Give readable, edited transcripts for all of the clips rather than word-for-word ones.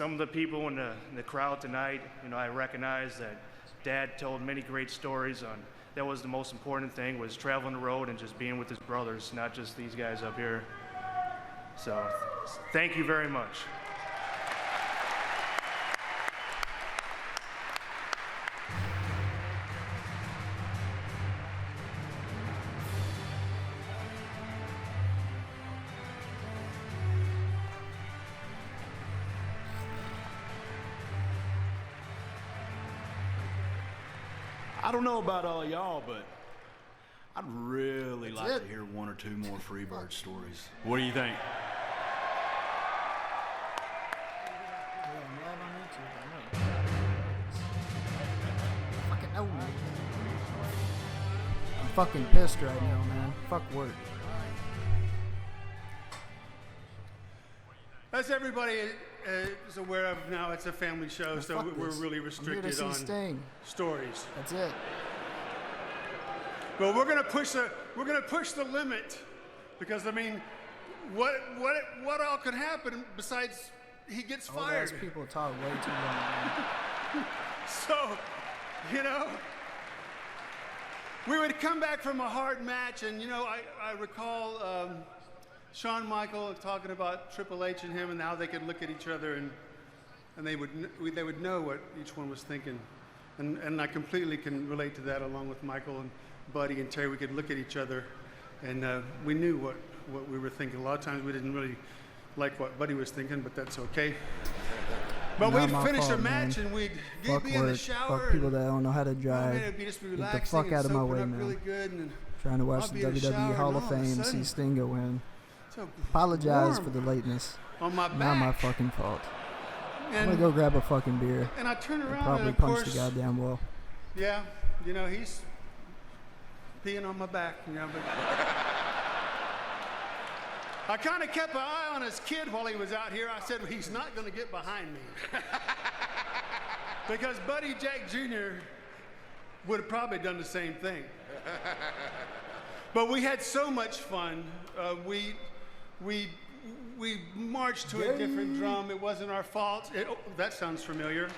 some of the people in the crowd tonight, I recognize that Dad told many great stories on. That was the most important thing, was traveling the road and just being with his brothers, not just these guys up here. So, thank you very much. I don't know about all y'all, but I'd really like to hear one or two more Freebird stories. What do you think? Fucking know me. I'm fucking pissed right now, man. Fuck work. As everybody is aware of now, it's a family show, so we're really restricted on stories. That's it. But we're gonna push the limit, because I mean, what all could happen besides he gets fired? Those people talk way too long. So, we would come back from a hard match, and I recall Shawn Michaels talking about Triple H and him, and how they could look at each other and they would know what each one was thinking, and I completely can relate to that, along with Michael and Buddy and Terry. We could look at each other, and we knew what we were thinking. A lot of times we didn't really like what Buddy was thinking, but that's okay. But we'd finish a match, and we'd be in the shower. Fuck people that don't know how to drive. It'd be just Get the relaxing fuck out of my way, man. really good, and trying to watch the WWE Hall of Fame, see Sting go in. Apologize for the lateness. On my back. Not my fucking fault. I'm gonna go grab a fucking beer. And I turn around probably and of punch course, the goddamn wall. Yeah, he's peeing on my back, but I kind of kept an eye on his kid while he was out here. I said, well, he's not going to get behind me. Because Buddy Jack Jr. would have probably done the same thing. But we had so much fun. We marched to a different drum. It wasn't our fault. That sounds familiar.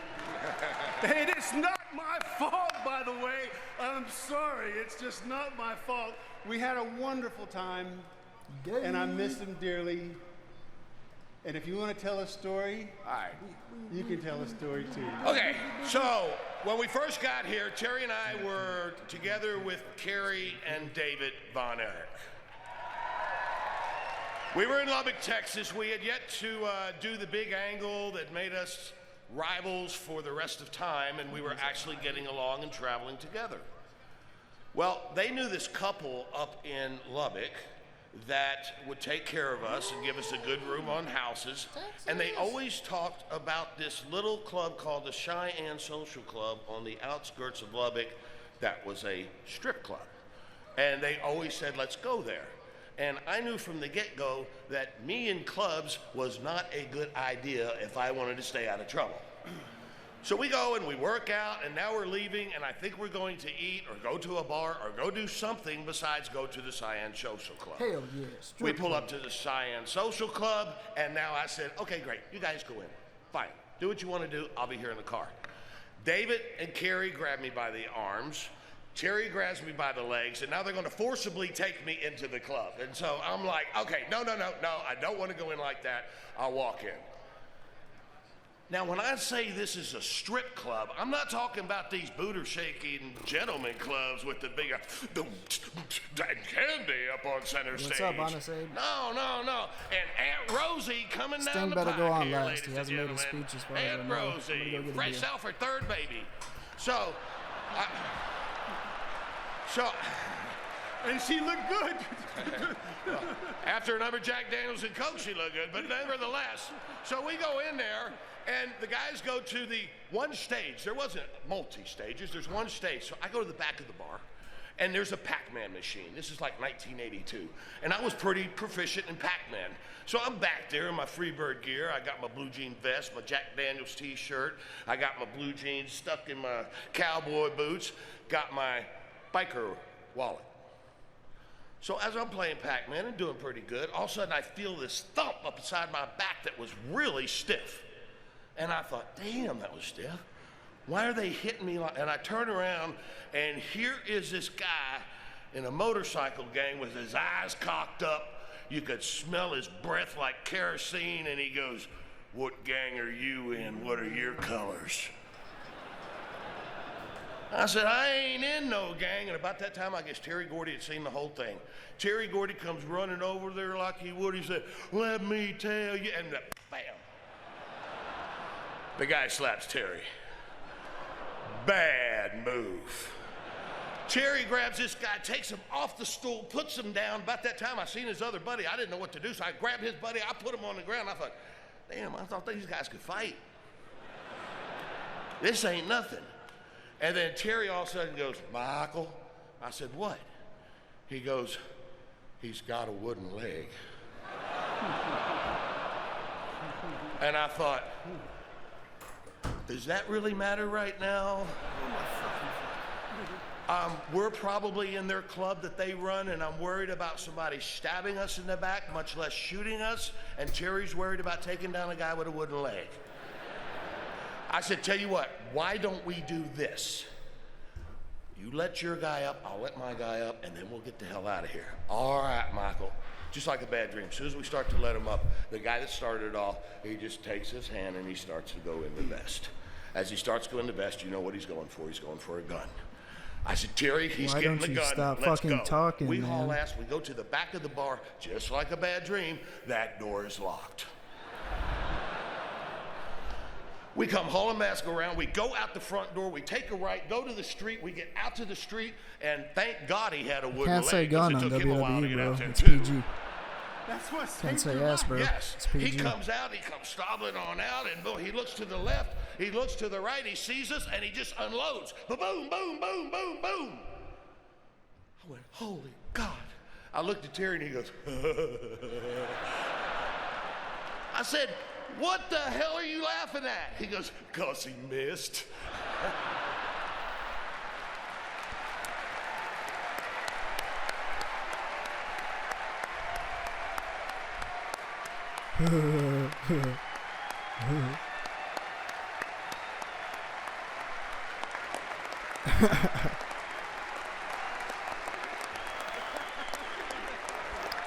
It is not my fault, by the way. I'm sorry. It's just not my fault. We had a wonderful time, and I miss him dearly. And if you want to tell a story, all right, you can tell a story too. Okay, so when we first got here, Terry and I were together with Kerry and David Von Erich. We were in Lubbock, Texas. We had yet to do the big angle that made us rivals for the rest of time, and we were actually getting along and traveling together. Well, they knew this couple up in Lubbock that would take care of us and give us a good room on houses, and they always talked about this little club called the Cheyenne Social Club on the outskirts of Lubbock that was a strip club. And they always said, let's go there. And I knew from the get-go that me in clubs was not a good idea if I wanted to stay out of trouble. So we go and we work out, and now we're leaving, and I think we're going to eat or go to a bar or go do something besides go to the Cheyenne Social Club. Hell yes. We pull up to the Cheyenne Social Club, and now I said, okay, great, you guys go in. Fine, do what you want to do, I'll be here in the car. David and Kerry grab me by the arms. Terry grabs me by the legs, and now they're going to forcibly take me into the club. And so I'm like, okay, no, I don't want to go in like that. I'll walk in. Now, when I say this is a strip club, I'm not talking about these booter-shaking gentleman clubs with the big candy up on center stage. What's up, Honest Abe? No. And Aunt Rosie coming Sting down the better pike go on here, last. ladies He hasn't and made a gentlemen. speech as far as I Aunt know. Rosie, race out for third baby. So, and she looked good. After another Jack Daniels and Coke, she looked good, but nevertheless. So we go in there, and the guys go to the one stage. There wasn't multi-stages, there's one stage. So I go to the back of the bar, and there's a Pac-Man machine. This is like 1982, and I was pretty proficient in Pac-Man. So I'm back there in my Freebird gear. I got my blue jean vest, my Jack Daniels t-shirt. I got my blue jeans stuck in my cowboy boots. Got my biker wallet. So as I'm playing Pac-Man and doing pretty good, all of a sudden I feel this thump up inside my back that was really stiff. And I thought, damn, that was stiff. Why are they hitting me like? And I turn around, and here is this guy in a motorcycle gang with his eyes cocked up. You could smell his breath like kerosene, and he goes, "What gang are you in? What are your colors?" I said, "I ain't in no gang." And about that time, I guess Terry Gordy had seen the whole thing. Terry Gordy comes running over there like he would. He said, "Let me tell you," and bam. The guy slaps Terry. Bad move. Terry grabs this guy, takes him off the stool, puts him down. About that time, I seen his other buddy. I didn't know what to do, so I grabbed his buddy. I put him on the ground. I thought, damn, I thought these guys could fight. This ain't nothing. And then Terry all of a sudden goes, "Michael." I said, "What?" He goes, "He's got a wooden leg." And I thought, does that really matter right now? We're probably in their club that they run, and I'm worried about somebody stabbing us in the back, much less shooting us, and Terry's worried about taking down a guy with a wooden leg. I said, "Tell you what, why don't we do this? You let your guy up, I'll let my guy up, and then we'll get the hell out of here." "All right, Michael." Just like a bad dream. As soon as we start to let him up, the guy that started it all, he just takes his hand and he starts to go in the vest. As he starts going to vest, you know what he's going for. He's going for a gun. I said, "Terry, he's getting the gun. Why don't you stop Let's fucking go." talking, we man? haul ass. We go to the back of the bar, just like a bad dream. That door is locked. We come hauling mask around. We go out the front door. We take a right, go to the street. We get out to the street, and thank God he had a wooden Can't leg. say gun on It took him a while to WWE, get bro. out there, It's too. PG. That's what Can't saved say your yes, life. bro. Yes, It's PG. he comes out, he comes stumbling on out, and boy, he looks to the left, he looks to the right, he sees us, and he just unloads. Boom, boom, boom, boom, boom. I went, holy God. I looked at Terry, and he goes, I said, "What the hell are you laughing at?" He goes, "'Cause he missed."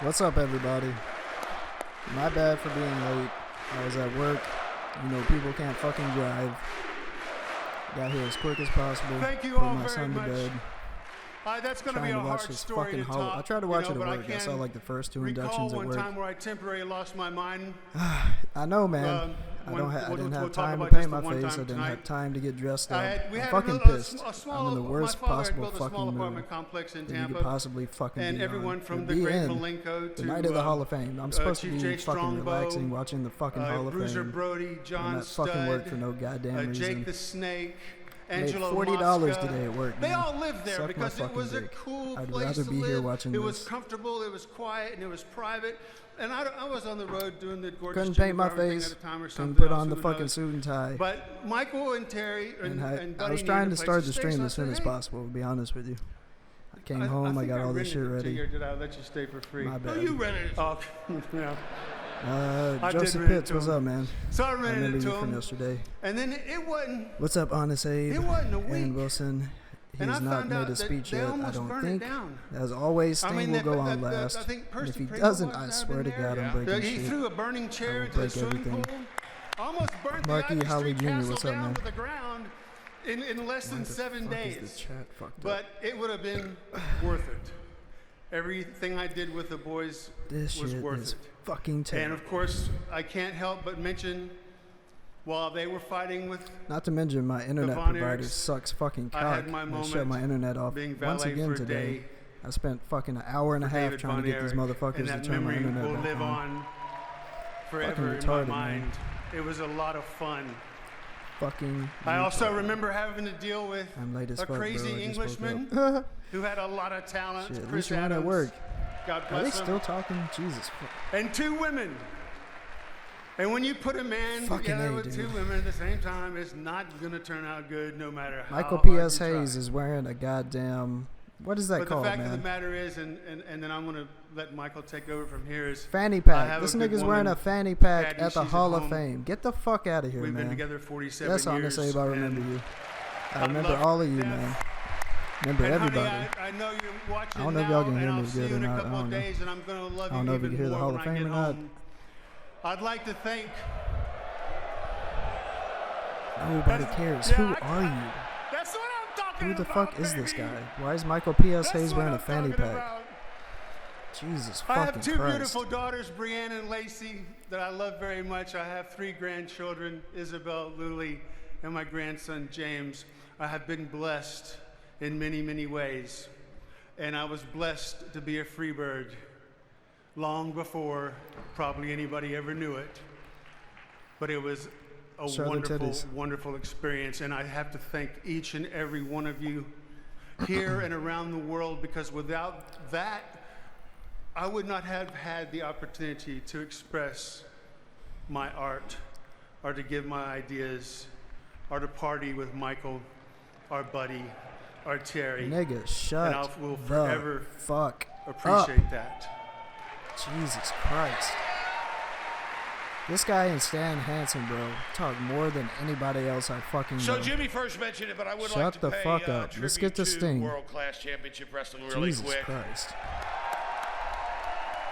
What's up, everybody? My bad for being late. I was at work. You know, people can't fucking drive. Got here as quick as possible. Thank you Put all my very son to much. bed. That's going to be Trying a to watch hard this story fucking to Hall. top. I tried to watch it at but work. I saw like the first two inductions at one work. time where I temporarily lost my mind. I know, man. I we'll didn't have talk time to about paint just my the one face. I time didn't have tonight. time to get dressed up. We I'm had fucking a pissed. small, I'm in the worst my father possible had built a small fucking apartment mood complex in that you Tampa, could possibly fucking and be everyone on. from To the be great in Malenko the to night of the Hall of Fame. I'm supposed to Chief be Jay fucking Strongbow, relaxing, watching the fucking Hall of Bruiser Fame. Brody, I'm John not Studd, fucking work for no goddamn reason. Jake the Snake, Made Angelo $40 Mosca. today at work, They man. all lived there Suck my because it fucking was a dick. cool I'd place rather to be live. here watching it was this. comfortable, it was quiet, and it was private. And I was on the road doing the gorgeous Couldn't Jimmy paint my Garvin thing face. at a time or Couldn't something put else, on the who fucking knows. suit and tie. But Michael and Terry and I Buddy was needed trying a to place start the stay, stream so I as soon said, as "Hey." possible, to be honest with you. I came home, I think got all rented this shit it to ready. you, or did I let you stay for free? My Oh, bad. you rented it. Oh, yeah. I did Joseph rent it Pitts, to what's him. up, man? So I I rented remember it to you from him. yesterday. And then it wasn't. What's up, Honest Abe? It wasn't a week. Aaron Wilson. And He's I not found made out a that speech they yet, I almost don't burned it think. down. As always, I Sting mean, will go on I last. think And if he Percy doesn't, Pringle I was swear to down there. God, I'm breaking He shit. threw a burning chair will into the break swimming everything. pool. Almost burnt Marky the Holly Ivy Jr., Street Castle what's up, down man? to the ground in less than Why the 7 fuck is days. the chat fucked But up? it would have been worth it. Everything I did with the boys This was shit worth is it. fucking And terrible. of course, I can't help but mention while they were fighting with Not to mention my internet Von provider Erichs, sucks fucking I cock. had my They shut moment my internet off being once valet again for a today. day I spent fucking an hour and a for half David trying to Von get these Erich, motherfuckers and to that turn my memory internet will back live on forever in retarded, my man. mind. It was a lot of fun. Fucking I also retarded. remember having to deal with I'm late as a fuck, crazy bro. I just woke Englishman up. who had a lot of talent, Shit, at Chris least you're not at Adams, work. God Are they bless him, still talking? Jesus. fuck. and 2 women. And when you put a man Fucking together A, with 2 dude. women at the same time, it's not going to turn out good no matter how Michael hard P.S. you try. Hayes is wearing a goddamn What is that but called, the fact man? of the matter is, and then I'm going to let Michael take over from here, is Fanny I pack. have This a good nigga's wearing woman, a fanny pack Patty, at the she's Hall of home. Fame. Get the fuck out of here, We've man. been together 47 That's all I'm gonna years. say about remember and you. I I remember love all of you, death. man. Remember And everybody. honey, I know you're watching I don't know if now, y'all can hear and me I'll see good you or in a not. I couple don't of know. days, and I'm going to love I don't know you if you even can hear the more Hall when of I Fame get or not. home. I'd like to thank. Nobody cares. Yeah, Who are you? That's what I'm talking Who the about. fuck is this baby. guy? Why is Michael P.S. That's Hayes what wearing a I'm fanny talking pack? about. Jesus I fucking have two Christ. beautiful daughters, Brianne and Lacey, that I love very much. I have 3 grandchildren, Isabel, Luli, and my grandson, James. I have been blessed in many, many ways. And I was blessed to be a Freebird long before probably anybody ever knew it. But it was a Show the wonderful, titties. wonderful experience. And I have to thank each and every one of you here and around the world, because without that, I would not have had the opportunity to express my art, or to give my ideas, or to party with Michael, our buddy, our Terry. Nigga, shut And I will the forever fuck appreciate up. that. Jesus Christ. This guy and Stan Hansen, bro, talk more than anybody else I fucking know. So Jimmy first mentioned it, but I would Shut like to the pay fuck up. Let's tribute get to Sting. World-class Championship Wrestling really Jesus quick. Christ.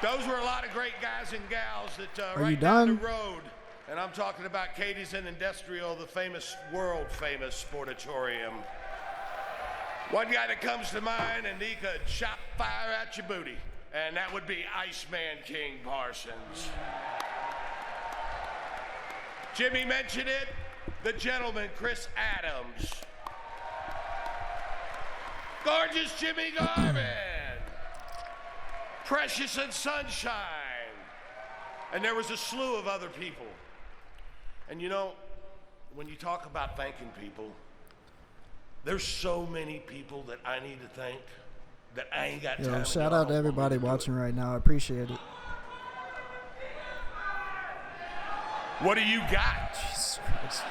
Those were a lot of great guys and gals that Are you right down done? the road, and I'm talking about Katie's and Industrial, the famous, world-famous sportatorium. One guy that comes to mind, and he could shot fire at your booty, and that would be Iceman King Parsons. Jimmy mentioned it, the gentleman, Chris Adams. Gorgeous Jimmy Garvin. Precious and Sunshine. And there was a slew of other people. And you know, when you talk about thanking people, there's so many people that I need to thank that I ain't got time. Yo, and shout y'all out to don't want me everybody do it. watching right now. I appreciate it. What do you got? Jesus Christ.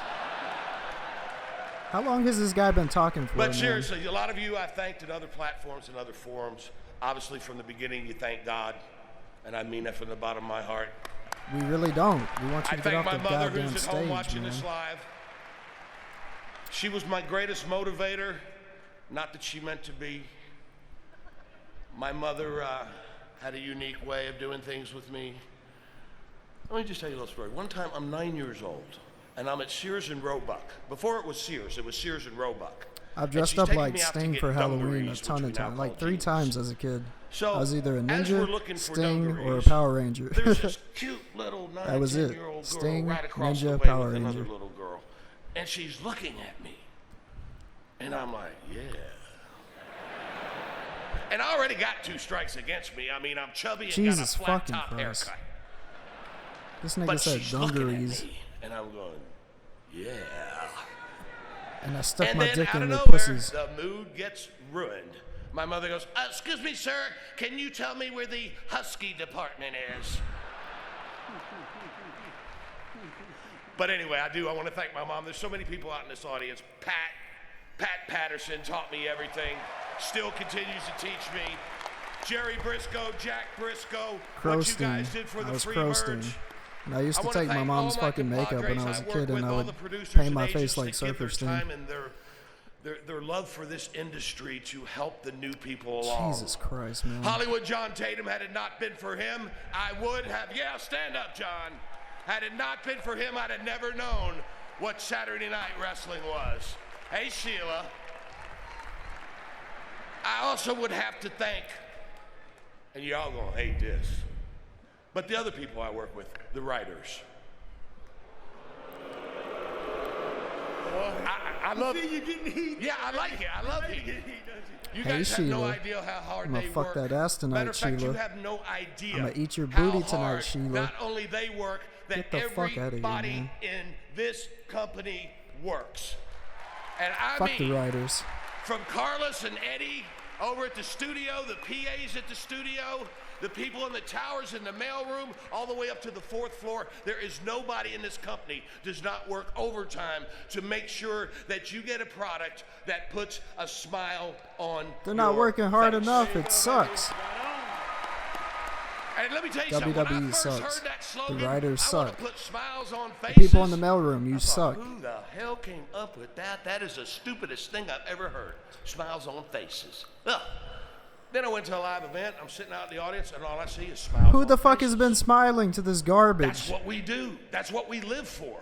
How long has this guy been talking for, But man? seriously, a lot of you I thanked at other platforms and other forums. Obviously, from the beginning, you thank God, and I mean that from the bottom of my heart. We really don't. We want I you to get thank off my the mother goddamn who's at home stage, watching man. this live. She was my greatest motivator, not that she meant to be. My mother had a unique way of doing things with me. Let me just tell you a little story. One time, I'm 9 years old, and I'm at Sears and Roebuck. Before it was Sears and Roebuck. I've And dressed she's up taking like me out to Sting get for Halloween a dungarees, ton which of we now times, like call 3 jeans. times as a kid. So, I was either a as we're ninja, looking for Sting, or a dungarees, Power Ranger. There's this cute little 9 That was it. 10-year-old girl Sting, right across Ninja, the way Power with another Ranger. little girl. And she's looking at me. And I'm like, yeah. And I already got 2 strikes against me. I mean, I'm chubby and Jesus got a flat fucking top Christ. haircut. This nigga But said she's looking at dungarees, me. And I'm going, yeah. and I stuck And my then dick out in of their nowhere, pussies. the mood gets ruined. My mother goes, excuse me, sir, can you tell me where the husky department is? But anyway, I want to thank my mom. There's so many people out in this audience. Pat Patterson taught me everything, still continues to teach me. Jerry Briscoe, Jack Briscoe, what you guys did for I the was Freebirds. crosting. And I used to wanna take my thank mom's all my fucking makeup when I was a compadres kid, work and with, I all would the producers paint and my agents face like that give Surfer their Sting. time and their love for this industry to help the new people along. Jesus Christ, man. Hollywood John Tatum, had it not been for him, I would have, yeah, stand up, John. Had it not been for him, I'd have never known what Saturday Night Wrestling was. Hey, Sheila. I also would have to thank, and y'all gonna hate this, but the other people I work with, the writers. I love See, you're getting heat. Yeah, I like it. I love it. You Hey, guys have no Sheila. idea how hard I'ma they fuck work. that ass tonight, Matter of fact, Sheila. you have no idea. I'ma eat your how booty tonight, hard Sheila. Not only they work, that Get the fuck outta here, everybody man. in this company works. And I Fuck the mean, writers. from Carlos and Eddie over at the studio, the PAs at the studio, the people in the towers, in the mailroom, all the way up to the 4th floor. There is nobody in this company does not work overtime to make sure that you get a product that puts a smile on They're not your working hard face. enough. It sucks. And let me tell you something. When I WWE first sucks. heard that slogan, The writers I suck. want to put smiles on The faces. people in the mailroom, you I thought, suck. who the hell came up with that? That is the stupidest thing I've ever heard. Smiles on faces. Ugh. Then I went to a live event. I'm sitting out in the audience, and all I see is smiles Who on the fuck faces. has been smiling to this garbage? That's what we do. That's what we live for.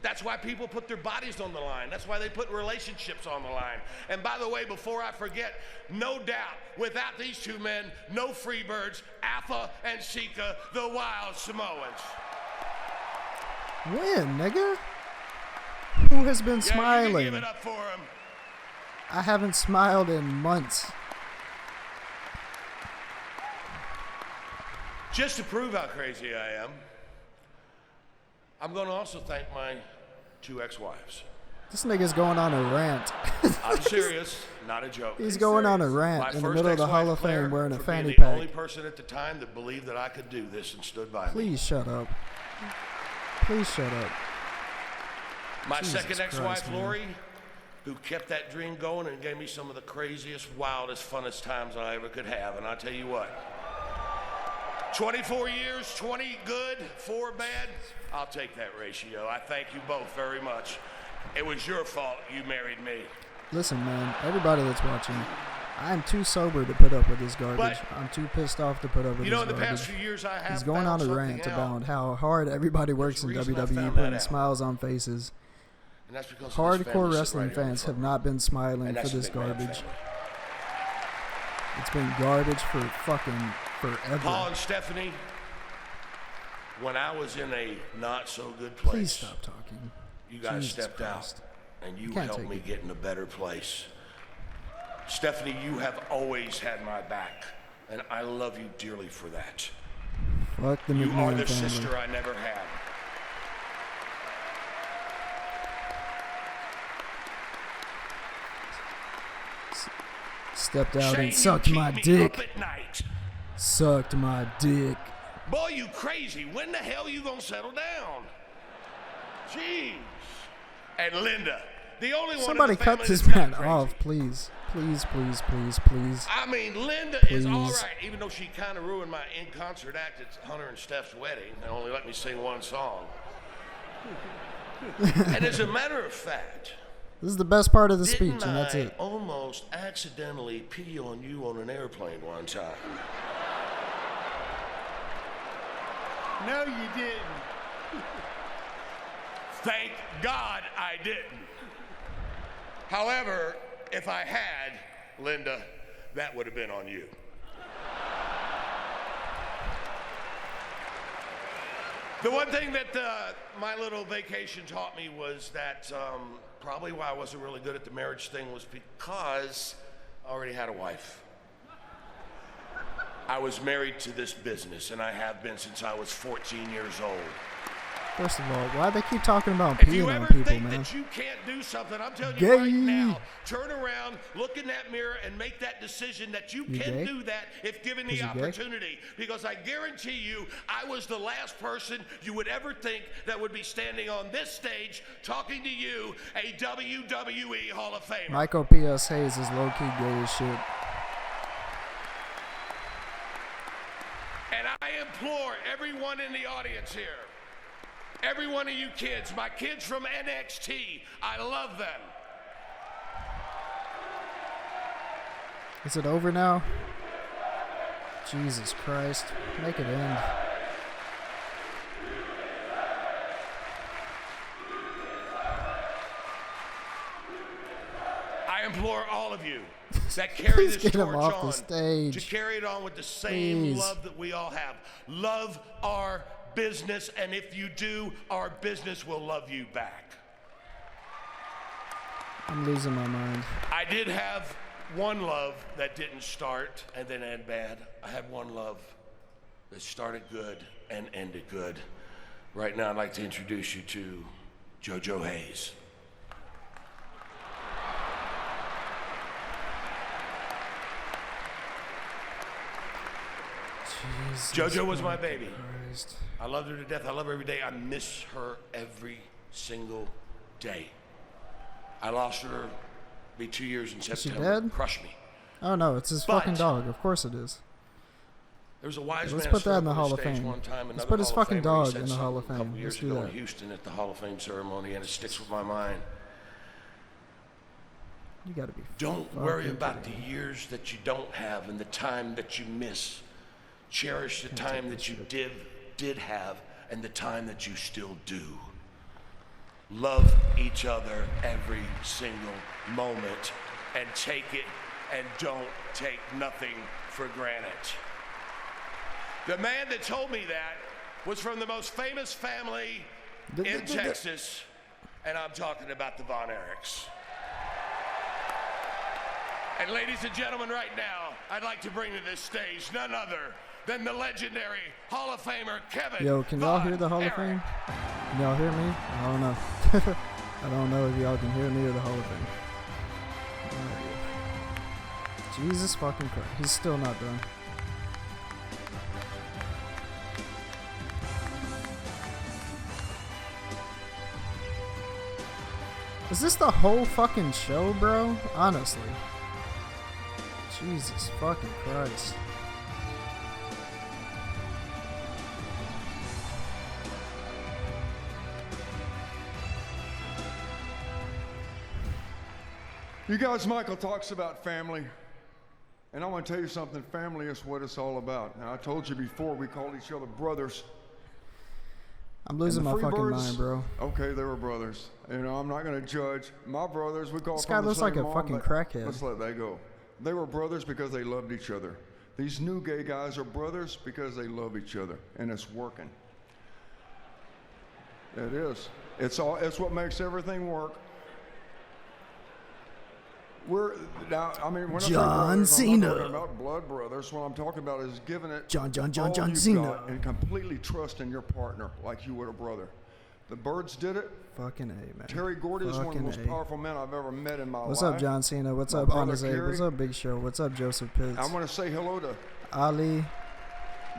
That's why people put their bodies on the line. That's why they put relationships on the line. And by the way, before I forget, no doubt, without these two men, no Freebirds, Alpha and Sika, the Wild Samoans. When, nigga? Who has been Yeah, you can smiling? give it up for them. I haven't smiled in months. Just to prove how crazy I am, I'm going to also thank my 2 ex-wives. This nigga's going on a rant. I'm serious, not a joke. He's going on a My rant in the first middle of the ex-wife, Hall of Claire, Fame wearing a for fanny being the only pack. person at the time that believed that I could do this and stood by me. Please shut up. Please shut up. My Jesus second ex-wife, Christ, man. Lori, who kept that dream going and gave me some of the craziest, wildest, funnest times I ever could have. And I'll tell you what, 24 years, 20 good, 4 bad, I'll take that ratio. I thank you both very much. It was your fault you married me. Listen, man, everybody that's watching, I'm too sober to put up with this garbage. But, I'm too pissed off to put up with You know, this in the past garbage. few years, I have He's going on found a rant something out. about how hard everybody works in There's a reason I WWE, found putting that out. smiles on faces. And that's because of this Hardcore family wrestling sitting right here in fans front have of me. not been smiling And for that's the this big man garbage. family. It's been garbage for fucking forever. Paul and Stephanie, when I was in a not so good place, Please stop talking. you guys Jesus stepped Christ. out and you Can't helped take me it. get in a better place. Stephanie, you have always had my back, and I love you dearly for that. Fuck the You are McMahon the family. sister I never had. Stepped out Shane, and sucked you my keep me dick. up at night. Sucked my dick. Boy, you crazy. When the hell you gonna settle down? Jeez. And Linda, the only one Somebody in the cut family this that's not man crazy. off, please. Please, please, please, please. I mean, Linda is all Please. right, even though she kind of ruined my in-concert act at Hunter and Steph's wedding and only let me sing one song. And as a matter of fact, This is the best part of the speech, didn't and that's I it. almost accidentally pee on you on an airplane one time? No, you didn't. Thank God I didn't. However, if I had, Linda, that would have been on you. The one thing that my little vacation taught me was that probably why I wasn't really good at the marriage thing was because I already had a wife. I was married to this business, and I have been since I was 14 years old. First of all, why they keep talking about If you peeing on ever people, think man? that you can't do something, I'm telling Gay. you right now, turn around, look in that mirror, and make that decision that you You can gay? do that if given the Is he gay? opportunity. Because I guarantee you, I was the last person you would ever think that would be standing on this stage talking to you, a WWE Hall of Famer. Michael P.S. Hayes is low-key gay as shit. And I implore everyone in the audience here, every one of you kids, my kids from NXT, I love them. Is it over now? Jesus Christ. Make it end. I implore all of you that carry Please this get him torch off the on stage. to carry it on with the same Please. love that we all have. Love our business, and if you do, our business will love you back. I'm losing my mind. I did have one love that didn't start and then end bad. I had one love that started good and ended good. Right now, I'd like to introduce you to JoJo Hayes. JoJo was my baby. Christ. I loved her to death. I love her every day. I miss her every single day. I lost her, be 2 years in September. Is she dead? Crushed me. Oh no, it's his fucking dog. Of course it is. There was a wise Let's man put that in the on Hall of stage Fame. one time, Let's another put his Hall of fucking Famer. He dog said in the Hall of something a couple Fame. years Let's do ago that. in Houston at the Hall of Fame ceremony, and it sticks with my mind. You gotta be. Don't worry fucking about the kidding me. years that you don't have and the time that you miss. Cherish the time that you did have and the time that you still do. Love each other every single moment and take it and don't take nothing for granted. The man that told me that was from the most famous family in Texas, and I'm talking about the Von Erichs. And ladies and gentlemen, right now, I'd like to bring to this stage none other than the legendary Hall of Famer Kevin. Yo, can y'all Von hear the Hall of Erich. Fame? Can y'all hear me? I don't know. I don't know if y'all can hear me or the Hall of Fame. No idea. Jesus fucking Christ. He's still not done. Is this the whole fucking show, bro? Honestly. Jesus fucking Christ. You guys, Michael talks about family. And I want to tell you something. Family is what it's all about. Now, I told you before, we called each other brothers. I'm losing my And the fucking Freebirds, mind, bro. Okay, they were brothers. You know, I'm not going to judge. My brothers, we call This from guy the looks like same a mom, fucking but crackhead. Let's let that go. They were brothers because they loved each other. These new gay guys are brothers because they love each other, and it's working. It is. It's what makes everything work. We're now. I mean, when John I say brothers, I'm not Cena. talking about blood brothers. What I'm talking about is giving it John all you've Cena. got and completely trusting your partner like you would a brother. The Birds did it. Fucking A, man. Terry Gordy is one of the most Fucking A. powerful men I've ever met in my life. What's up, John Cena? What's My up, brother Honest A? Kerry. What's up, Big Show? What's up, Joseph Pitts? I want to say hello to Ali.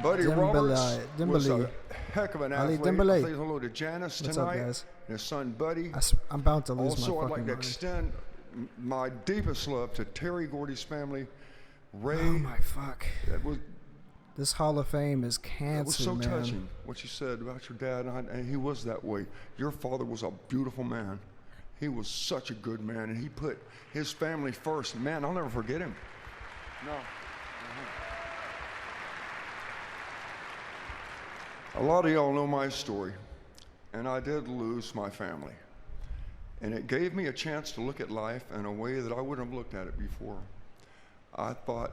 Buddy Roberts. Dembele. Was a heck of an Ali athlete. Dembele. Say hello to Janice What's up, tonight. guys? And his son Buddy. I'm about to lose Also, my I'd fucking like to mind. extend my deepest love to Terry Gordy's family. Ray. Oh my fuck. That was This Hall of Fame is It was cancer, so man. touching what you said about your dad, and he was that way. Your father was a beautiful man. He was such a good man, and he put his family first. Man, I'll never forget him. No. A lot of y'all know my story, and I did lose my family. And it gave me a chance to look at life in a way that I wouldn't have looked at it before. I thought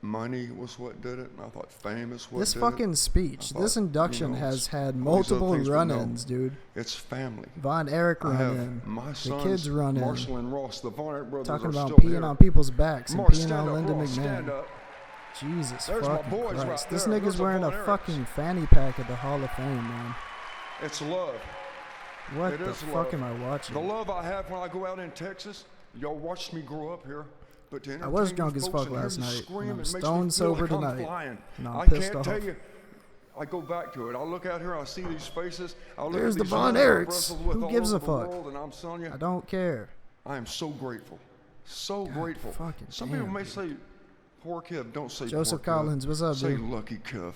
money was what did it, and I thought fame is what This did fucking it. speech, I this thought, induction you know, has had all these other multiple things, but no, run-ins, dude. It's family. Von Erich I run-in. have my The sons, kids run-in. Marshall and Ross, the Von Erich brothers Talking are about still peeing here. on people's backs and Mark, peeing stand on up, Linda Ross, stand McMahon. up. Jesus There's my fucking boys Christ. right This there. nigga's Those are wearing a Von Erichs. fucking fanny pack at the Hall of Fame, man. It's love. What It the is fuck love. am I watching? The love I have when I go out in Texas, y'all watched me grow up here. But to I was entertain drunk you as folks fuck and hear last you night, scream, and I'm it makes me stone feel sober like I'm tonight, flying. and I'm I pissed can't off. tell you. I go back to it. I look out here, I see these faces. I look There's at the these Von men I've Erichs. wrestled with Who all gives a over the fuck? world, and I'm telling you, I don't care. I am so grateful. So grateful. fucking Some damn, people may dude. say, poor Kev. Don't say Joseph poor Kev. Collins, what's up, Say dude? lucky Kev.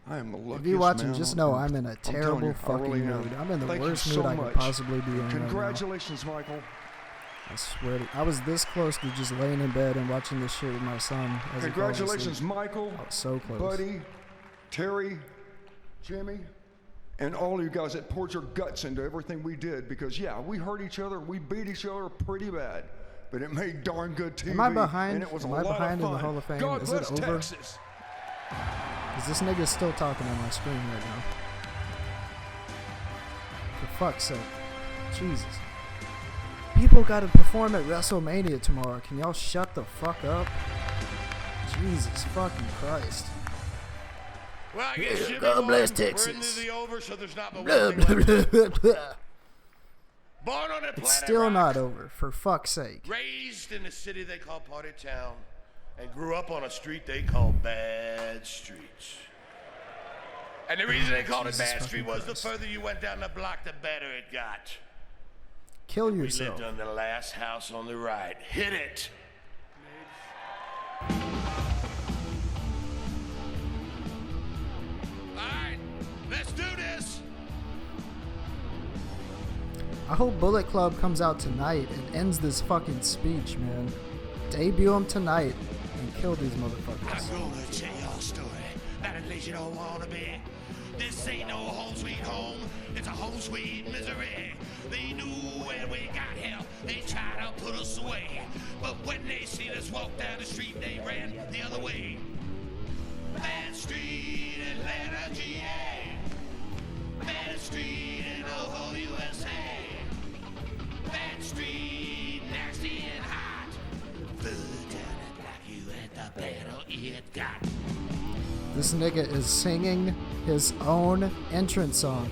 I am the luckiest If you're watching, man just on know earth. I'm in a telling terrible you, I fucking really am. mood. I'm in the Thank worst you mood so I much. could possibly be in right now. Congratulations, Michael. I swear to, I was this close to just laying in bed and watching this shit with my son. As he falls Congratulations, asleep. Michael, I was so close. Buddy, Terry, Jimmy, and all you guys that poured your guts into everything we did. Because yeah, we hurt each other, we beat each other pretty bad, but it made darn good TV. Am I behind? And it was Am a I lot behind of in the fun. Hall of Fame? God Is it bless over? Texas. Because this nigga's still talking on my screen right now. For fuck's sake. Jesus. People gotta perform at WrestleMania tomorrow. Can y'all shut the fuck up? Jesus fucking Christ. Well, I guess Yeah, you God bless We're Texas. into the over, so there's not but Blah, one thing blah, left. blah, blah. Born on the It's planet still Rock, not over, for fuck's sake. raised in a city they call Party Town, and grew up on a street they call Bad Streets. And the reason they called it Jesus Bad Street fucking was the Christ. further you went down the block, the better it got. Kill We yourself. lived on the last house on the right. Hit it. All right, let's do this. I hope Bullet Club comes out tonight and ends this fucking speech, man. Debut him tonight and kill these motherfuckers. I'm gonna tell y'all a story about a place you don't wanna be. This ain't no home sweet home, it's a home sweet misery. They knew when we got here, they tried to put us away. But when they seen us walk down the street, they ran the other way. Bad Street, Atlanta, GA. Bad Street in the whole USA. Bad Street, nasty and hot. Food down it like you at the battle it got. This nigga is singing his own entrance song.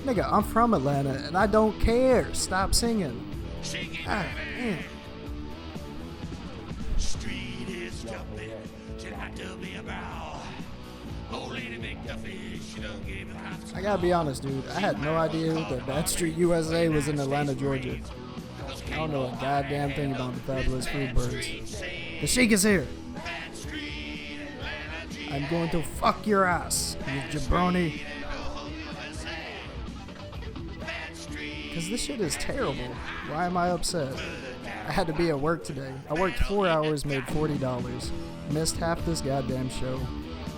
Nigga, I'm from Atlanta and I don't care. Stop singing. God damn. Street is jumping, she not to be about. Old lady make the fish, she don't give a cops. I gotta be honest, dude. I had no idea that Bad Street USA was in Atlanta, Georgia. I don't know a goddamn thing about the Fabulous Freebirds. The Sheik is here. I'm going to fuck your ass, you jabroni. Because this shit is terrible. Why am I upset? I had to be at work today. I worked 4 hours, made $40. Missed half this goddamn show.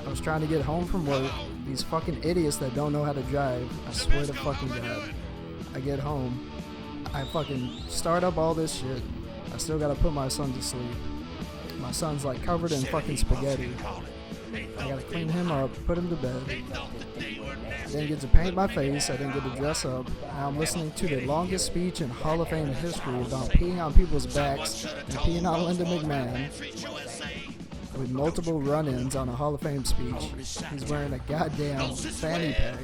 I was trying to get home from work. These fucking idiots that don't know how to drive. I swear to fucking God. I get home. I fucking start up all this shit. I still gotta put my son to sleep. My son's like covered in fucking spaghetti. I gotta clean him up, put him to bed. I didn't get to paint my face, I didn't get to dress up. Now I'm listening to the longest speech in Hall of Fame history about peeing on people's backs and peeing on Lunden McMahon with multiple run-ins on a Hall of Fame speech. He's wearing a goddamn fanny pack.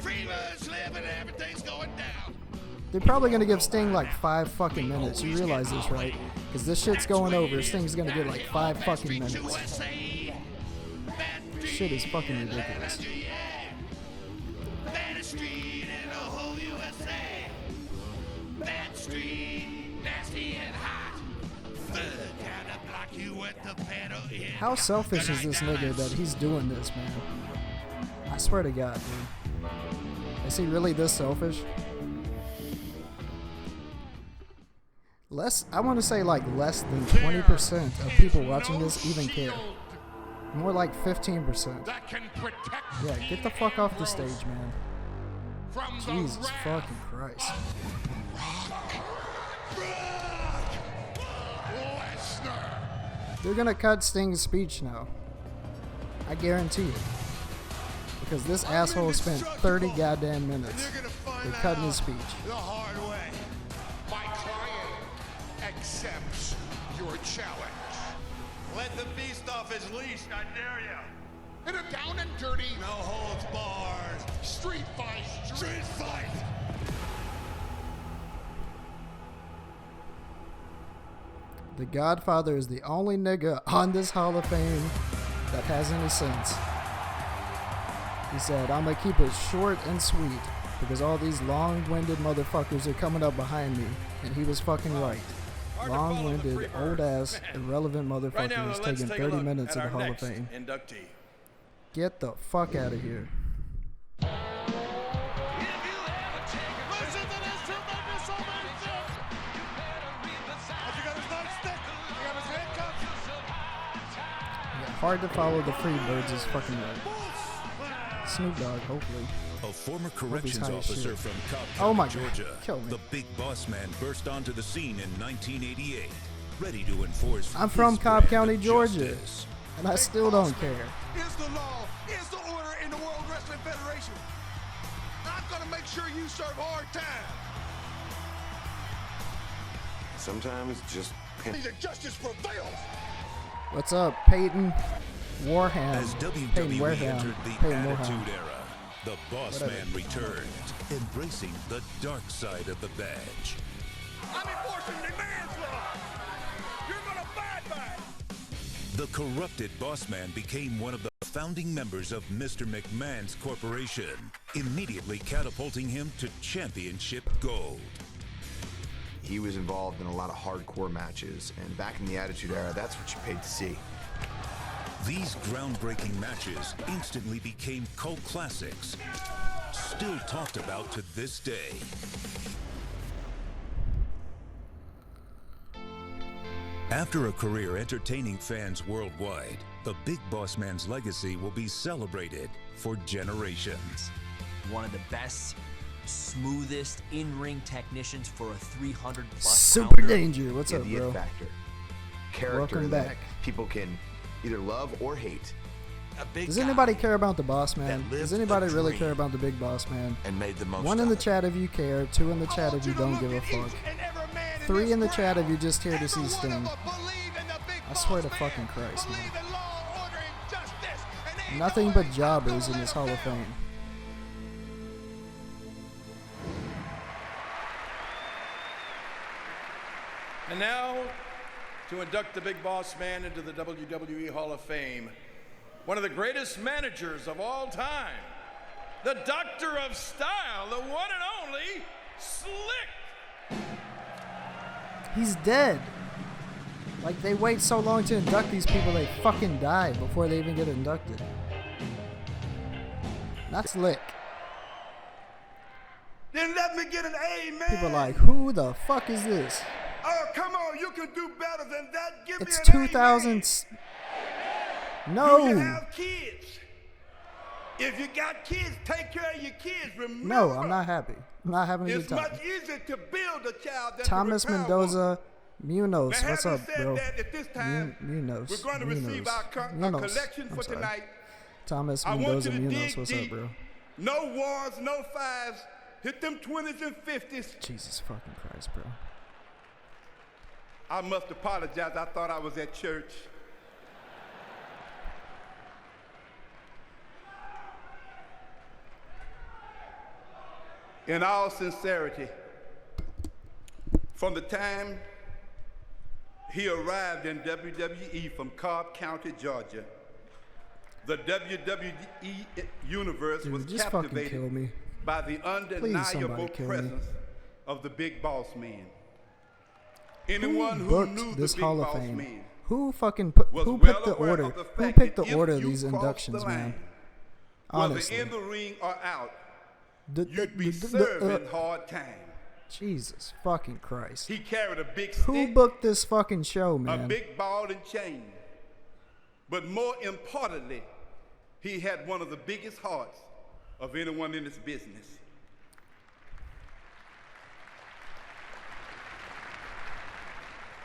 They're probably gonna give Sting like 5 fucking minutes. You realize this, right? Because this shit's going over. Sting's gonna get like 5 fucking minutes. This shit is fucking ridiculous. How selfish is this nigga that he's doing this, man? I swear to God, dude. Is he really this selfish? I want to say like less than 20% of people watching this even care. More like 15%. Yeah, get the fuck off the stage, man. Jesus fucking Christ. They're gonna cut Sting's speech now. I guarantee it. Because this asshole spent 30 goddamn minutes. They're cutting his speech. The hard way. My client accepts your challenge. Let the beast off his leash, I dare you. In a down and dirty, No holds barred. street fight. Street fight. The Godfather is the only nigga on this Hall of Fame that has any sense. He said, I'm gonna keep it short and sweet because all these long-winded motherfuckers are coming up behind me. And he was fucking right. Long-winded, old-ass, irrelevant motherfuckers taking 30 minutes at the Hall of Fame. Inductee. Get the fuck out of here. Yeah, hard to follow the Freebirds is fucking right. Snoop Dogg, hopefully. A former he's corrections high as officer shit. from Cobb Oh my County, God, Georgia, kill me. the Big Boss Man burst onto the scene in 1988, ready to enforce I'm from his Cobb brand County, of Georgia, justice. and I still don't care. Is the law, is the order in the World Wrestling Federation. I'm gonna make sure you serve hard time. Sometimes just The justice prevails. What's up, Peyton Warham? As Peyton WWE Warham. entered the Peyton Attitude Warham. Era, the Boss Whatever. Man returned, embracing the dark side of the badge. I'm enforcing the man's law. You're gonna abide by it. The corrupted boss man became one of the founding members of Mr. McMahon's corporation, immediately catapulting him to championship gold. He was involved in a lot of hardcore matches, and back in the Attitude Era, that's what you paid to see. These groundbreaking matches instantly became cult classics, still talked about to this day. After a career entertaining fans worldwide, the Big Boss Man's legacy will be celebrated for generations. One of the best, smoothest in-ring technicians for a 300-plus Super Danger. What's up, the bro? It factor. Character Welcome that back. people can either love or hate. Does anybody care about the Boss Man? Does anybody really care about the Big Boss Man? And made the most 1 in of the it. chat if you care, 2 in the chat if you don't give a fuck. 3 in the chat if you're just here to see Sting. I swear to fucking Christ, man. Nothing but jobbers in this Hall of Fame. And now, to induct the Big Boss Man into the WWE Hall of Fame, one of the greatest managers of all time, the Doctor of Style, the one and only Slick. He's dead. Like, they wait so long to induct these people, they fucking die before they even get inducted. Not Slick. Then let me get an amen. People are like, who the fuck is this? Oh, come on, you can do better than that. Give It's me an 2000s. amen. No. You have kids. If you got kids, take care of your kids. Remember, No, I'm not happy. I'm not having a good it's time. much easier to build a child than Thomas to repair Mendoza, Munoz, Now, what's having up, said bro? that, at this time, Munoz. we're going to receive our collection for sorry. tonight. Thomas I want Mendoza, you to Munoz, dig what's deep. up, bro? No ones, no fives. Hit them 20s and 50s. Jesus fucking Christ, bro. I must apologize. I thought I was at church. In all sincerity, from the time he arrived in WWE from Cobb County, Georgia, the WWE universe Dude, was just fucking kill captivated me. by the Please, undeniable somebody kill me. presence of the Big Boss Man. Who Anyone who booked knew this the Big Hall of Boss Fame? Man Who fucking put? was Who well picked the aware order? of the Who fact picked that the if order of you these crossed inductions, the man? line, Honestly. whether in the ring or out, The- you'd be the- serving hard time. Jesus fucking Christ. He carried a big Who stick, booked this fucking show, a man? big ball and chain. But more importantly, he had one of the biggest hearts of anyone in this business.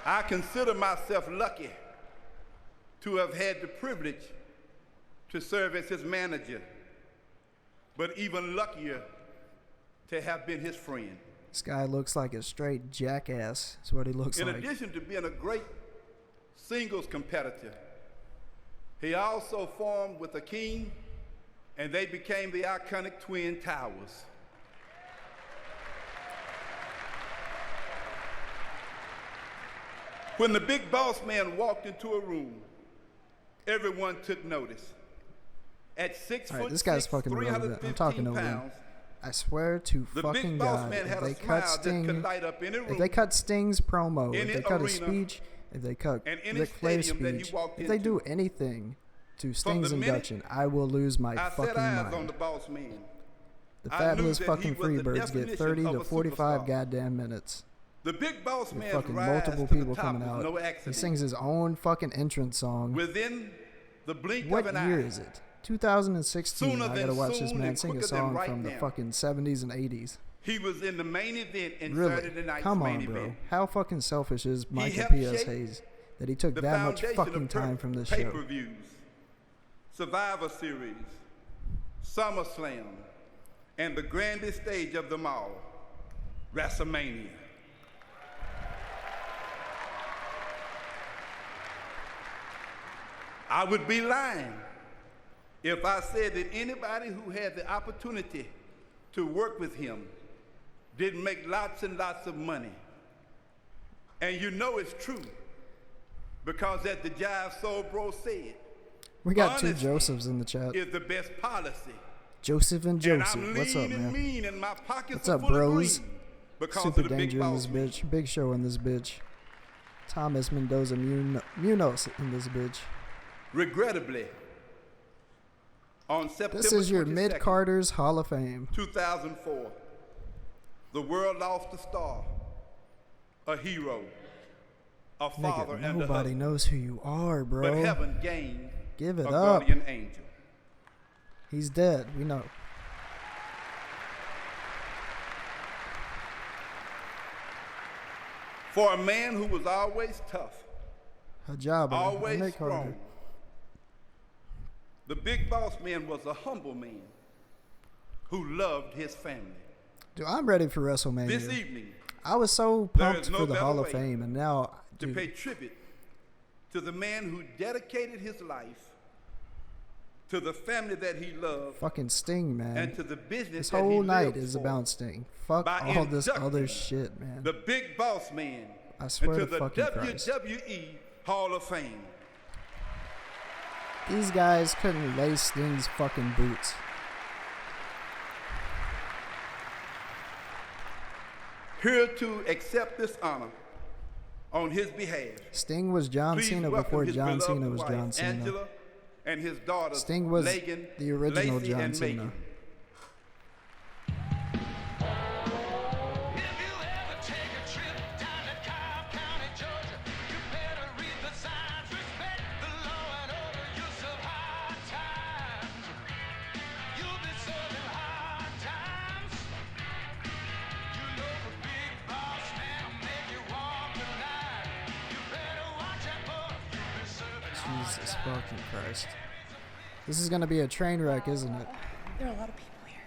I consider myself lucky to have had the privilege to serve as his manager, but even luckier to have been his friend. This guy looks like a straight jackass. That's what he looks In like. addition to being a great singles competitor, he also formed with Akeem, and they became the iconic Twin Towers. When the Big Boss Man walked into a room, everyone took notice. At 6 All foot right, this guy's 6, fucking irrelevant. I'm 315 talking over him. pounds, I swear to the fucking Big Boss God, Man if had they a cut smile that Sting, could light up any room, if they cut Sting's promo, if any they cut his arena, speech, if they cut and any Ric Flair's stadium that he speech, walked if they do into. anything to From Sting's the minute induction, I will lose my I fucking set eyes on mind. the Boss Man. The I Fabulous knew that fucking he was the Freebirds get definition 30 of to a 45 superstar. goddamn minutes. The Big Boss With Man's fucking rise multiple to people the top coming was out. no He accident. sings his own fucking entrance song. Within the blink What of an year eye, is it? 2016. Sooner I gotta than watch this soon man and sing a quicker than song right from the now. fucking 70s and 80s. he was in the main event in Really? Saturday night's Come main on, bro. event. How fucking selfish is Michael helped P.S. shape Hayes that he took The that much foundation fucking of time from this show? pay-per-views, Survivor Series, SummerSlam, and the grandest stage of them all, WrestleMania. I would be lying if I said that anybody who had the opportunity to work with him didn't make lots and lots of money. And you know it's true, Because as the Jive Soul Bro said, We got two honesty Josephs in the chat. is the best policy. Joseph and Joseph. And I'm What's up, lean and man? mean and my pockets What's are up, full of bros? green because Super of the big Danger in this boss man. bitch. Big Show in this bitch. Thomas Mendoza Munoz in this bitch. Regrettably, on September This is your 22nd, Mid-Carters Hall of Fame. 2004, the world lost a star, a hero, a father, Nigga, and a nobody husband. knows who you are, bro. But heaven gained Give it a up. guardian angel. He's dead. We know. For a man who was always tough, Hajab. always Mid-Carter. strong, the big boss man was a humble man who loved his family. Dude, I'm ready for WrestleMania. This evening, I was so there pumped is no for the better Hall of way Fame, and now, to dude, pay tribute to the man who dedicated his life to the family that he loved fucking Sting, man. and to the business This that he whole night lived is for. about Sting. Fuck By all this inducting other shit, man. The big boss man I swear into to the fucking Christ. WWE Hall of Fame. These guys couldn't lace Sting's fucking boots. Here to accept this honor on his behalf. Sting was John Please Cena welcome before his John beloved Cena was wife, John Cena. Angela, and his daughters, Sting was Megan, the original Lacey, John and Cena. Megan. Jesus fucking Christ. This is gonna be a train wreck, isn't it? There are a lot of people here.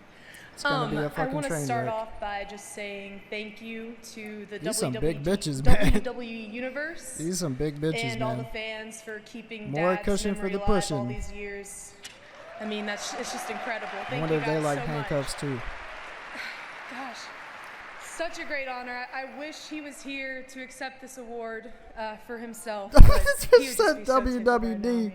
It's gonna be a I fucking want to train start wreck. off by just saying thank you to the These some WWE big bitches, man. WWE Universe These some big bitches, and all the man. fans for keeping More Dad's cushion for memory the alive all pushing. these years. I mean, it's just incredible. I Thank wonder you if they guys like so handcuffs too. much. Gosh, such a great honor. I wish he was here to accept this award for himself. but he would just be so tickled right now. I WWD. mean,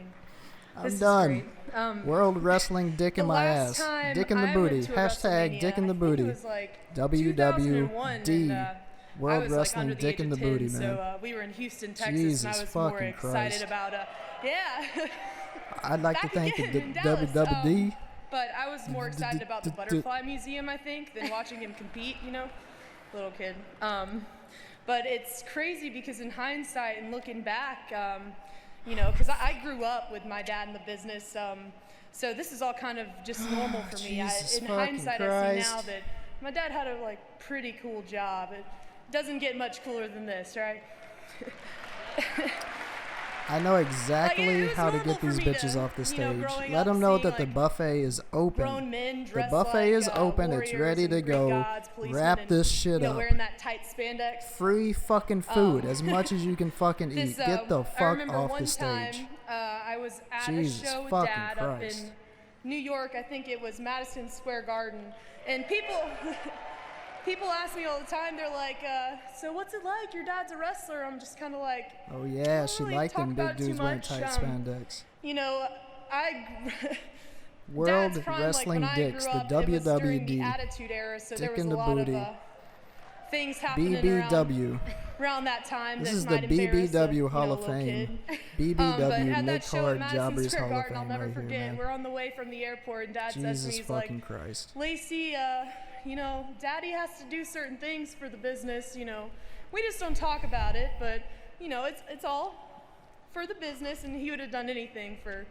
I'm this is done. great. World Wrestling Dick in the my last ass. time Dick in the I booty. went to a Hashtag WrestleMania, Dick in the I think booty. it was like WWD. 2001, and, World I was Wrestling like under the Dick age in the of 10, booty, man. So we were in Houston, Texas, Jesus and I was more fucking excited Christ. about yeah. I'd like to Back thank again the in Dallas, WWD. But I was more excited about the Butterfly Museum, I think, than watching him compete, you know? Little kid. But it's crazy because in hindsight and looking back, you know, because I grew up with my dad in the business, so this is all kind of just normal for me. Jesus In fucking hindsight, I see Christ. now that my dad had a pretty cool job. It doesn't get much cooler than this, right? I know exactly it was how to normal get for these me bitches to, off the you know, stage. growing Let up them know seeing, that the like, buffet is open. grown men The dressed buffet like, is open. It's warriors ready and to Greek go. gods, policemen, Wrap and, this shit you know, up. wearing that tight spandex. Free fucking food, as much as you can fucking eat. Get the I fuck remember off one the stage. time, I was at Jesus a show with fucking Dad Christ. up in New York. I think it was Madison Square Garden, and people ask me all the time. They're like, "So what's it like? Your dad's a wrestler." I'm just kind of like, Oh yeah, don't she really liked talk them big about it too dudes wearing much. tight spandex. You know, World Dad's prime, Wrestling like, when Dicks, I the grew up, it was during the WWD. Attitude Era, so there Dick was in a the lot booty. of things happening BBW. around that time. This that is the might embarrass a, BBW Hall you know, of little Fame. kid. BBW but at that show at Mid-Card Madison Jobbers Square Hall of Garden, I'll Fame never right here, forget. man. We're on the way from the airport, and Dad says to Jesus me, he's fucking like, Christ. Lacey, you know, Daddy has to do certain things for the business. You know, we just don't talk about it, but you know, it's all for the business, and he would have done anything for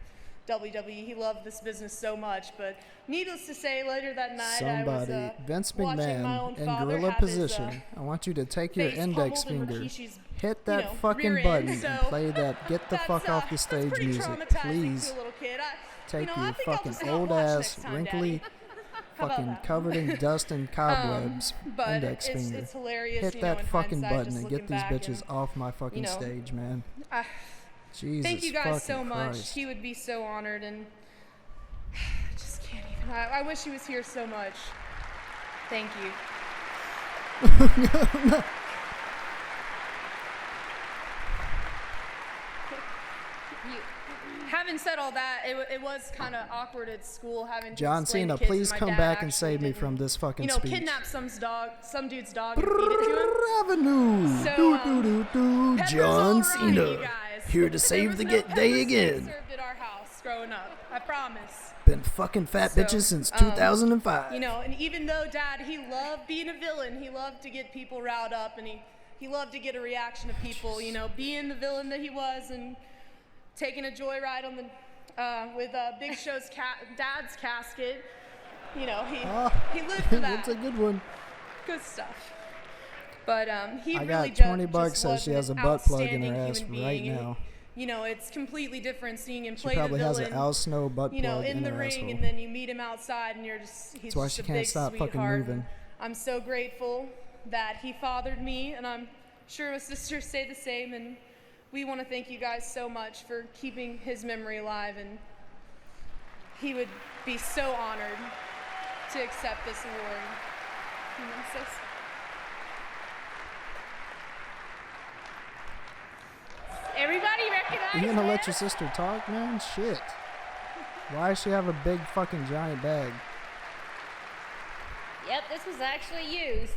WWE. He loved this business so much. But needless to say, later that night, Somebody, I was Vince watching my own McMahon in father gorilla have his, position. I want you to take your face index pummeled in finger, Rikishi's, hit you that know, fucking rear button, end. and So play that "Get the Fuck Off the that's Stage" pretty music, traumatizing please. to a little kid. Take you know, I your think I'll fucking just not old watch ass, next time, wrinkly, Daddy. How about fucking that? covered in dust and cobwebs But index it's finger. hilarious, Hit you know, that in fucking hindsight, button just and get looking these back bitches and, off my fucking you know, stage, man. Jesus Thank you guys so fucking much. Christ. He would be so honored, and I just can't even. I wish he was here so much. Thank you. having said all that, it was kind of awkward at school having to John explain Cena, to kids please that my come dad back and actually save me didn't, from this fucking speech. kidnap some dude's dog and feed it to him. Avenue. So, Pepper's John all right, Cena, you guys. here to save the There was no day Pepper again. served at our house growing up. I promise. Been fucking fat bitches since 2005. And even though Dad, he loved being a villain, he loved to get people riled up, and he loved to get a reaction of people, being the villain that he was and taking a joyride on the with Big Show's dad's casket. He lived for that. That's a good one. Good stuff. But he I really got just 20 bucks, says she has a butt plug in her ass right now. It's completely different seeing him She play the probably villain. has an Al Snow butt plug in in the her ring, asshole. and then you meet him outside, and he's That's why just she a can't big stop fucking sweetheart. moving. I'm so grateful that he fathered me, and I'm sure my sisters say the same. And we want to thank you guys so much for keeping his memory alive, and he would be so honored to accept this award. Everybody recognize You gonna let this? your sister talk, man? Shit. Why does she have a big fucking giant bag? Yep, this was actually used.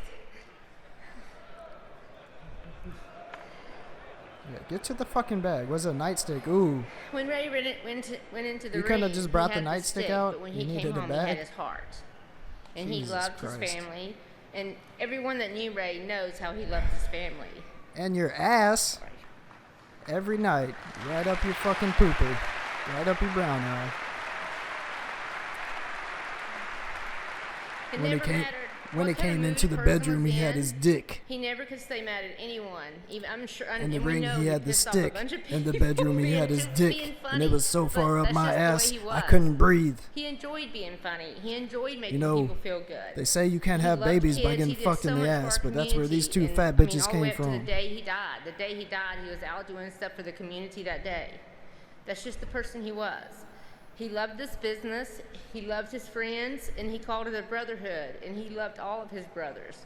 Yeah, get to the fucking bag. What's a nightstick? Ooh. When Ray went into the You ring, couldn't have just brought he the had nightstick stick, out? But when You he needed came a home, bag? he had his heart. And Jesus he loved Christ. his family. And everyone that knew Ray knows how he loved his family. And your ass every night, right up your fucking pooper, right up your brown eye. It When never he came, mattered when what he kind of came mood into the the person bedroom, was he had in. his dick. He never could stay mad at anyone. Even I'm sure. In the and we ring, know he had the pissed off a stick. bunch of In the people bedroom, he for had his just dick, being and it funny, was so but far up that's my just the way ass, he I was. couldn't breathe. He enjoyed being funny. He enjoyed making You know, people feel good. they say you can't He have loved babies by kids. getting He did fucked so in the much for ass, our but that's where these two community, fat and, I mean, bitches all the came way up to from. the day he died. The day he died, he was out doing stuff for the community that day. That's just the person he was. He loved this business, he loved his friends, and he called it a brotherhood, and he loved all of his brothers.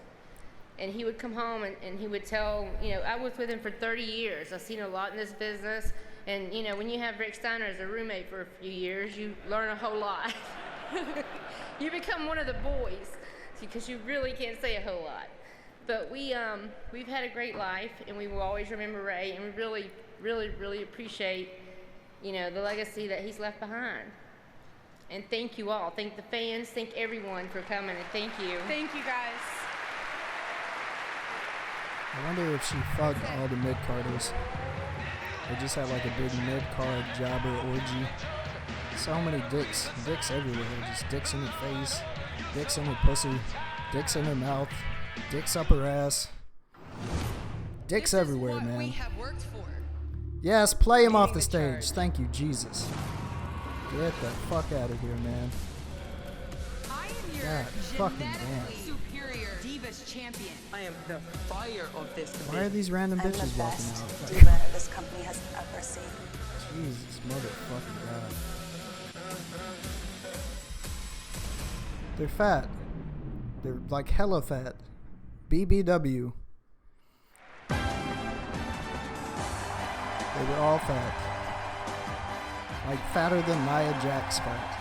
And he would come home and he would tell, I was with him for 30 years. I've seen a lot in this business. And, when you have Rick Steiner as a roommate for a few years, you learn a whole lot. You become one of the boys because you really can't say a whole lot. But we've had a great life, and we will always remember Ray, and we really, really, really appreciate, the legacy that he's left behind. And thank you all. Thank the fans. Thank everyone for coming, and thank you. Thank you, guys. I wonder if she fucked all the mid-carders. They just had like a big mid-card jobber orgy. So many dicks. Dicks everywhere. Just dicks in her face. Dicks in her pussy. Dicks in her mouth. Dicks up her ass. Dicks everywhere, man. Yes, play him off the stage. Thank you, Jesus. Get the fuck out of here, man. I am your God fucking damn. superior Divas champion. I am the fire of this division. Why are these random bitches walking out? diva this company has ever seen. Jesus, motherfucking God. They're fat. They're like hella fat. BBW. They were all fat. Like fatter than Nia Jax fat.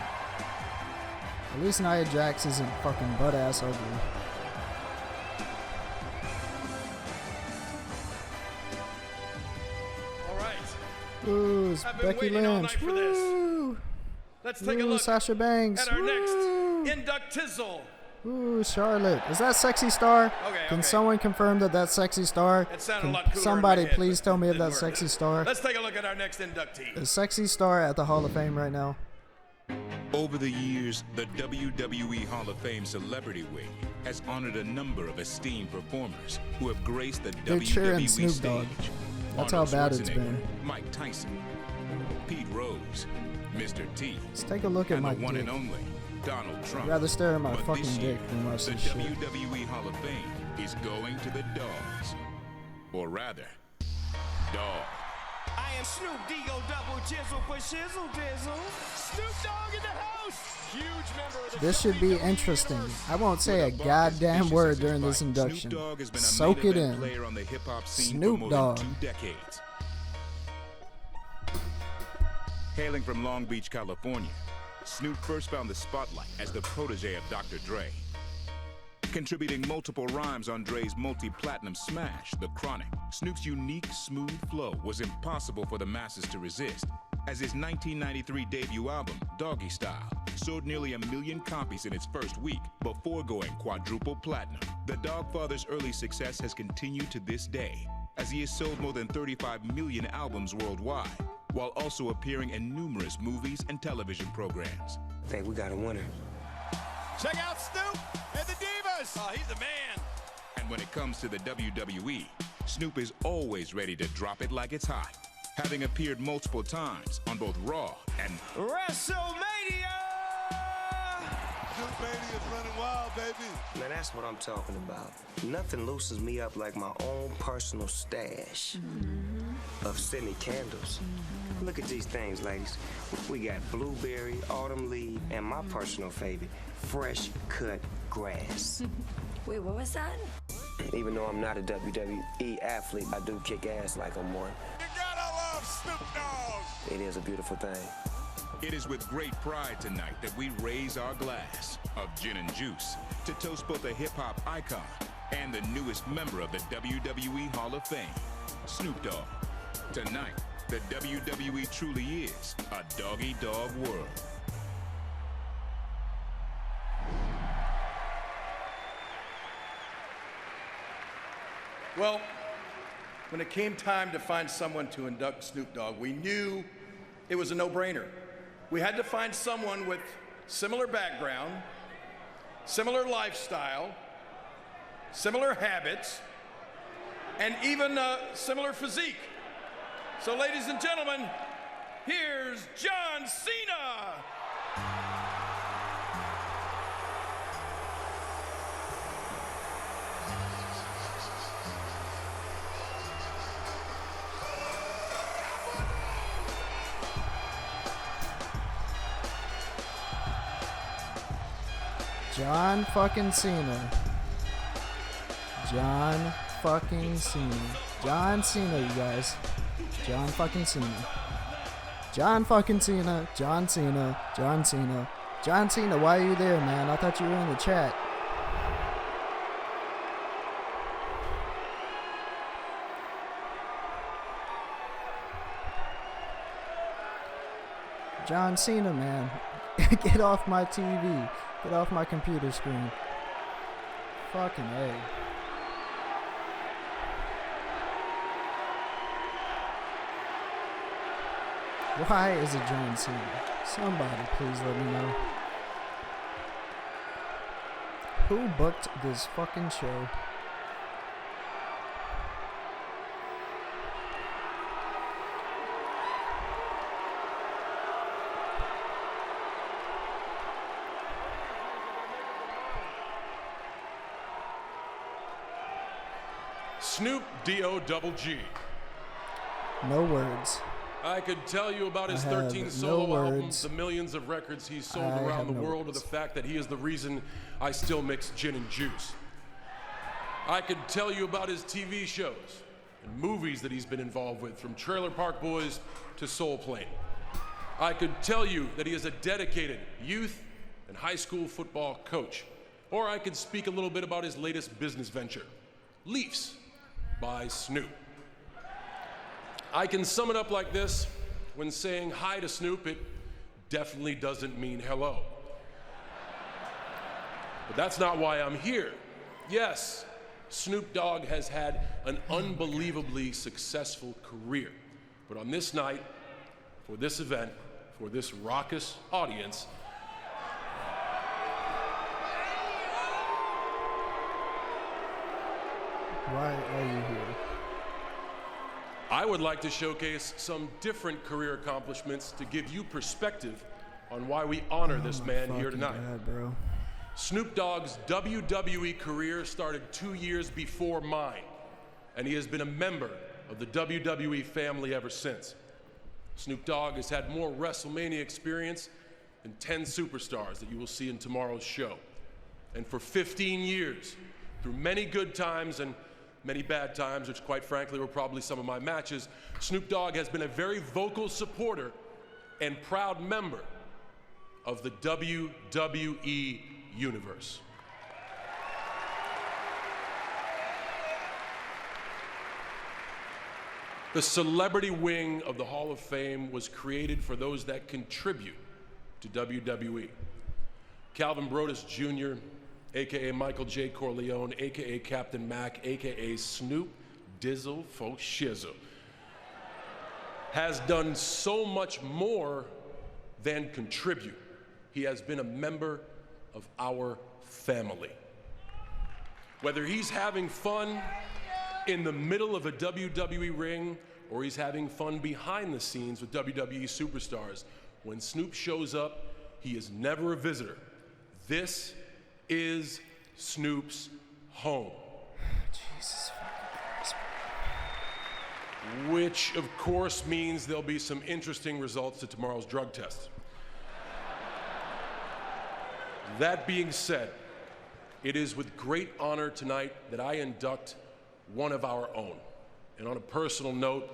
At least Nia Jax isn't fucking butt ass ugly. All right. Ooh, it's I've been Becky waiting all Lynch. night for this. Woo! Let's take a Ooh, look Sasha Banks. at our Woo! next inductizzle. Ooh, Charlotte. Is that Sexy Star? Can someone confirm that that's Sexy Star? It sounded Can a lot cooler in somebody my head, please but tell me it if didn't that's work. Sexy Star? Let's take a look at our next inductee. Is Sexy Star at the Hall of Fame right now? Over the years, the WWE Hall of Fame Celebrity Wing has honored a number of esteemed performers who have graced the They're cheering WWE Snoop stage. Dogg. That's Arnold how bad it's Schwarzenegger, been. Mike Tyson, Pete Rose, Mr. T, Let's take a look at and my the one dick. and only Donald Trump. I'd rather stare at my But fucking this year, dick than watch the this shit. WWE Hall of Fame is going to the dogs. Or rather, dog. I am Snoop D-O double jizzle for shizzle dizzle. Snoop Dogg in the house. Huge member of the This should be interesting. I won't say a goddamn word during this induction. Snoop Dogg has been a Soak main it event in. player on the hip-hop scene Snoop for more Dogg. than 2 decades. Hailing from Long Beach, California, Snoop first found the spotlight as the protege of Dr. Dre. Contributing multiple rhymes on Dre's multi-platinum smash, The Chronic, Snoop's unique, smooth flow was impossible for the masses to resist, as his 1993 debut album, Doggy Style, sold nearly 1 million copies in its first week before going quadruple platinum. The Dogfather's early success has continued to this day, as he has sold more than 35 million albums worldwide, while also appearing in numerous movies and television programs. I think we got a winner. Check out Snoop and the Divas. Oh, he's the man. And when it comes to the WWE, Snoop is always ready to drop it like it's hot, having appeared multiple times on both Raw and WrestleMania! Snoop Mania is running wild, baby. Now that's what I'm talking about. Nothing loosens me up like my own personal stash of scented candles. Look at these things, ladies. We got blueberry, autumn leaf, and my personal favorite, fresh cut grass. Wait, what was that? Even though I'm not a WWE athlete, I do kick ass like I'm one. You gotta love Snoop Dogg! It is a beautiful thing. it is with great pride tonight that we raise our glass of gin and juice to toast both a hip-hop icon and the newest member of the WWE Hall of Fame, Snoop Dogg. Tonight, the WWE truly is a dog-eat-dog world. Well, when it came time to find someone to induct Snoop Dogg, we knew it was a no-brainer. We had to find someone with similar background, similar lifestyle, similar habits, and even similar physique. So, ladies and gentlemen, here's John Cena! John fucking Cena. John fucking Cena. John Cena, you guys. John fucking Cena. John fucking Cena. John Cena. John Cena. John Cena, why are you there, man? I thought you were in the chat. John Cena, man. Get off my TV. Get off my computer screen. Fucking A. Why is it John Cena? Somebody please let me know. Who booked this fucking show? Snoop D-O-double-G. No words. I could tell you about his 13 solo albums, the millions of records he's sold around the world, or the fact that he is the reason I still mix gin and juice. I could tell you about his TV shows and movies that he's been involved with, from Trailer Park Boys to Soul Plane. I could tell you that he is a dedicated youth and high school football coach. Or I could speak a little bit about his latest business venture, Leafs by Snoop. I can sum it up like this: when saying hi to Snoop, it definitely doesn't mean hello. But that's not why I'm here. Yes, Snoop Dogg has had an unbelievably successful career. But on this night, for this event, for this raucous audience, why are you here? I would like to showcase some different career accomplishments to give you perspective on why we honor this man here tonight. God, bro. Snoop Dogg's WWE career started 2 years before mine, and he has been a member of the WWE family ever since. Snoop Dogg has had more WrestleMania experience than 10 superstars that you will see in tomorrow's show. And for 15 years, through many good times and many bad times, which quite frankly were probably some of my matches, Snoop Dogg has been a very vocal supporter and proud member of the WWE Universe. The celebrity wing of the Hall of Fame was created for those that contribute to WWE. Calvin Brodus Jr., AKA Michael J. Corleone, AKA Captain Mac, AKA Snoop Dizzle Fo Shizzle, has done so much more than contribute. He has been a member of our family. Whether he's having fun in the middle of a WWE ring or he's having fun behind the scenes with WWE superstars, when Snoop shows up, he is never a visitor. This is Snoop's home. Jesus. Which, of course, means there'll be some interesting results to tomorrow's drug test. That being said, it is with great honor tonight that I induct one of our own. And on a personal note,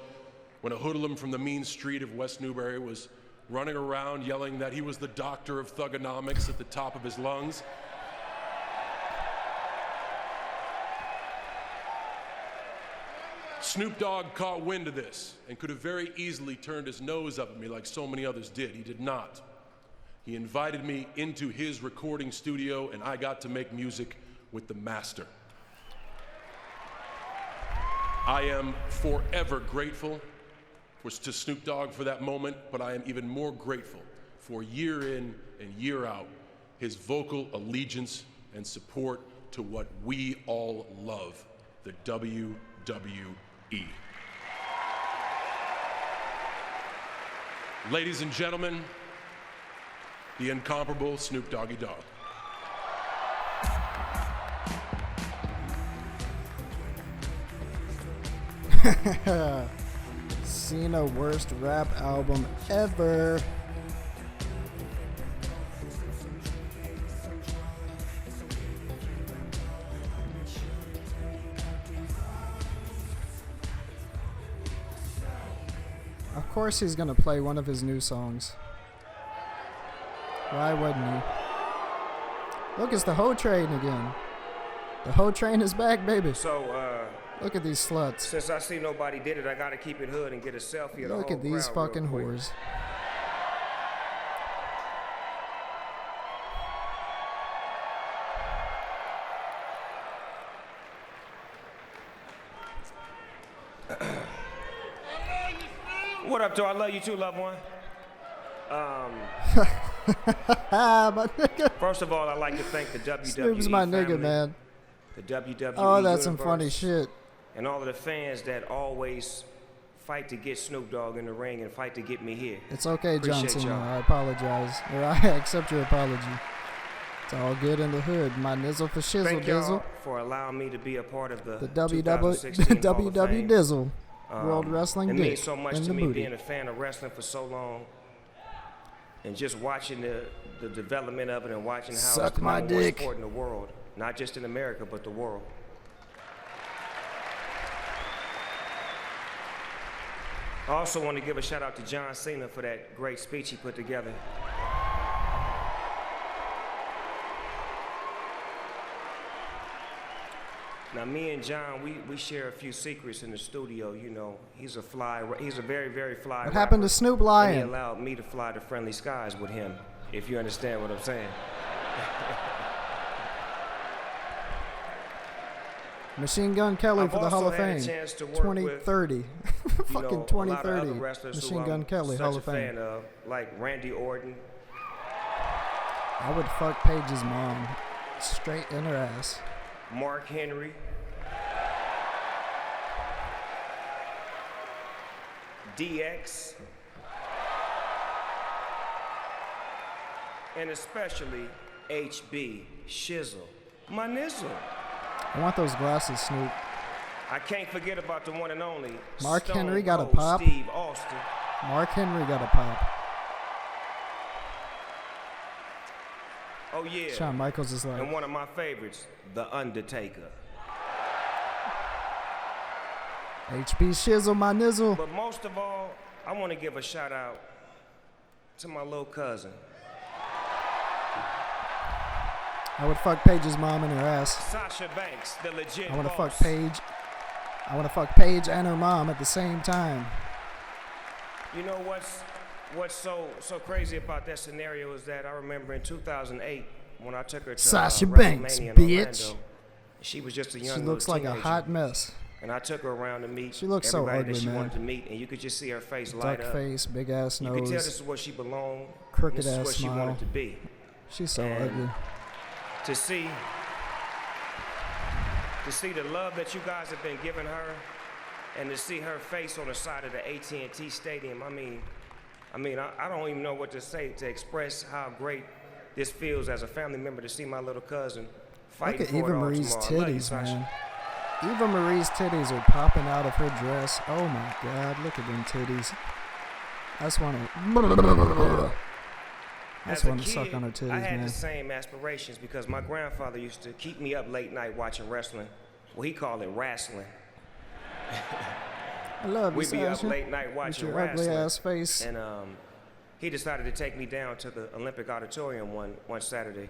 when a hoodlum from the mean street of West Newbury was running around yelling that he was the doctor of thugonomics at the top of his lungs, Snoop Dogg caught wind of this and could have very easily turned his nose up at me like so many others did. He did not. He invited me into his recording studio, and I got to make music with the master. I am forever grateful to Snoop Dogg for that moment, but I am even more grateful for year in and year out his vocal allegiance and support to what we all love, the WWE. Ladies and gentlemen, the incomparable Snoop Doggy Dogg. Cena worst rap album ever. Of course he's gonna play one of his new songs. Why wouldn't he? Look, it's the Ho Train again. The Ho Train is back, baby. So, look at these sluts. Since I see nobody did it, I gotta keep it hood and get a selfie of the Look whole at these crowd fucking real quick. whores. What up, Joe? I love you too, loved one. My nigga. First of all, I'd like to thank the WWE Snoop's my nigga, family, man. the WWE Oh, that's some universe, funny shit. and all of the fans that always fight to get Snoop Dogg in the ring and fight to get me here. It's okay, Appreciate Johnson. y'all. I apologize. Or I accept your apology. It's all good in the hood. My nizzle for shizzle Thank y'all dizzle. for allowing me to be a part of the WW 2016 Hall of Fame. Dizzle. World Wrestling It Dick means so much in to the me booty. being a fan of wrestling for so long and just watching the development of it and watching how Suck it's the my number one dick. sport in the world, not just in America, but the world. I also want to give a shout out to John Cena for that great speech he put together. Now, me and John, we share a few secrets in the studio. You know, he's a very, very fly. What happened to rapper, Snoop and lying? he allowed me to fly to friendly skies with him, if you understand what I'm saying. Machine Gun Kelly I've for the Hall also of had a Fame. chance to work 2030. with, Fucking a lot of 2030. other wrestlers Machine who Gun I'm Kelly, such Hall a of Fame. fan of, like Randy Orton. I would fuck Paige's mom straight in her ass. Mark Henry. DX. And especially HB Shizzle. My nizzle. I want those glasses, Snoop. I can't forget about the one and only Mark Stone Henry got a Cold pop. Steve Austin. Mark Henry got a pop. Oh yeah. Shawn Michaels is like. And one of my favorites, The Undertaker. HB Shizzle, my nizzle. But most of all, I want to give a shout out to my little cousin. I would fuck Paige's mom in her ass. Sasha Banks, the legit I want to boss. fuck Paige. I want to fuck Paige and her mom at the same time. You know what's so crazy about that scenario is that I remember in 2008 when I took her to Sasha WrestleMania Banks, in bitch. Orlando. She was just a young She looks little like a teenager. hot mess. And I took her around to meet She looks so everybody ugly, that she man. wanted to meet, and you could just see her face light Duck up. face, big ass You could tell nose, this is where she belonged. crooked This is ass where she smile. wanted to be. She's so And ugly. To see the love that you guys have been giving her, and to see her face on the side of the AT&T Stadium, I don't even know what to say to express how great this feels as a family member to see my little cousin fighting Look at for Eva it all Marie's tomorrow. I love you, titties, Sasha. man. Eva Marie's titties are popping out of her dress. Oh my god, look at them titties. I just want to. I just As a want to suck kid, on her titties, I had man. the same aspirations because my grandfather used to keep me up late night watching wrestling. Well, he called it wrestling. I love you, We'd be up Sasha. late night With watching your wrestling. ugly ass face. And he decided to take me down to the Olympic Auditorium one Saturday,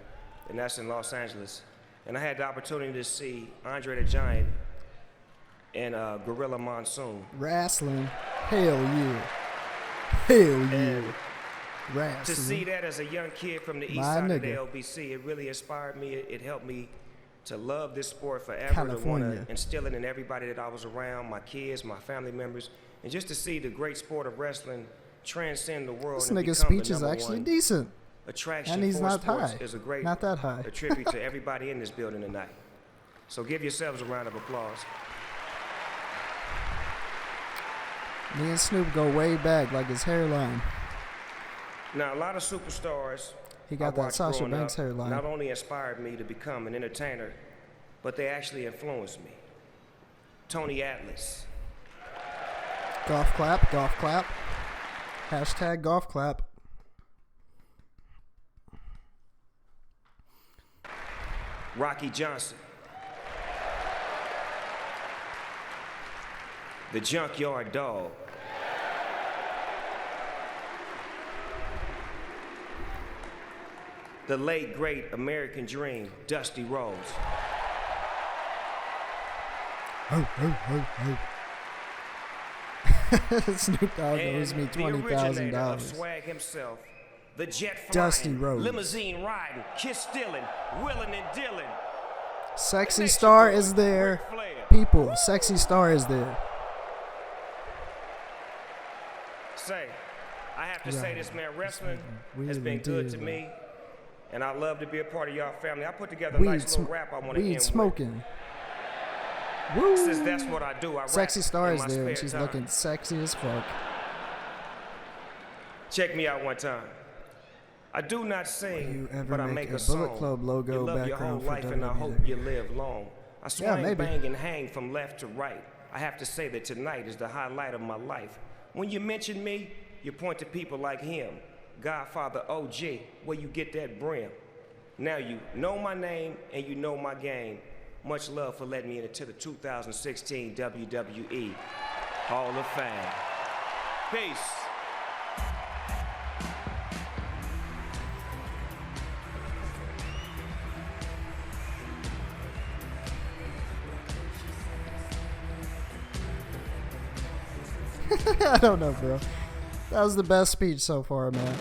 and that's in Los Angeles. And I had the opportunity to see Andre the Giant and Gorilla Monsoon. Wrestling. Hell yeah. Hell yeah. And Wrestling. to see that as a young kid from the east My side of the nigga. LBC, it really inspired me. It helped me to love this sport forever, to want California. to instill it in everybody that I was around, my kids, my family members, and just to see the great sport of wrestling transcend the world. This and nigga's become the speech is number actually one decent. attraction And he's for not sports high. is a great Not that high. a tribute to everybody in this building tonight. So give yourselves a round of applause. Me and Snoop go way back, like his hairline. Now, a lot of superstars He got I that watched Sasha growing Banks up hairline. not only inspired me to become an entertainer, but they actually influenced me. Tony Atlas, Golf clap, golf clap. Hashtag golf clap. Rocky Johnson, the Junkyard Dog, the late great American Dream, Dusty Rhodes. Oh, oh, oh, oh. Snoop Dogg owes me The originator of $20,000. swag himself, the jet flying, Dusty Rhodes. limousine riding, kiss stealing, willing and dealing. Sexy Star is there. People, Sexy Star is there. Say, I have to say Right. this, man, wrestling Weed has been and good to deal. me, and I love to be a part of y'all family. I put together a Weed, nice little rap I want to weed end smoking. with. Woo. Since that's what I do, I Sexy rap Star in is my there, and spare she's time. looking sexy as fuck. Check me out one time. I do not sing, ever but I make make a a song. Bullet Club logo you love your whole background for life, and I hope WWE? you live long. I Yeah, swing, maybe. bang, and hang from left to right. I have to say that tonight is the highlight of my life. When you mention me, you point to people like him, Godfather OG, where you get that brim. Now you know my name and you know my game. Much love for letting me into the 2016 WWE Hall of Fame. Peace. I don't know, bro. That was the best speech so far, man.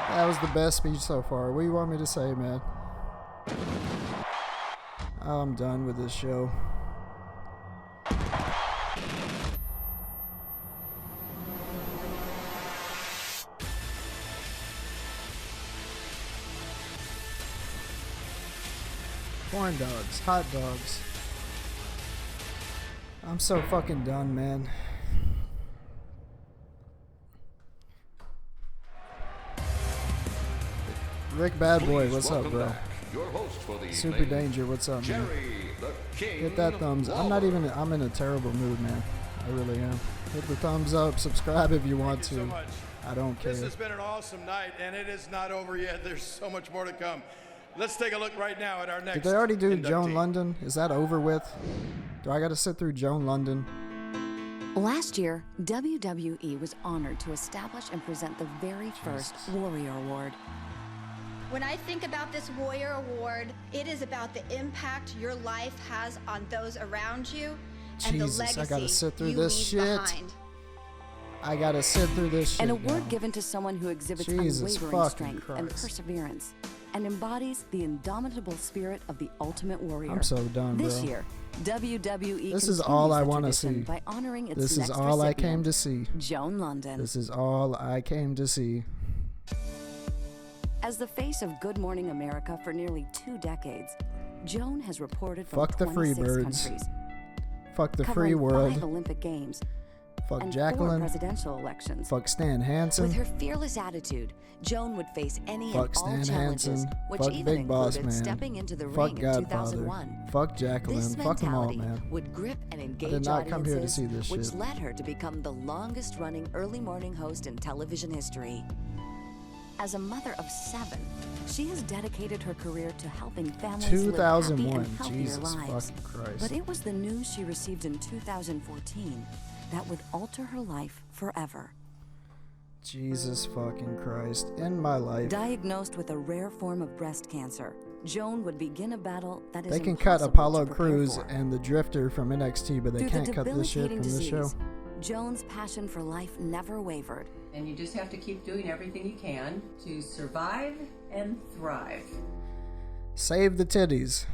That was the best speech so far. What do you want me to say, man? I'm done with this show. Corn dogs, hot dogs. I'm so fucking done, man. Rick Badboy, what's up, bro? Your host for the Super evening, Danger, what's up, man? Jerry the King Hit that thumbs. I'm in a terrible mood, man. I really am. Hit the thumbs up, subscribe if you want to. So much. I don't care. This has been an awesome night, and it is not over yet. There's so much more to come. Let's take a look right now at our next. Did they already do inductee. Joan Lunden? Is that over with? Do I got to sit through Joan Lunden? Last year, WWE was honored to establish and present the very first Warrior Award. When I think about this Warrior Award, it is about the impact your life has on those around you and the legacy I gotta sit through you this leave shit. behind. I gotta sit through this shit. An award now. given to someone who exhibits Jesus unwavering fucking strength and Christ. perseverance and embodies the indomitable spirit of the Ultimate Warrior. I'm so done, This bro. year, WWE This is all I want to see. by honoring its This is next all I came recipient, to see. Joan Lunden. This is all I came to see. As the face of Good Morning America for nearly 2 decades, Joan has reported from Fuck the 26 Freebirds. countries, Fuck the covering free world. 5 Olympic Games, Fuck and Jacqueline. 4 presidential elections. Fuck Stan Hansen. With her fearless attitude, Joan would face any Fuck and all Stan challenges, Hansen. which Fuck even Big Boss included Man. stepping into the Fuck ring in Godfather. 2001. Fuck Jacqueline. This Fuck them all, mentality man. would grip and I engage did not come here to audiences, see this which shit. led her to become the longest-running early morning host in television history. As a mother of 7, she has dedicated her career to helping families live happy 2001. and healthier Jesus lives. fucking Christ. But it was the news she received in 2014 that would alter her life forever. Jesus fucking Christ. In my life. Diagnosed with a rare form of breast cancer, Joan would begin a battle that is They can cut impossible Apollo to prepare Crews for. and the Drifter from NXT, but they Through can't the cut this shit debilitating from the show. disease, Joan's passion for life never wavered. And you just have to keep doing everything you can to survive and thrive. Save the titties.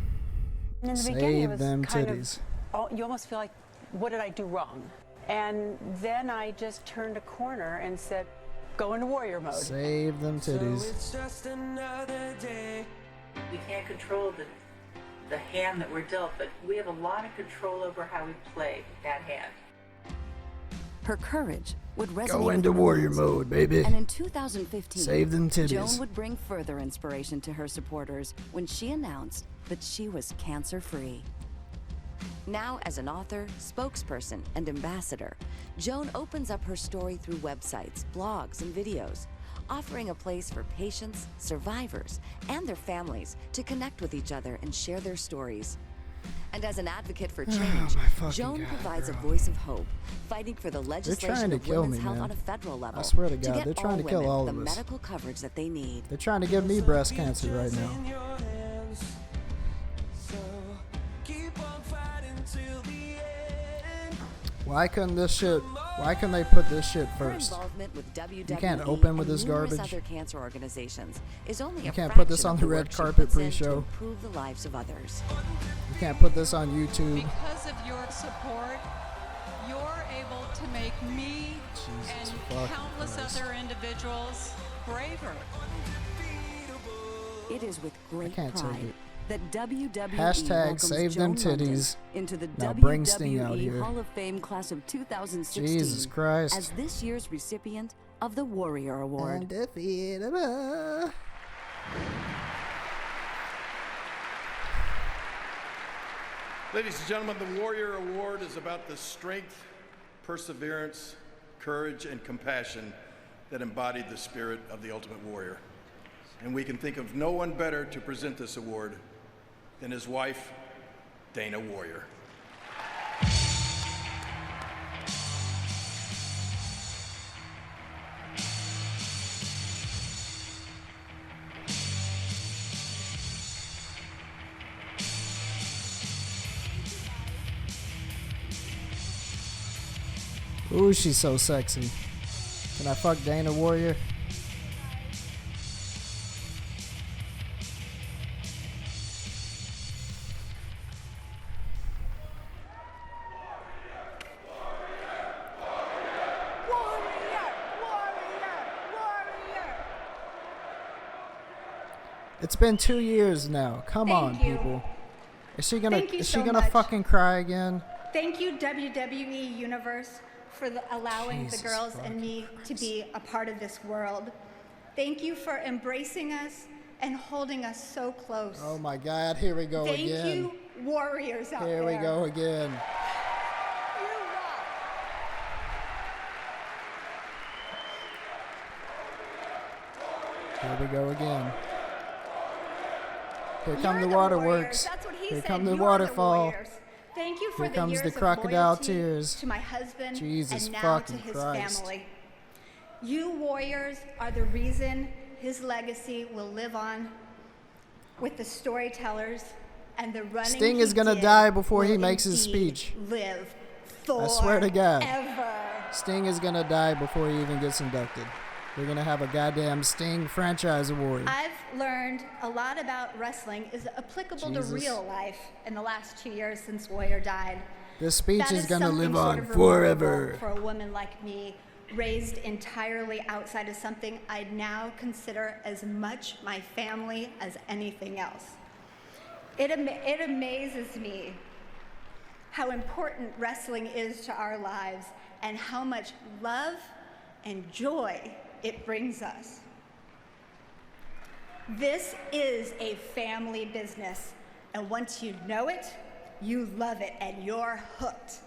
In the beginning, it Save was them kind titties. of, you almost feel like, what did I do wrong? And then I just turned a corner and said, go into warrior mode. Save them titties. it's just another day. We can't control the hand that we're dealt, but we have a lot of control over how we play that hand. Her courage would resonate Go with into her warrior fans. mode, baby. And in 2015, Save them titties. Joan would bring further inspiration to her supporters when she announced that she was cancer-free. Now, as an author, spokesperson, and ambassador, Joan opens up her story through websites, blogs, and videos, offering a place for patients, survivors, and their families to connect with each other and share their stories. And as an advocate for change, Joan provides a voice of hope, fighting for the legislation trying to of kill women's me, health man. on a federal level. I swear to God, get they're trying to kill women all the of us. medical coverage that they need. They're trying to give me breast cancer right now. Why couldn't this shit? Why couldn't they put this shit Her first? involvement with WWE You can't open with and this numerous garbage. other cancer organizations is only You a can't put this fraction on of the work red she carpet puts in to pre-show. improve the lives of others. You can't put this on YouTube. Because of your support, you're able to make me Jesus and fucking countless Christ. other individuals braver. It is with great can't take pride it. that WWE Hashtag welcomes save them Joan Lunden titties. into the Now WWE bring Sting out here. Hall of Fame class of 2016 Jesus Christ. as this year's recipient of the Warrior Award. Undefeatable. Ladies and gentlemen, the Warrior Award is about the strength, perseverance, courage, and compassion that embodied the spirit of the Ultimate Warrior. And we can think of no one better to present this award than his wife, Dana Warrior. Ooh, she's so sexy. Can I fuck Dana Warrior? It's been 2 years now. Come on, Thank you. people. Is she gonna? Thank you Is she so gonna much. fucking cry again? Thank you, WWE Universe, for allowing Jesus the girls and me to be a part of this world. Thank you for embracing us and holding us so close. Oh my God! Here we go Thank again. you, warriors out Here there. we go again. Here we go again. Here come You're the warriors. waterworks. That's what he Here said. come the You're waterfall. warriors. Thank you for Here the comes years the of crocodile loyalty tears. to my husband Jesus and now fucking to his Christ. family. You warriors are the reason his legacy will live on with the storytellers and the running. Sting is gonna die before he makes his speech. Live forever. I swear to God. Sting is gonna die before he even gets inducted. We're gonna have a goddamn Sting franchise award. I've learned a lot about wrestling is applicable to real life in the last 2 years since Warrior died. This speech That is gonna something live sort on of forever. remarkable for a woman like me, raised entirely outside of something I now consider as much my family as anything else. It amazes me how important wrestling is to our lives and how much love and joy it brings us. This is a family business, and once you know it, you love it and you're hooked.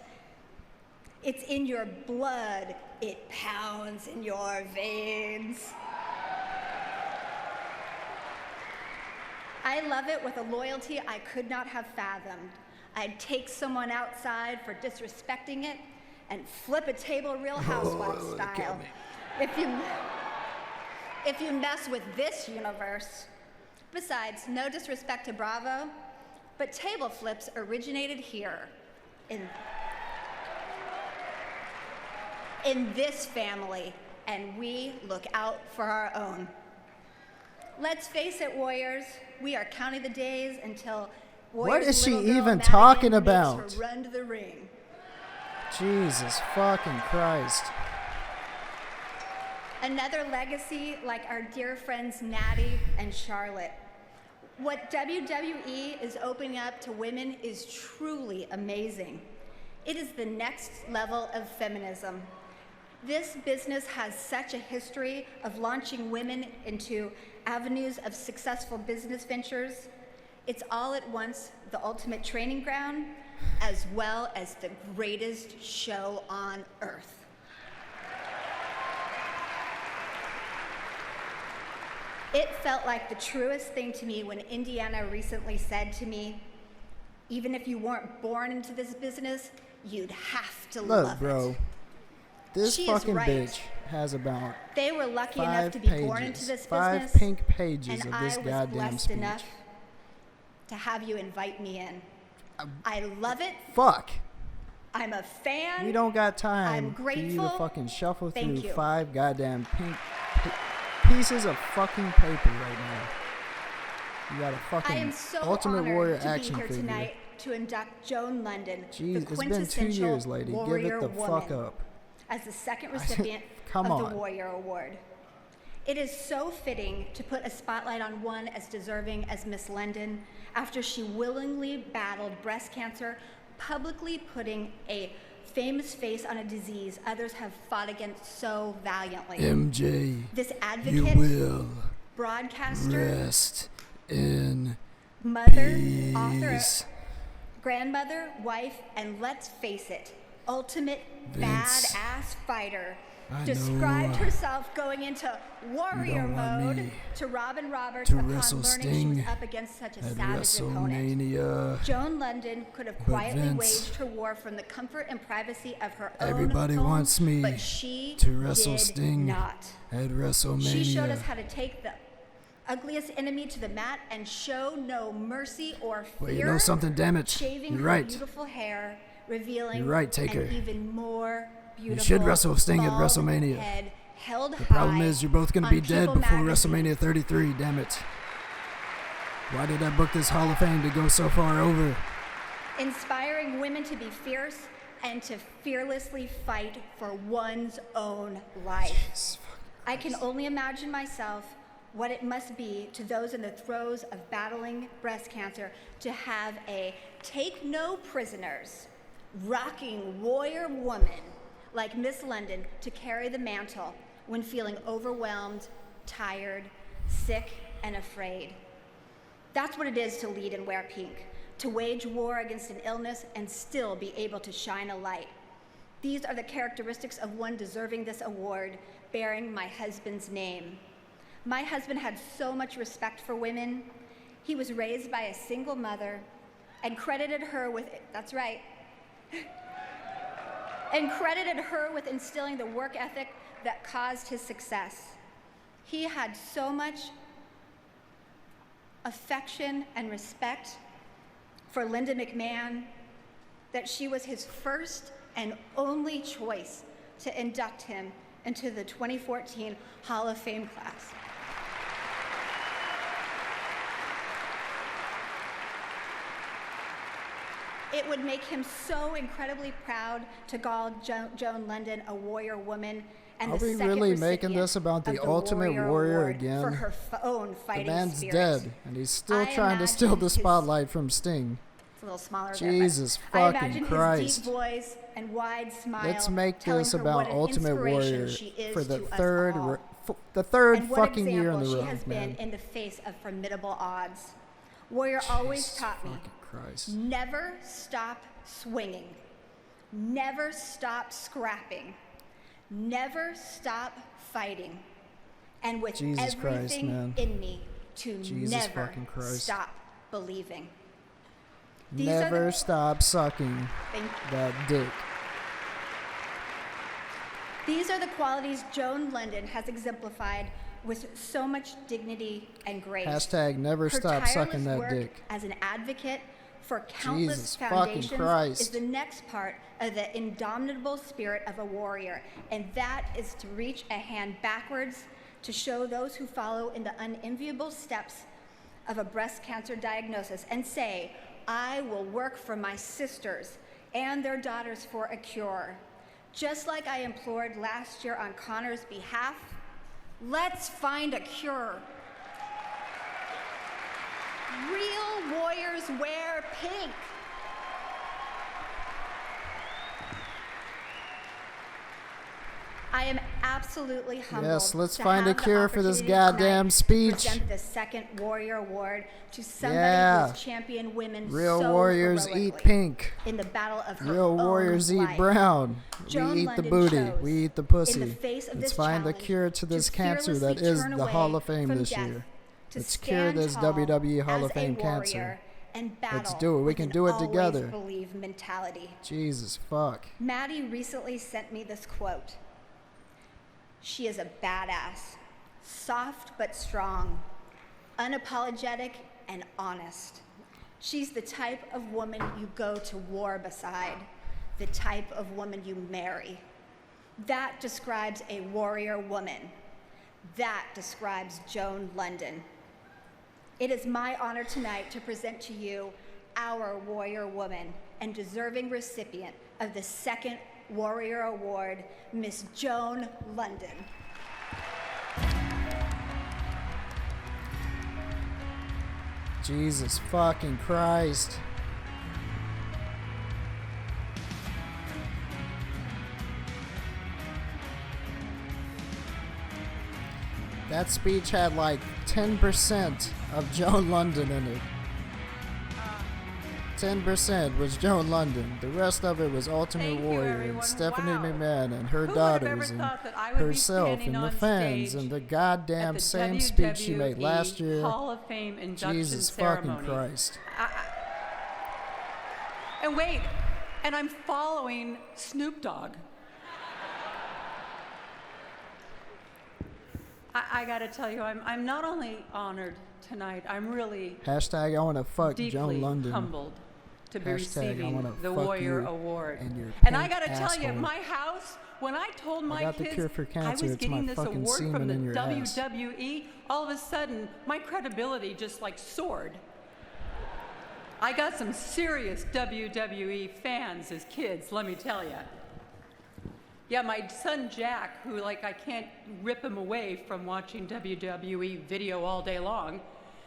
It's in your blood, it pounds in your veins. I love it with a loyalty I could not have fathomed. I'd take someone outside for disrespecting it and flip a table Real Housewives style. If you mess with this universe. Besides, no disrespect to Bravo, but table flips originated here in this family, and we look out for our own. Let's face it, Warriors, we are counting the days until Warriors' What is she little girl even Madigan talking makes about? her run to the ring. Jesus fucking Christ. Another legacy like our dear friends Natty and Charlotte. What WWE is opening up to women is truly amazing. It is the next level of feminism. This business has such a history of launching women into avenues of successful business ventures. It's all at once the ultimate training ground, as well as the greatest show on earth. It felt like the truest thing to me when Indiana recently said to me, even if you weren't born into this business, you'd have to love Look, bro. it. This She is fucking right. bitch has about They were lucky 5 enough to be pages, born into this 5 business, pink pages and of this I was goddamn blessed speech. enough to have you invite me in. I love it. Fuck. I'm a fan. We don't got I'm time for you grateful. to fucking shuffle Thank through you. 5 goddamn pink pieces of fucking paper right now. You got a I fucking am so Ultimate honored Warrior to action be here figure. tonight to induct Joan Lunden, Jeez, the it's been 2 quintessential years, lady. Give warrior it the woman, fuck up. as the second recipient Come of on. the Warrior Award. It is so fitting to put a spotlight on one as deserving as Miss Lunden after she willingly battled breast cancer, publicly putting a famous face on a disease others have fought against so valiantly. MJ, This advocate, you will broadcaster, rest in mother, peace. author, grandmother, wife, and let's face it, ultimate Vince, badass fighter, I described know herself going into warrior don't want mode me to Robin Roberts to upon wrestle learning she Sting was up against such a at savage opponent. WrestleMania. Joan Lunden could have But quietly Vince, waged her war from the comfort and privacy of her everybody own home, wants me but she to wrestle did Sting not. at WrestleMania. She showed us how to take the ugliest enemy to the mat and show no mercy or fear. Well, you know something, damn it. Shaving You're her right. beautiful hair, revealing You're right, Taker. an even more beautiful You should wrestle Sting at bald WrestleMania. head held The problem high is you're both going to on be dead People before magazine. WrestleMania 33, damn it. Why did I book this Hall of Fame to go so far over? Inspiring women to be fierce and to fearlessly fight for one's own life. I can only imagine myself what it must be to those in the throes of battling breast cancer to have a take no prisoners, rocking warrior woman like Miss Lunden to carry the mantle when feeling overwhelmed, tired, sick, and afraid. That's what it is to lead and wear pink, to wage war against an illness and still be able to shine a light. These are the characteristics of one deserving this award, bearing my husband's name. My husband had so much respect for women. He was raised by a single mother, and credited her with, that's right, and credited her with instilling the work ethic that caused his success. He had so much affection and respect for Linda McMahon that she was his first and only choice to induct him into the 2014 Hall of Fame class. It would make him so incredibly proud to call Joan Lunden a warrior woman and Are the we second really making recipient this about the of Ultimate Warrior Award again? for her own fighting The man's spirit. dead, and he's still I trying to steal imagine the his- spotlight from Sting. It's a little smaller Jesus there, but I fucking imagine Christ. his deep voice and wide smile. Let's make telling this her about what an Ultimate inspiration Warrior she is for the to us third, all. the third And what fucking year in a example row, she has man. been in the face of formidable odds. Warrior always Jesus taught me, fucking Christ. never stop swinging, never stop scrapping, never stop fighting, and with Jesus Christ, everything man. in me to Jesus never fucking Christ. stop believing. These are Never the- stop sucking Thank you. that dick. These are the qualities Joan Lunden has exemplified with so much dignity and grace. Hashtag never Her stop sucking tireless that work dick. as an advocate for countless Jesus fucking foundations Christ. is the next part of the indomitable spirit of a warrior, and that is to reach a hand backwards to show those who follow in the unenviable steps of a breast cancer diagnosis and say, I will work for my sisters and their daughters for a cure. Just like I implored last year on Connor's behalf, let's find a cure. Real warriors wear pink. I am absolutely humbled. Yes, let's to find a have the cure for this opportunity goddamn tonight to speech. present the second Warrior Award to somebody Yeah. who has championed women Real so warriors eat heroically pink. in the battle of her Real own warriors eat life. brown. Joan We eat the Lunden booty. chose, We eat the in pussy. the face of Let's this find the challenge, cure to this cancer that fearlessly is turn the away Hall of Fame from this death, year. to Let's cure stand this tall WWE Hall as of a Fame warrior cancer. and battle Let's do it. We with can an do it always together. believe mentality. Jesus fuck. Maddie recently sent me this quote. She is a badass, soft but strong, unapologetic and honest. She's the type of woman you go to war beside, the type of woman you marry. That describes a warrior woman. That describes Joan Lunden. It is my honor tonight to present to you our warrior woman and deserving recipient of the second Warrior Award, Miss Joan Lunden. Jesus fucking Christ. That speech had like 10% of Joan Lunden in it. 10% was Joan Lunden. The rest of it was Ultimate Thank you, Warrior and everyone. Stephanie Wow. McMahon and her Who would have ever daughters and thought that I would be herself standing and the on fans stage and the goddamn at the same speech she made WWE last year. Hall of Fame induction Jesus ceremony. fucking Christ. And wait, and I'm following Snoop Dogg. I gotta tell you, I'm not only honored tonight, I'm really Hashtag I want to fuck deeply Joan Lunden. humbled to be Hashtag I receiving wanna the fuck Warrior you Award. and your And I pink gotta tell you, asshole. my house, when I told my got the kids cure for I cancer, was it's my getting this fucking award semen from the in your ass. WWE, all of a sudden, my credibility just like soared. I got some serious WWE fans as kids, let me tell you. Yeah, my son Jack, who like I can't rip him away from watching WWE video all day long,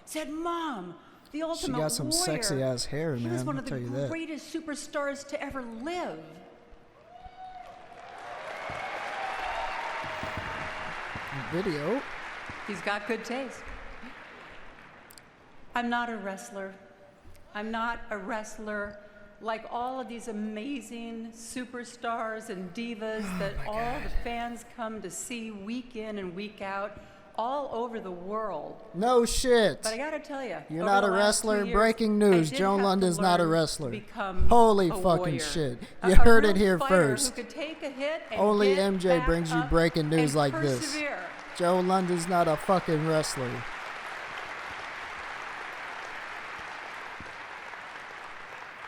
said, "Mom, the Ultimate got some Warrior, sexy ass hair, he was man, one I'll of tell the you that." greatest superstars to ever live." Video. He's got good taste. I'm not a wrestler. I'm not a wrestler like all of these amazing superstars and divas that all the fans come to see week in and week out. all over the world. No shit. But I gotta tell you, You're not a wrestler. Breaking news. Joan Lunden's not a wrestler. Holy fucking shit. You heard it here first. Who could take a hit and Only get MJ back brings you up breaking news and like persevere. this. Joan Lunden's not a fucking wrestler.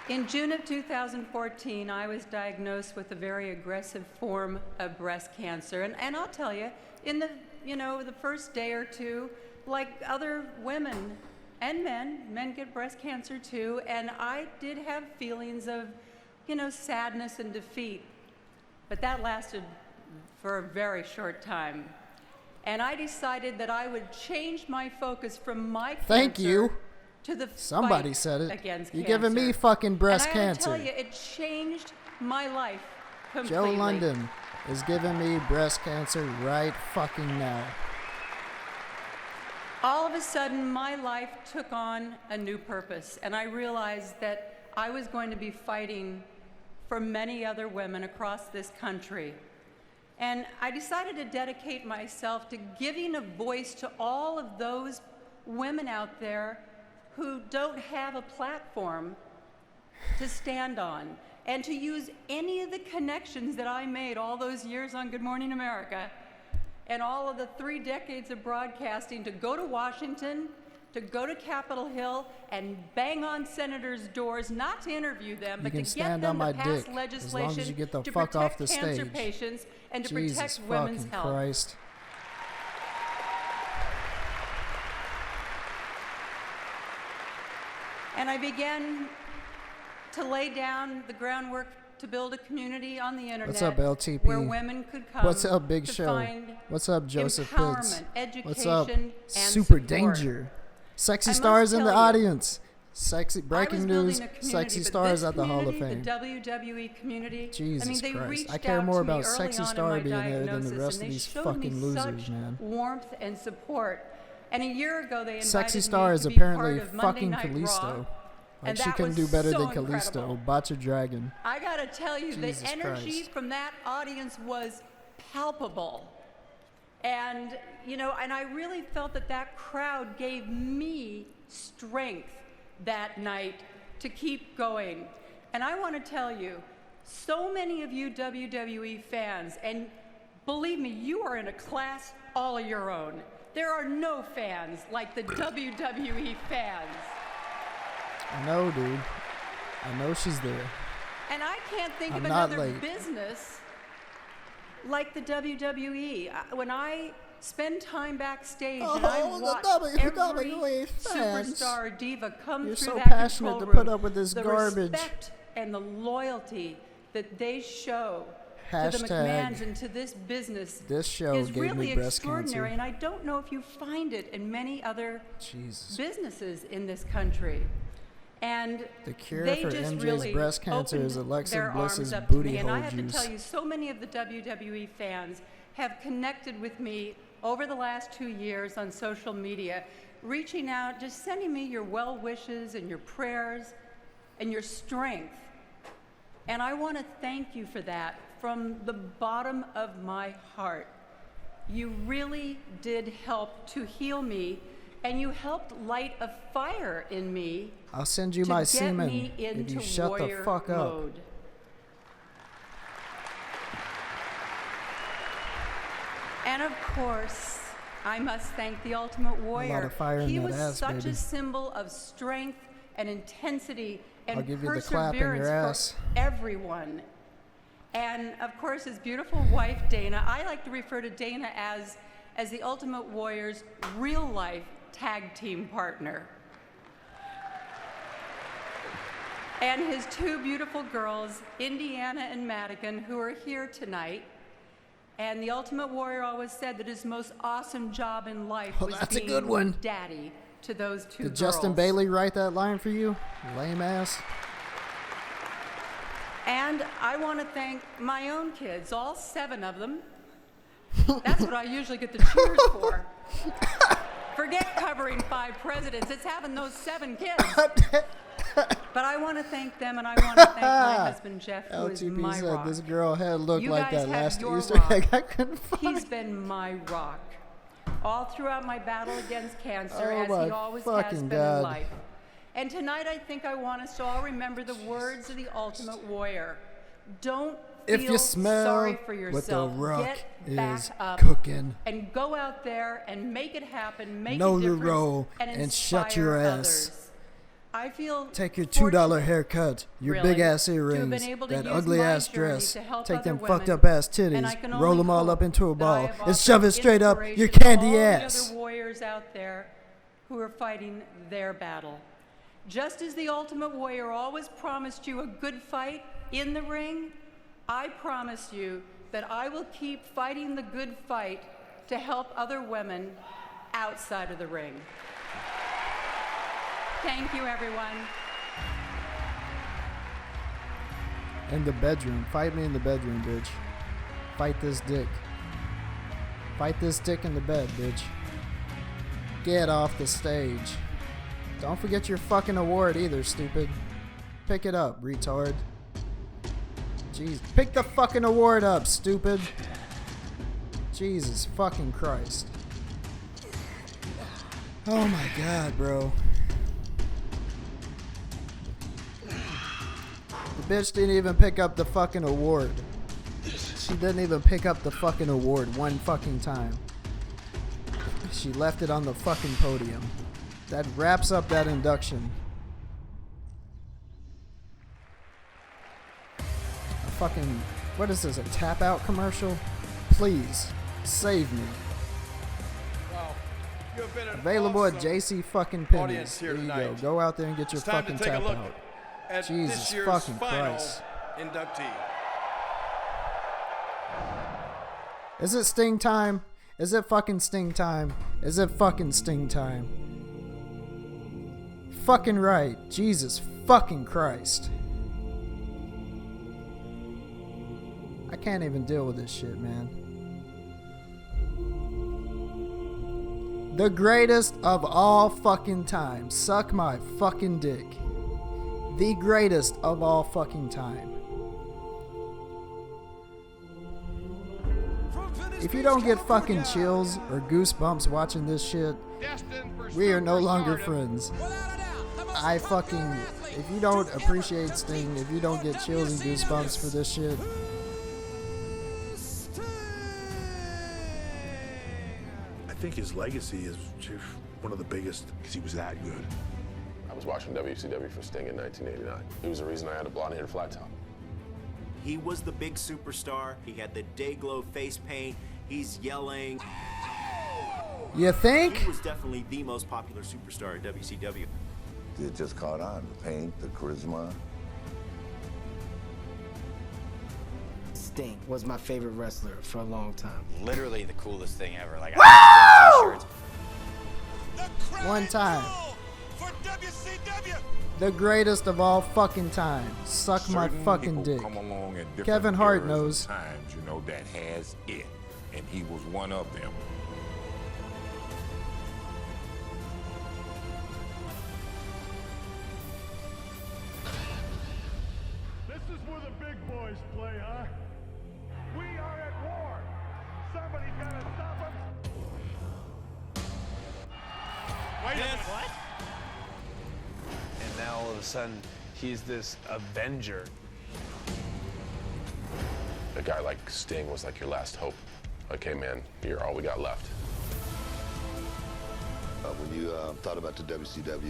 In June of 2014, I was diagnosed with a very aggressive form of breast cancer. And I'll tell you, in the first day or two, like other women and men get breast cancer too, and I did have feelings of, sadness and defeat. But that lasted for a very short time. And I decided that I would change my focus from my cancer. Thank you. To the Somebody fight said it. Against You're cancer. giving me fucking breast and I cancer. tell you, it changed my life completely. Joe Lunden is giving me breast cancer right fucking now. All of a sudden, my life took on a new purpose, and I realized that I was going to be fighting for many other women across this country. And I decided to dedicate myself to giving a voice to all of those women out there who don't have a platform to stand on, and to use any of the connections that I made all those years on Good Morning America and all of the 3 decades of broadcasting to go to Washington, to go to Capitol Hill and bang on senators' doors, not to interview them, but to get them to pass legislation as long as you get the to fuck protect off the cancer stage. patients and to Jesus protect women's fucking health. Christ. And I began to lay down the groundwork to build a community on the internet. What's up, LTP? Where women could come. What's up, Big to Show? find What's up, Joseph Pitts? empowerment, education, What's up, and Super support. Danger? Sexy I stars must in the tell you, audience. Sexy breaking news. Sexy Sexy stars at the Hall of Fame. The WWE community. Jesus they Christ. reached I care out more to me about early Sexy on in Star my being there than the diagnosis, rest of and they these showed fucking me losers, such man. warmth and support. And a year ago, they invited Sexy me Star to is be apparently part of fucking Monday Night Kalisto. Raw, Like and she that can was do better so than Kalisto. incredible. Botcha Dragon. I gotta tell you, Jesus the energy Christ. from that audience was palpable. And, and I really felt that crowd gave me strength that night to keep going. And I want to tell you, so many of you WWE fans, and believe me, you are in a class all of your own. There are no fans like the WWE fans. I know, dude. I know she's there. And I can't think I'm of not another late. business like the WWE. When I spend time backstage and I Oh, the watch WWE every fans. superstar or diva come You're through so that passionate control to put room, up with this the garbage. respect and the loyalty that they show to the Hashtag, McMahons and to this business this show is gave really me breast extraordinary. cancer. And I don't know if you find it in many other Jesus. businesses in this country. And The cure they for just MJ's really breast cancer opened is Alexa their Bliss's arms up to booty me. And I hole have juice. to tell you, so many of the WWE fans have connected with me over the last 2 years on social media, reaching out, just sending me your well wishes and your prayers and your strength. And I want to thank you for that from the bottom of my heart. You really did help to heal me, and you helped light a fire in me. I'll send you to my get semen me if into you shut the warrior fuck up. mode. And of course, I must thank the Ultimate Warrior. of fire in He that was ass, such baby. a symbol of strength and intensity and I'll give you the clap in your perseverance ass. for everyone. And of course, his beautiful wife, Dana. I like to refer to Dana as the Ultimate Warrior's real-life tag team partner. And his 2 beautiful girls, Indiana and Madigan, who are here tonight. And the Ultimate Warrior always said that his most awesome job in life Oh, was that's a being good one. daddy to those 2 Did girls. Justin Bailey write that line for you? Lame ass. And I want to thank my own kids, all 7 of them. That's what I usually get the cheers for. Forget covering 5 presidents. It's having those 7 kids. But I want to thank them, and I want to thank my husband, Jeff, who is LTP my said rock. this girl head looked You like guys that have last your Easter rock. egg I couldn't find. He's been my rock. all throughout my battle against cancer, Oh as my he always has fucking been God. in life. And tonight, I think I want us to all remember the words of the Ultimate Warrior. Don't If feel you smell sorry for what the yourself. Rock Get back is up cooking. and go out there and make it happen, make Know a your difference, role and and shut inspire your ass. others. I feel Take your $2 fortunate, haircut, your really, big ass to have been earrings, able to that use ugly my ass journey dress, to help take other them women, fucked up ass and I titties, can roll only them all hope up into a that I ball, have and shove it offered straight up your inspiration to candy all the ass. other warriors out there who are fighting their battle. Just as the Ultimate Warrior always promised you a good fight in the ring, I promise you that I will keep fighting the good fight to help other women outside of the ring. Thank you, everyone. In the bedroom. Fight me in the bedroom, bitch. Fight this dick. Fight this dick in the bed, bitch. Get off the stage. Don't forget your fucking award either, stupid. Pick it up, retard. Jeez. Pick the fucking award up, stupid. Jesus fucking Christ. Oh my God, bro. The bitch didn't even pick up the fucking award. She didn't even pick up the fucking award one fucking time. She left it on the fucking podium. That wraps up that induction. A fucking, what is this, a tap out commercial? Please, save me. Wow. You have been an Available at awesome JC fucking audience Penney's. here There you tonight. go. Go out there and get your It's time fucking to take tap a look out. at Jesus this year's fucking final Christ. inductee. Is it Sting time? Is it fucking Sting time? Is it fucking Sting time? Fucking right. Jesus fucking Christ. I can't even deal with this shit, man. The greatest of all fucking time. Suck my fucking dick. The greatest of all fucking time. If you don't get fucking chills or goosebumps watching this shit, we are no longer friends. I fucking, if you don't appreciate Sting, if you don't get chills and goosebumps for this shit, I think his legacy is one of the biggest because he was that good. I was watching WCW for Sting in 1989. He was the reason I had a blonde-haired flat top. He was the big superstar. He had the Dayglow face paint. He's yelling. You think? He was definitely the most popular superstar at WCW. It just caught on. The paint, the charisma. Sting was my favorite wrestler for a long time. Literally the coolest thing ever. Like, Woo! I had Sting t-shirts. One time. For WCW. The greatest of all fucking time. Suck my Certain fucking people dick. come along at different Kevin Hart eras knows. and times, you know, that has it, and he was one of them. This is where the big boys play, huh? We are at war. Somebody's gotta stop us. Wait a minute. What? And now all of a sudden, he's this Avenger. A guy like Sting was like your last hope. Like, hey man, you're all we got left. When you thought about the WCW,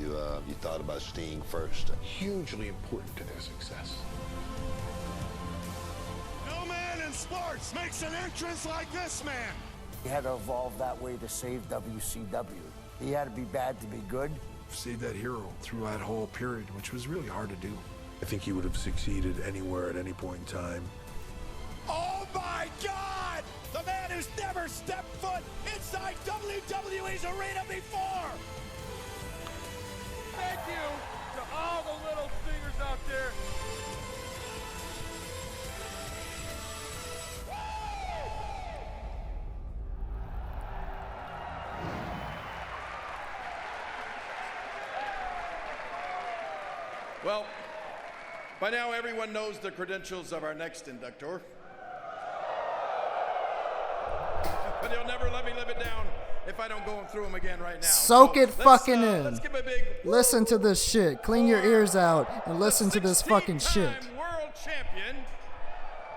you thought about Sting first. Hugely important to their success. No man in sports makes an entrance like this man. He had to evolve that way to save WCW. He had to be bad to be good. Save that hero through that whole period, which was really hard to do. I think he would have succeeded anywhere at any point in time. Oh my God! The man who's never stepped foot inside WWE's arena before! Thank you to all the little singers out there. Well, by now everyone knows the credentials of our next inductor. But he'll never let me live it down if I don't go through them again right now. Soak So it fucking in. Let's give a big Listen to this shit. Clean your ears out and listen to this fucking shit. world champion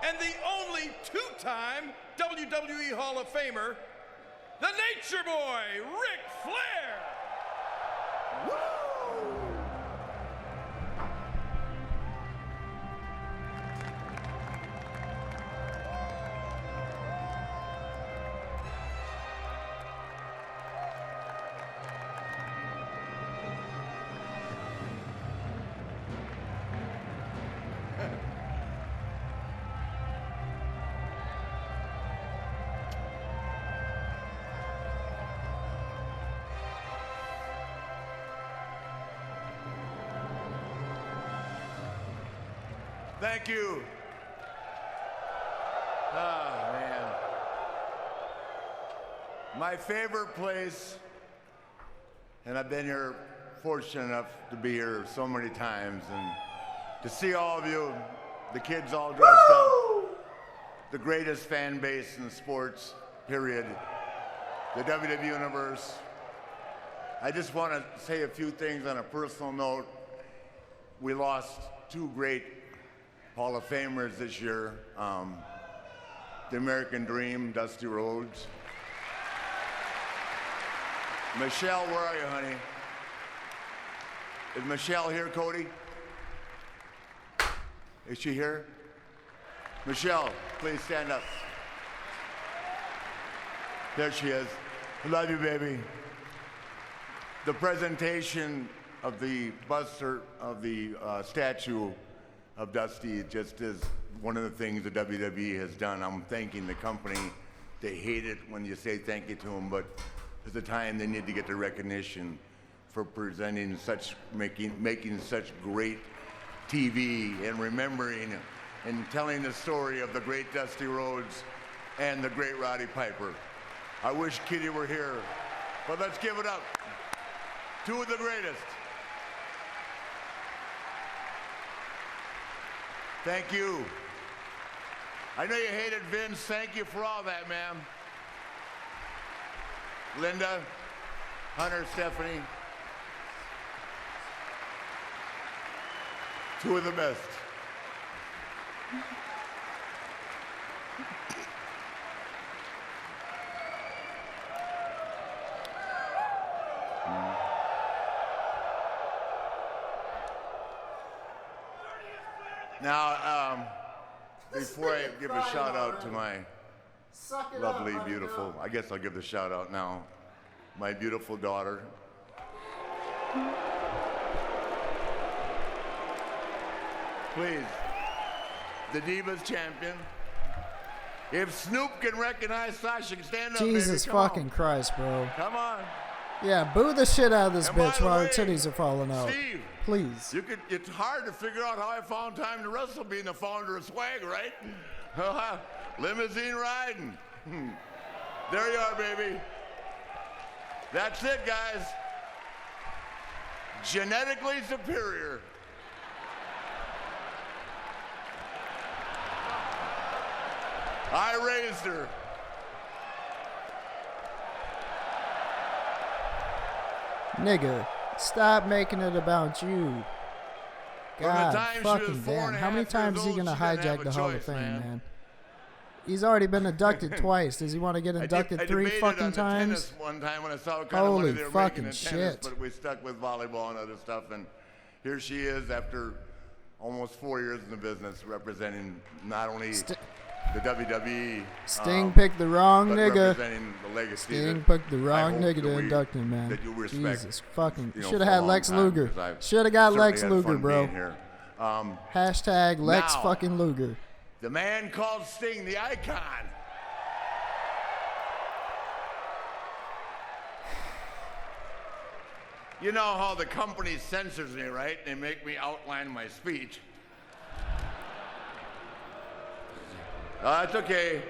and the only two-time WWE Hall of Famer, the Nature Boy, Ric Flair. Woo! Thank you. Oh, man. My favorite place, and I've been here, fortunate enough to be here so many times, and to see all of you, the kids all dressed up, the greatest fan base in sports, period, the WWE Universe. I just want to say a few things on a personal note. We lost two great Hall of Famers this year. The American Dream, Dusty Rhodes. Michelle, where are you, honey? Is Michelle here, Cody? Is she here? Michelle, please stand up. There she is. I love you, baby. The presentation of the buster of the statue of Dusty just is one of the things the WWE has done. I'm thanking the company. They hate it when you say thank you to them, but there's a time they need to get the recognition for presenting such, making such great TV and remembering and telling the story of the great Dusty Rhodes and the great Roddy Piper. I wish Kitty were here, but let's give it up. Two of the greatest. Thank you. I know you hated Vince. Thank you for all that, ma'am. Linda, Hunter, Stephanie. Two of the best. Now, before I give a shout out to my lovely, beautiful, I guess I'll give the shout out now, my beautiful daughter. Please, the Divas champion. If Snoop can recognize Sasha, stand up, Jesus baby. Come fucking on. Christ, bro. Come on. Yeah, boo the shit out of this And by bitch the while her way, titties are falling out. Steve, Please. it's hard to figure out how I found time to wrestle being the founder of Swag, right? Limousine riding. There you are, baby. That's it, guys. Genetically superior. I raised her. Nigga, stop making it about you. God time she fucking was 4 damn. and a How many half times years is he old, gonna she didn't have hijack a the Hall of choice, Fame, man. man? He's already been inducted twice. Does he want to get inducted I three debated fucking on the times? tennis one time when I saw what kind of Holy money they were fucking making in tennis, shit. but we stuck with volleyball and other stuff, and here she is after almost 4 years in the business, representing not only the WWE. Sting picked the wrong but nigga. representing the legacy Sting that picked the I wrong hope nigga that to we- induct him, man. that you'll respect, Jesus fucking. you know, Should for have a had long Lex time, Luger. 'cause I've Should have got certainly Lex had Luger, fun bro. being here. Hashtag Lex now- fucking Luger. The man called Sting the icon. You know how the company censors me, right? They make me outline my speech. It's okay.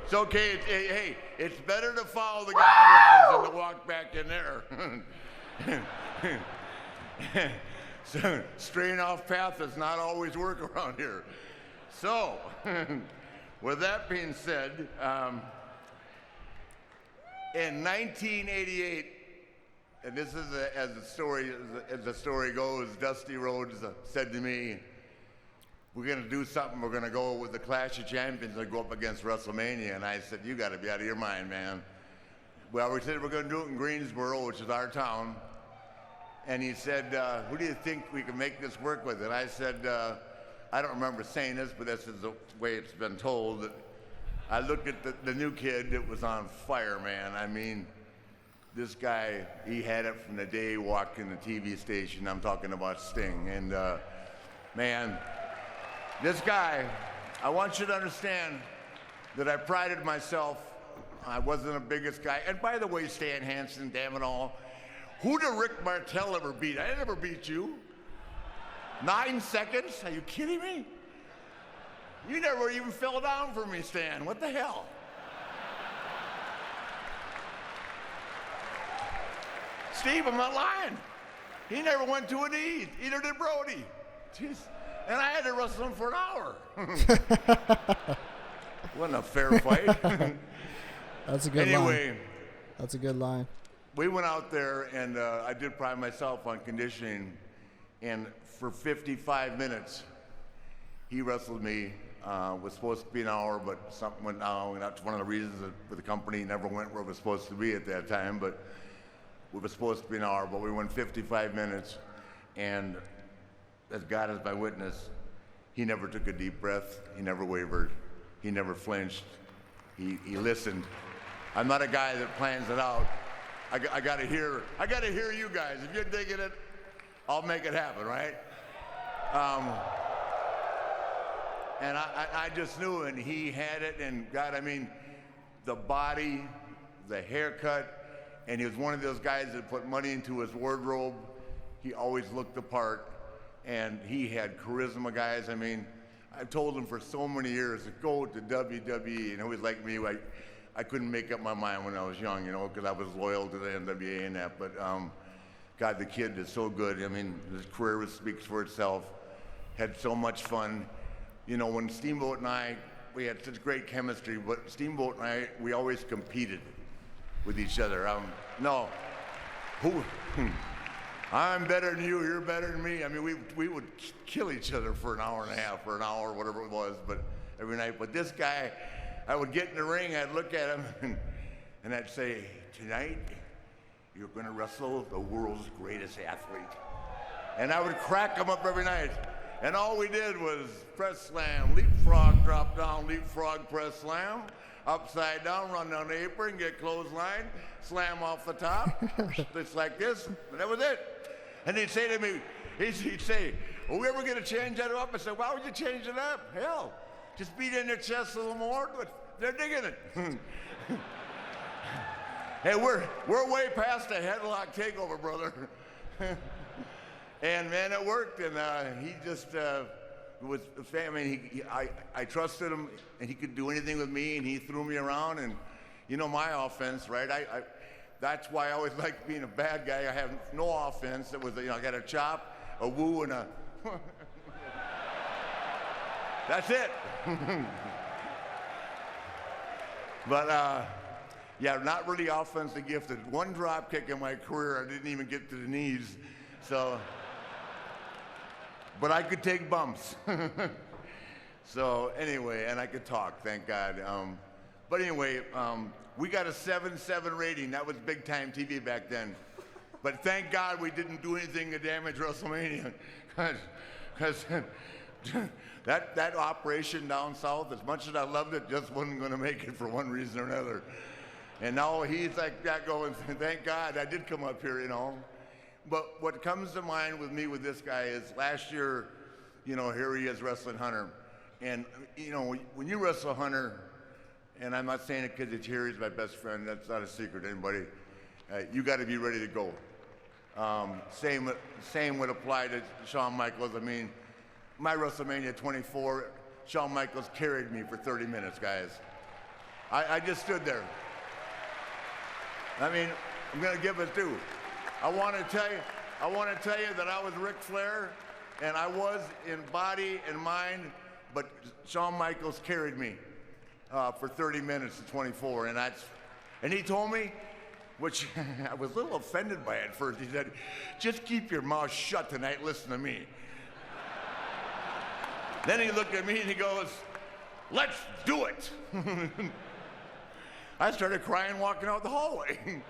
It's okay. Hey, it's better to follow the guidelines than to walk back in there. So, straying off path does not always work around here. So, with that being said, In 1988, and this is as the story goes, Dusty Rhodes said to me, "We're going to do something. We're going to go with the Clash of Champions and go up against WrestleMania." And I said, "You got to be out of your mind, man." Well, we said we're going to do it in Greensboro, which is our town. And he said, "Who do you think we can make this work with?" And I said, I don't remember saying this, but this is the way it's been told. That I looked at the new kid that was on fire, man. I mean, this guy, he had it from the day he walked in the TV station. I'm talking about Sting. And man, this guy, I want you to understand that I prided myself. I wasn't the biggest guy. And by the way, Stan Hansen, damn it all, who did Rick Martel ever beat? I never beat you. 9 seconds? Are you kidding me? You never even fell down for me, Stan. What the hell? Steve, I'm not lying. He never went to a knee. Either did Brody. Jeez. And I had to wrestle him for an hour. Wasn't a fair fight. That's a good line. Anyway. That's a good line. We went out there, and I did pride myself on conditioning. And for 55 minutes, he wrestled me. Was supposed to be an hour, but something went down. And that's one of the reasons that the company never went where it was supposed to be at that time. But it was supposed to be an hour, but we went 55 minutes. And as God is my witness, he never took a deep breath. He never wavered. He never flinched. He listened. I'm not a guy that plans it out. I gotta hear you guys. If you're digging it, I'll make it happen, right? And I just knew, and he had it, and God, I mean, the body, the haircut, and he was one of those guys that put money into his wardrobe. He always looked the part, and he had charisma, guys. I mean, I've told him for so many years to go to WWE, and he was like me. I couldn't make up my mind when I was young, you know, because I was loyal to the NWA and that. But God, the kid is so good. I mean, his career speaks for itself. Had so much fun. You know, when Steamboat and I, we had such great chemistry, but Steamboat and I, we always competed with each other. I'm better than you, you're better than me. I mean, we would kill each other for an hour and a half, or an hour, whatever it was, but every night. But this guy, I would get in the ring, I'd look at him, and I'd say, "Tonight, you're gonna wrestle the world's greatest athlete." And I would crack him up every night. And all we did was press slam, leapfrog, drop down, leapfrog, press slam, upside down, run down the apron, get clothesline, slam off the top, just like this, and that was it. And he'd say to me, he'd say, "Are we ever gonna change that up?" I said, "Why would you change it up? Hell, just beat in their chest a little more, but they're digging it." Hey, we're way past a headlock takeover, brother. And man, it worked, and he just was a fan. I mean, I trusted him, and he could do anything with me, and he threw me around, and you know my offense, right? That's why I always liked being a bad guy. I have no offense. It was, you know, I got a chop, a woo, and a. That's it. But yeah, not really offensive gifted. One drop kick in my career, I didn't even get to the knees, so. But I could take bumps. So anyway, and I could talk, thank God. But anyway, we got a 7.7 rating. That was big time TV back then. But thank God we didn't do anything to damage WrestleMania. Because that operation down south, as much as I loved it, just wasn't going to make it for one reason or another. And now he's like that going, thank God I did come up here, you know. But what comes to mind with me with this guy is last year, you know, here he is wrestling Hunter. And, you know, when you wrestle Hunter, and I'm not saying it because it's here, he's my best friend, that's not a secret to anybody, you got to be ready to go. Same would apply to Shawn Michaels. I mean, my WrestleMania 24, Shawn Michaels carried me for 30 minutes, guys. I just stood there. I mean, I'm going to give it due. I want to tell you that I was Ric Flair, and I was in body and mind, but Shawn Michaels carried me for 30 minutes to 24, and And he told me, which I was a little offended by at first, he said, just keep your mouth shut tonight, listen to me. Then he looked at me and he goes, let's do it. I started crying walking out the hallway.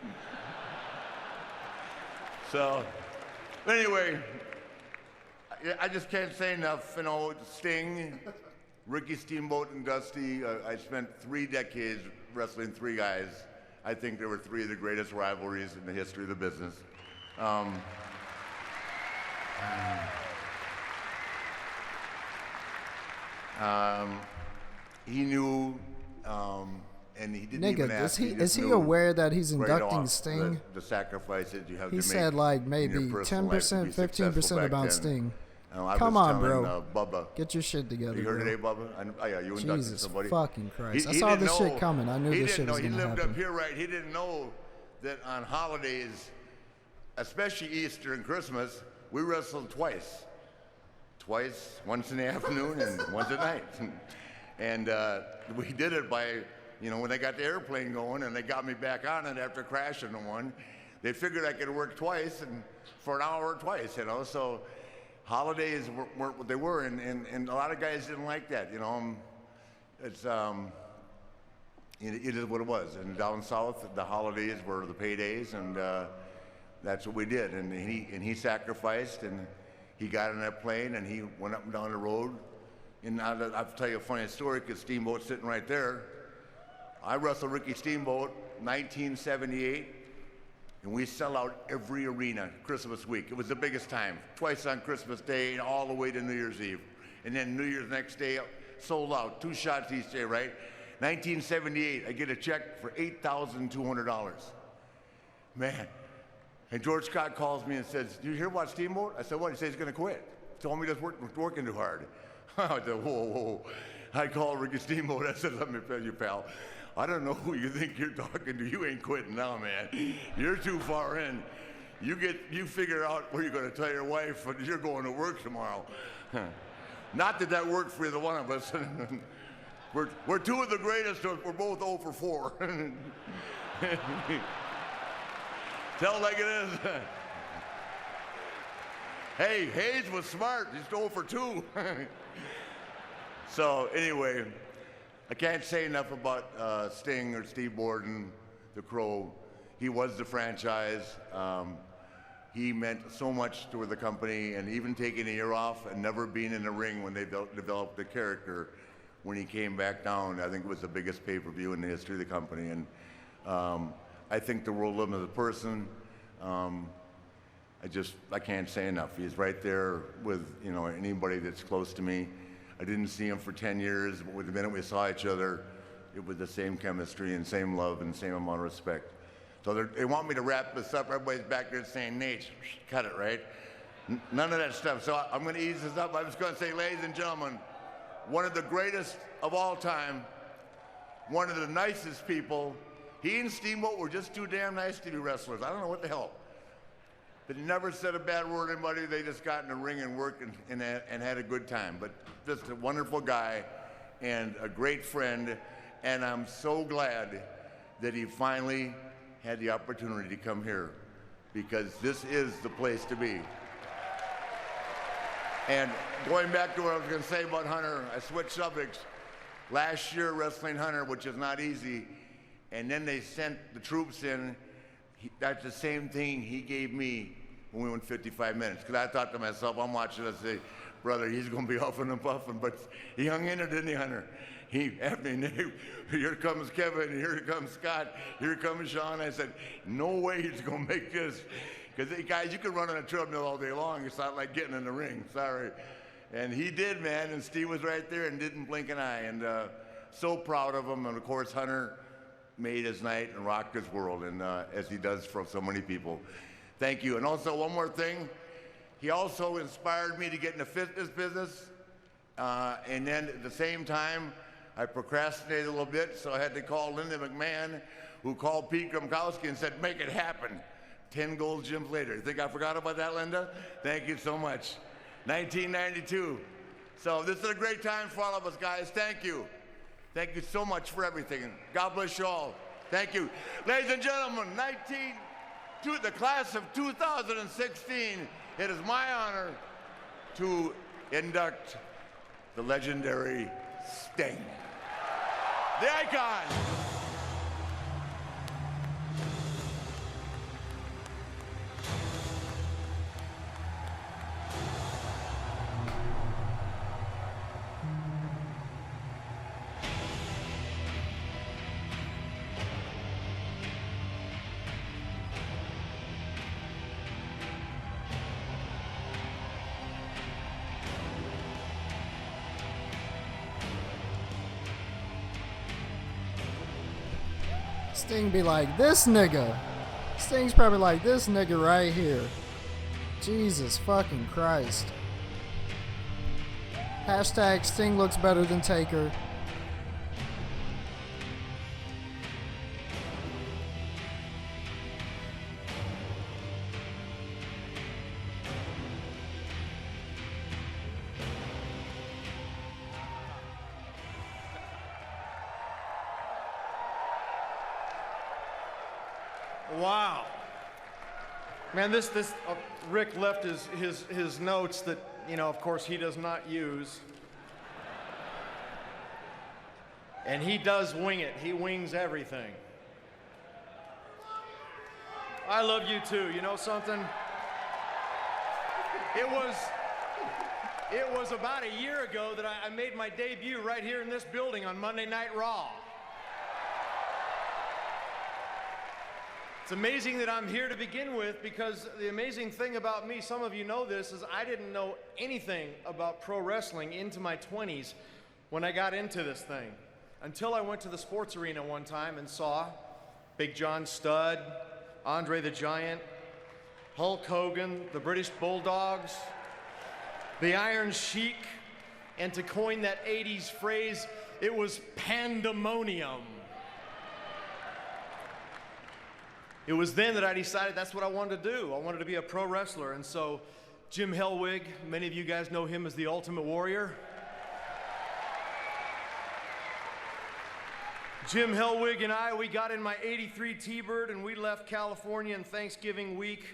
So, anyway, I just can't say enough. You know, Sting, Ricky Steamboat, and Dusty. I spent 3 decades wrestling 3 guys. I think they were 3 of the greatest rivalries in the history of the business. He knew, and he didn't even ask. Is he aware that he's inducting Sting? The sacrifices you have to he make. He said like maybe 10%, 15% about Sting. Come on, bro. Bubba, get your shit together. You heard bro. today, Bubba? Oh, yeah, you inducted Jesus somebody. fucking Christ! I saw this shit coming. I knew this shit was gonna happen. He lived up here, right? He didn't know that on holidays, especially Easter and Christmas, we wrestled twice. Once in the afternoon and once at night. And we did it by, you know, when they got the airplane going and they got me back on it after crashing on one, they figured I could work twice and for an hour twice, you know. So holidays weren't what they were, and a lot of guys didn't like that, you know. It's it is what it was. And down south, the holidays were the paydays, and that's what we did. And he sacrificed, and he got on that plane, and he went up and down the road. And I'll tell you a funny story, because Steamboat's sitting right there. I wrestled Ricky Steamboat 1978, and we sell out every arena Christmas week. It was the biggest time. Twice on Christmas Day and all the way to New Year's Eve. And then New Year's next day, sold out. 2 shots each day, right? 1978, I get a check for $8,200. Man. And George Scott calls me and says, "Do you hear about Steamboat?" I said, "What?" He said, "He's going to quit." He told me he was working too hard. I said, whoa. I called Ricky Steamboat. I said, "Let me tell you, pal, I don't know who you think you're talking to. You ain't quitting now, man. You're too far in. You figure out where you're going to tell your wife you're going to work tomorrow." Not that worked for either one of us. We're 2 of the greatest. We're both 0 for 4. Tell it like it is. Hey, Hayes was smart. He's 0 for 2. So anyway, I can't say enough about Sting or Steve Borden, the Crow. He was the franchise. He meant so much to the company, and even taking a year off and never being in the ring when they developed the character. When he came back down, I think it was the biggest pay-per-view in the history of the company. And I think the world of him as a person. I can't say enough. He's right there with, you know, anybody that's close to me. I didn't see him for 10 years, but the minute we saw each other, it was the same chemistry and same love and same amount of respect. So they want me to wrap this up. Everybody's back there saying, "Nate, cut it," right? None of that stuff. So I'm going to ease this up. I'm just going to say, ladies and gentlemen, one of the greatest of all time, one of the nicest people. He and Steamboat were just too damn nice to be wrestlers. I don't know what the hell. But he never said a bad word to anybody. They just got in the ring and worked and had a good time. But just a wonderful guy and a great friend. And I'm so glad that he finally had the opportunity to come here, because this is the place to be. And going back to what I was going to say about Hunter, I switched subjects. Last year, wrestling Hunter, which is not easy, and then they sent the troops in. That's the same thing he gave me when we went 55 minutes. Because I thought to myself, I'm watching this, say, brother, he's going to be huffing and puffing. But he hung in there, didn't he, Hunter? Here comes Kevin, here comes Scott, here comes Sean. I said, no way he's going to make this. Because, guys, you can run on a treadmill all day long. It's not like getting in the ring. Sorry. And he did, man. And Steve was right there and didn't blink an eye. And so proud of him. And, of course, Hunter made his night and rocked his world, and as he does for so many people. Thank you. And also, one more thing. He also inspired me to get in the fitness business. And then at the same time, I procrastinated a little bit, so I had to call Linda McMahon, who called Pete Gromkowski and said, "Make it happen." 10 gold gyms later. You think I forgot about that, Linda? Thank you so much. 1992. So this is a great time for all of us, guys. Thank you. Thank you so much for everything. God bless you all. Thank you. Ladies and gentlemen, the class of 2016, it is my honor to induct the legendary Sting, the icon. Sting be like, this nigga. Sting's probably like, this nigga right here. Jesus fucking Christ. Hashtag Sting looks better than Taker. Wow. Man, Rick left his notes that, of course, he does not use. And he does wing it. He wings everything. I love you too. You know something? It was about a year ago that I made my debut right here in this building on Monday Night Raw. It's amazing that I'm here to begin with, because the amazing thing about me, some of you know this, is I didn't know anything about pro wrestling into my 20s when I got into this thing. Until I went to the sports arena one time and saw Big John Studd, Andre the Giant, Hulk Hogan, the British Bulldogs, the Iron Sheik, and to coin that 80s phrase, it was pandemonium. It was then that I decided that's what I wanted to do. I wanted to be a pro wrestler. And so Jim Hellwig, many of you guys know him as the Ultimate Warrior. Jim Hellwig and I, we got in my 83 T-Bird and we left California in Thanksgiving week.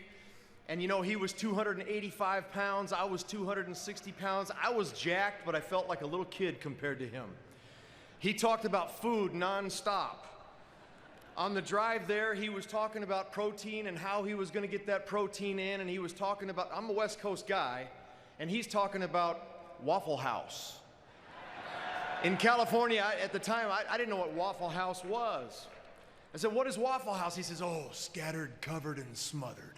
And he was 285 pounds, I was 260 pounds. I was jacked, but I felt like a little kid compared to him. He talked about food nonstop. On the drive there, he was talking about protein and how he was going to get that protein in, and he was talking about, I'm a West Coast guy, and he's talking about Waffle House. In California, at the time, I didn't know what Waffle House was. I said, what is Waffle House? He says, oh, scattered, covered, and smothered.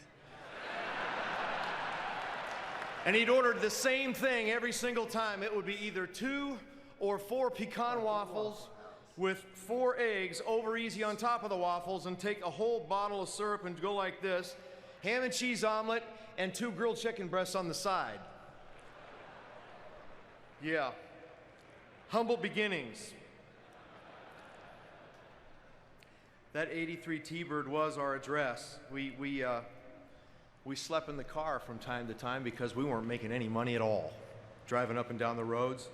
And he'd ordered the same thing every single time. It would be either 2 or 4 pecan waffles with 4 eggs over easy on top of the waffles, and take a whole bottle of syrup and go like this, ham and cheese omelet, and 2 grilled chicken breasts on the side. Yeah. Humble beginnings. That 83 T-Bird was our address. We slept in the car from time to time because we weren't making any money at all, driving up and down the roads.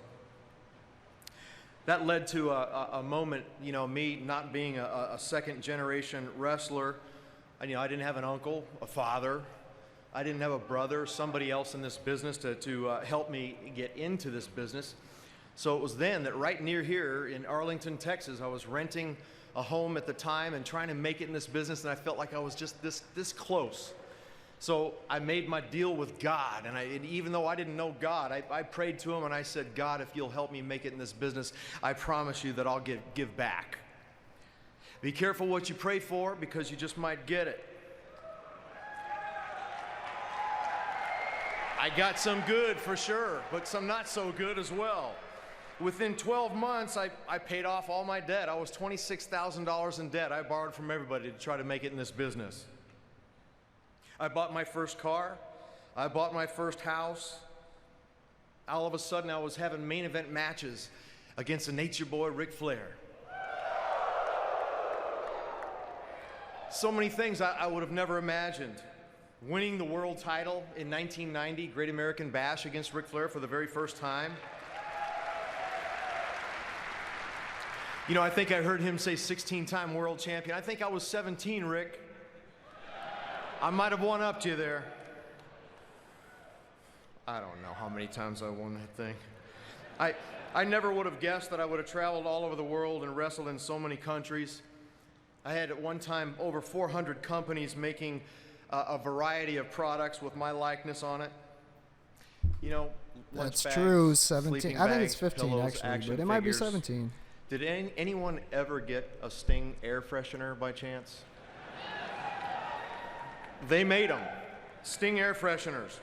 That led to a moment, me not being a second-generation wrestler. I didn't have an uncle, a father. I didn't have a brother, somebody else in this business to help me get into this business. So it was then that right near here in Arlington, Texas, I was renting a home at the time and trying to make it in this business, and I felt like I was just this close. So I made my deal with God, and even though I didn't know God, I prayed to him and I said, God, if you'll help me make it in this business, I promise you that I'll give back. Be careful what you pray for, because you just might get it. I got some good for sure, but some not so good as well. Within 12 months, I paid off all my debt. I was $26,000 in debt. I borrowed from everybody to try to make it in this business. I bought my first car. I bought my first house. All of a sudden, I was having main event matches against the Nature Boy, Ric Flair. So many things I would have never imagined. Winning the world title in 1990, Great American Bash against Ric Flair for the very first time. You know, I think I heard him say 16-time world champion. I think I was 17, Rick. I might have one-upped you there. I don't know how many times I won that thing. I never would have guessed that I would have traveled all over the world and wrestled in so many countries. I had at one time over 400 companies making a variety of products with my likeness on it. You know, That's lunch true, bags, 17. sleeping I think bags, it's 15 pillows, actually, action but it might be figures. 17. Did anyone ever get a Sting air freshener by chance? They made them. Sting air fresheners.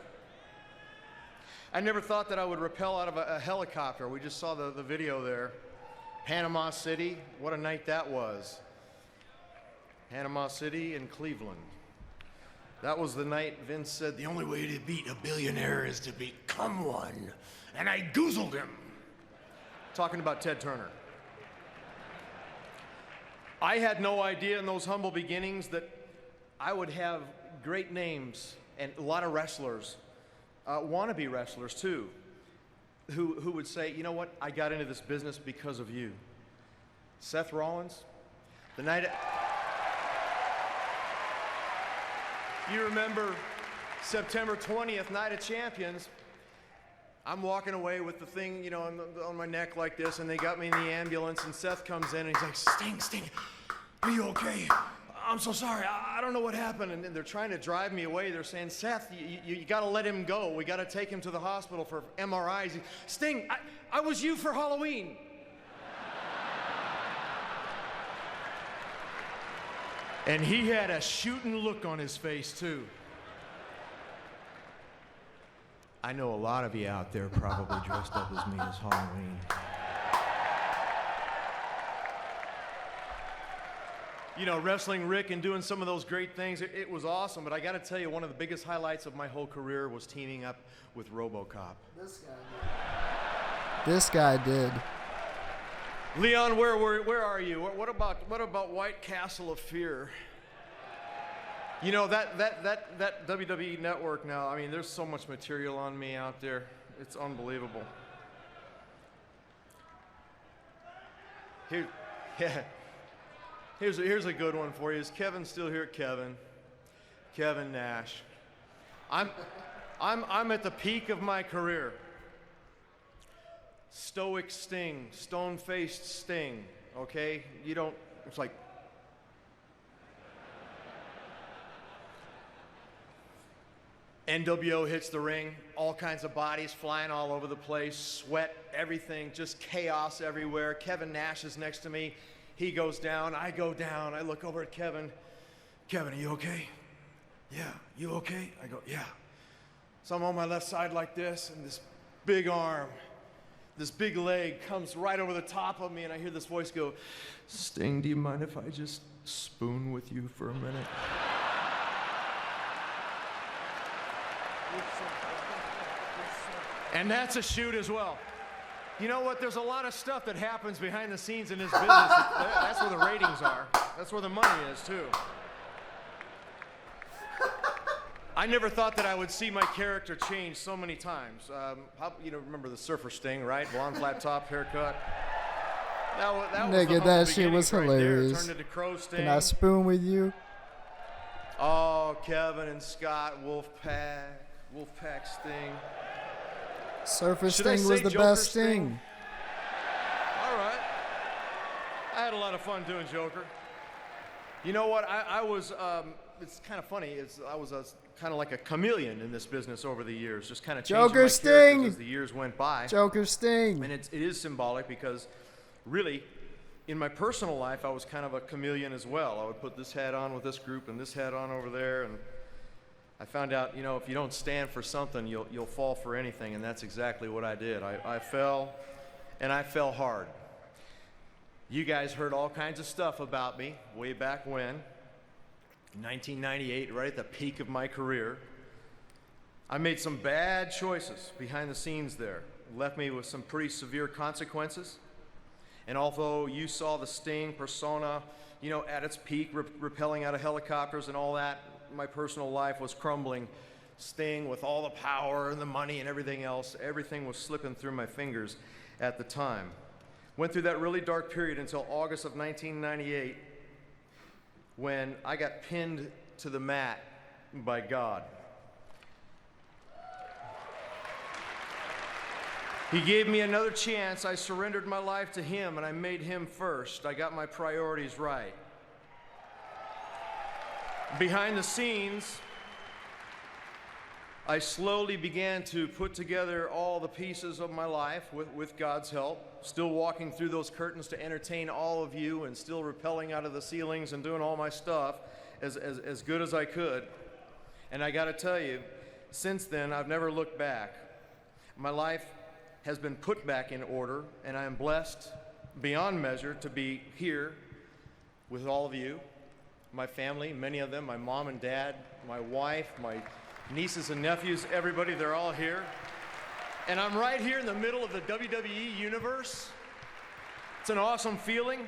I never thought that I would rappel out of a helicopter. We just saw the video there. Panama City, what a night that was. Panama City and Cleveland. That was the night Vince said, the only way to beat a billionaire is to become one. And I goozled him. Talking about Ted Turner. I had no idea in those humble beginnings that I would have great names and a lot of wrestlers, wannabe wrestlers too, who would say, you know what, I got into this business because of you. Seth Rollins, the night... You remember September 20th, Night of Champions. I'm walking away with the thing, you know, on my neck like this, and they got me in the ambulance, and Seth comes in, and he's like, Sting, are you okay? I'm so sorry, I don't know what happened. And they're trying to drive me away. They're saying, Seth, you got to let him go. We got to take him to the hospital for MRIs. Sting, I was you for Halloween. And he had a shooting look on his face, too. I know a lot of you out there probably dressed up as me as Halloween. You know, wrestling Rick and doing some of those great things, it was awesome. But I got to tell you, one of the biggest highlights of my whole career was teaming up with RoboCop. This guy did. Leon, where are you? What about White Castle of Fear? You know, that WWE network now, I mean, there's so much material on me out there. It's unbelievable. Here's a good one for you. Is Kevin still here? Kevin Nash. I'm at the peak of my career. Stoic Sting, stone-faced Sting, okay? You don't, it's like, NWO hits the ring, all kinds of bodies flying all over the place, sweat, everything, just chaos everywhere. Kevin Nash is next to me. He goes down, I go down. I look over at Kevin. Kevin, are you okay? Yeah, you okay? I go, yeah. So I'm on my left side like this, and this big arm, this big leg comes right over the top of me, and I hear this voice go, Sting, do you mind if I just spoon with you for a minute? And that's a shoot as well. You know what? There's a lot of stuff that happens behind the scenes in this business. That's where the ratings are. That's where the money is, too. I never thought that I would see my character change so many times. You know, remember the Surfer Sting, right? Blonde flat top, haircut. That was Nigga, that shit was right hilarious. there. Turned into Crow Sting. Can I spoon with you? Oh, Kevin and Scott, Wolfpack Sting. Surfer Should I Sting say was the Joker best Sting? Sting. All right. I had a lot of fun doing Joker. You know what? I was, it's kind of funny. I was kind of like a chameleon in this business over the years, just kind of changing Joker my Sting! characters as the years went by. Joker Sting. And it is symbolic because really, in my personal life, I was kind of a chameleon as well. I would put this hat on with this group and this hat on over there, and I found out, you know, if you don't stand for something, you'll fall for anything, and that's exactly what I did. I fell, and I fell hard. You guys heard all kinds of stuff about me way back when, 1998, right at the peak of my career. I made some bad choices behind the scenes there. Left me with some pretty severe consequences. And although you saw the Sting persona, you know, at its peak, rappelling out of helicopters and all that, my personal life was crumbling. Sting, with all the power and the money and everything else, everything was slipping through my fingers at the time. Went through that really dark period until August of 1998 when I got pinned to the mat by God. He gave me another chance. I surrendered my life to Him, and I made Him first. I got my priorities right. Behind the scenes, I slowly began to put together all the pieces of my life with God's help, still walking through those curtains to entertain all of you and still rappelling out of the ceilings and doing all my stuff as good as I could. And I got to tell you, since then, I've never looked back. My life has been put back in order, and I am blessed beyond measure to be here with all of you, my family, many of them, my mom and dad, my wife, my nieces and nephews, everybody, they're all here. And I'm right here in the middle of the WWE universe. It's an awesome feeling.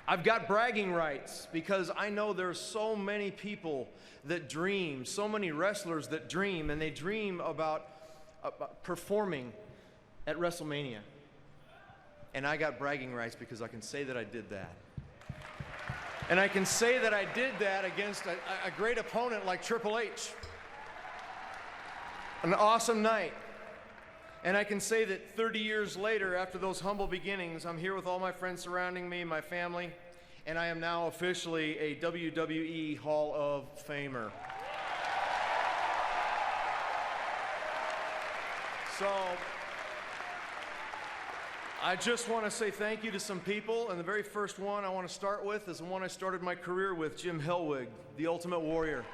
I've got bragging rights because I know there's so many people that dream, so many wrestlers that dream, and they dream about performing at WrestleMania. And I got bragging rights because I can say that I did that. And I can say that I did that against a great opponent like Triple H. An awesome night. And I can say that 30 years later, after those humble beginnings, I'm here with all my friends surrounding me, my family, and I am now officially a WWE Hall of Famer. So, I just want to say thank you to some people, and the very first one I want to start with is the one I started my career with, Jim Hellwig, the Ultimate Warrior.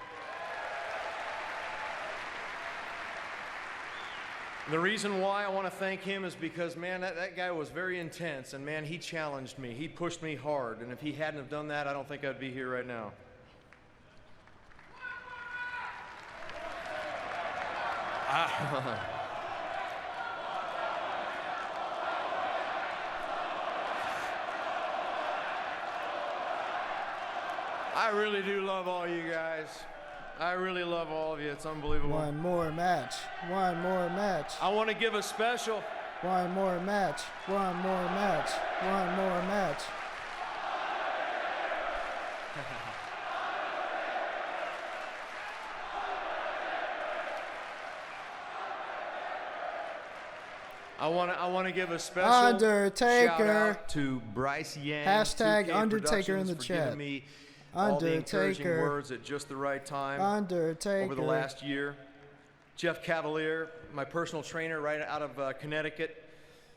The reason why I want to thank him is because, man, that guy was very intense, and man, he challenged me. He pushed me hard, and if he hadn't have done that, I don't think I'd be here right now. I really do love all you guys. I really love all of you. It's unbelievable. One more match. One more match. I want to give a special. One more match. One more match. One more match. I want to give a special Undertaker. shout out to Bryce Yang. Hashtag Undertaker in the chat. Me Undertaker. all the encouraging words at just the right time. Undertaker. Over the last year. Jeff Cavalier, my personal trainer right out of Connecticut.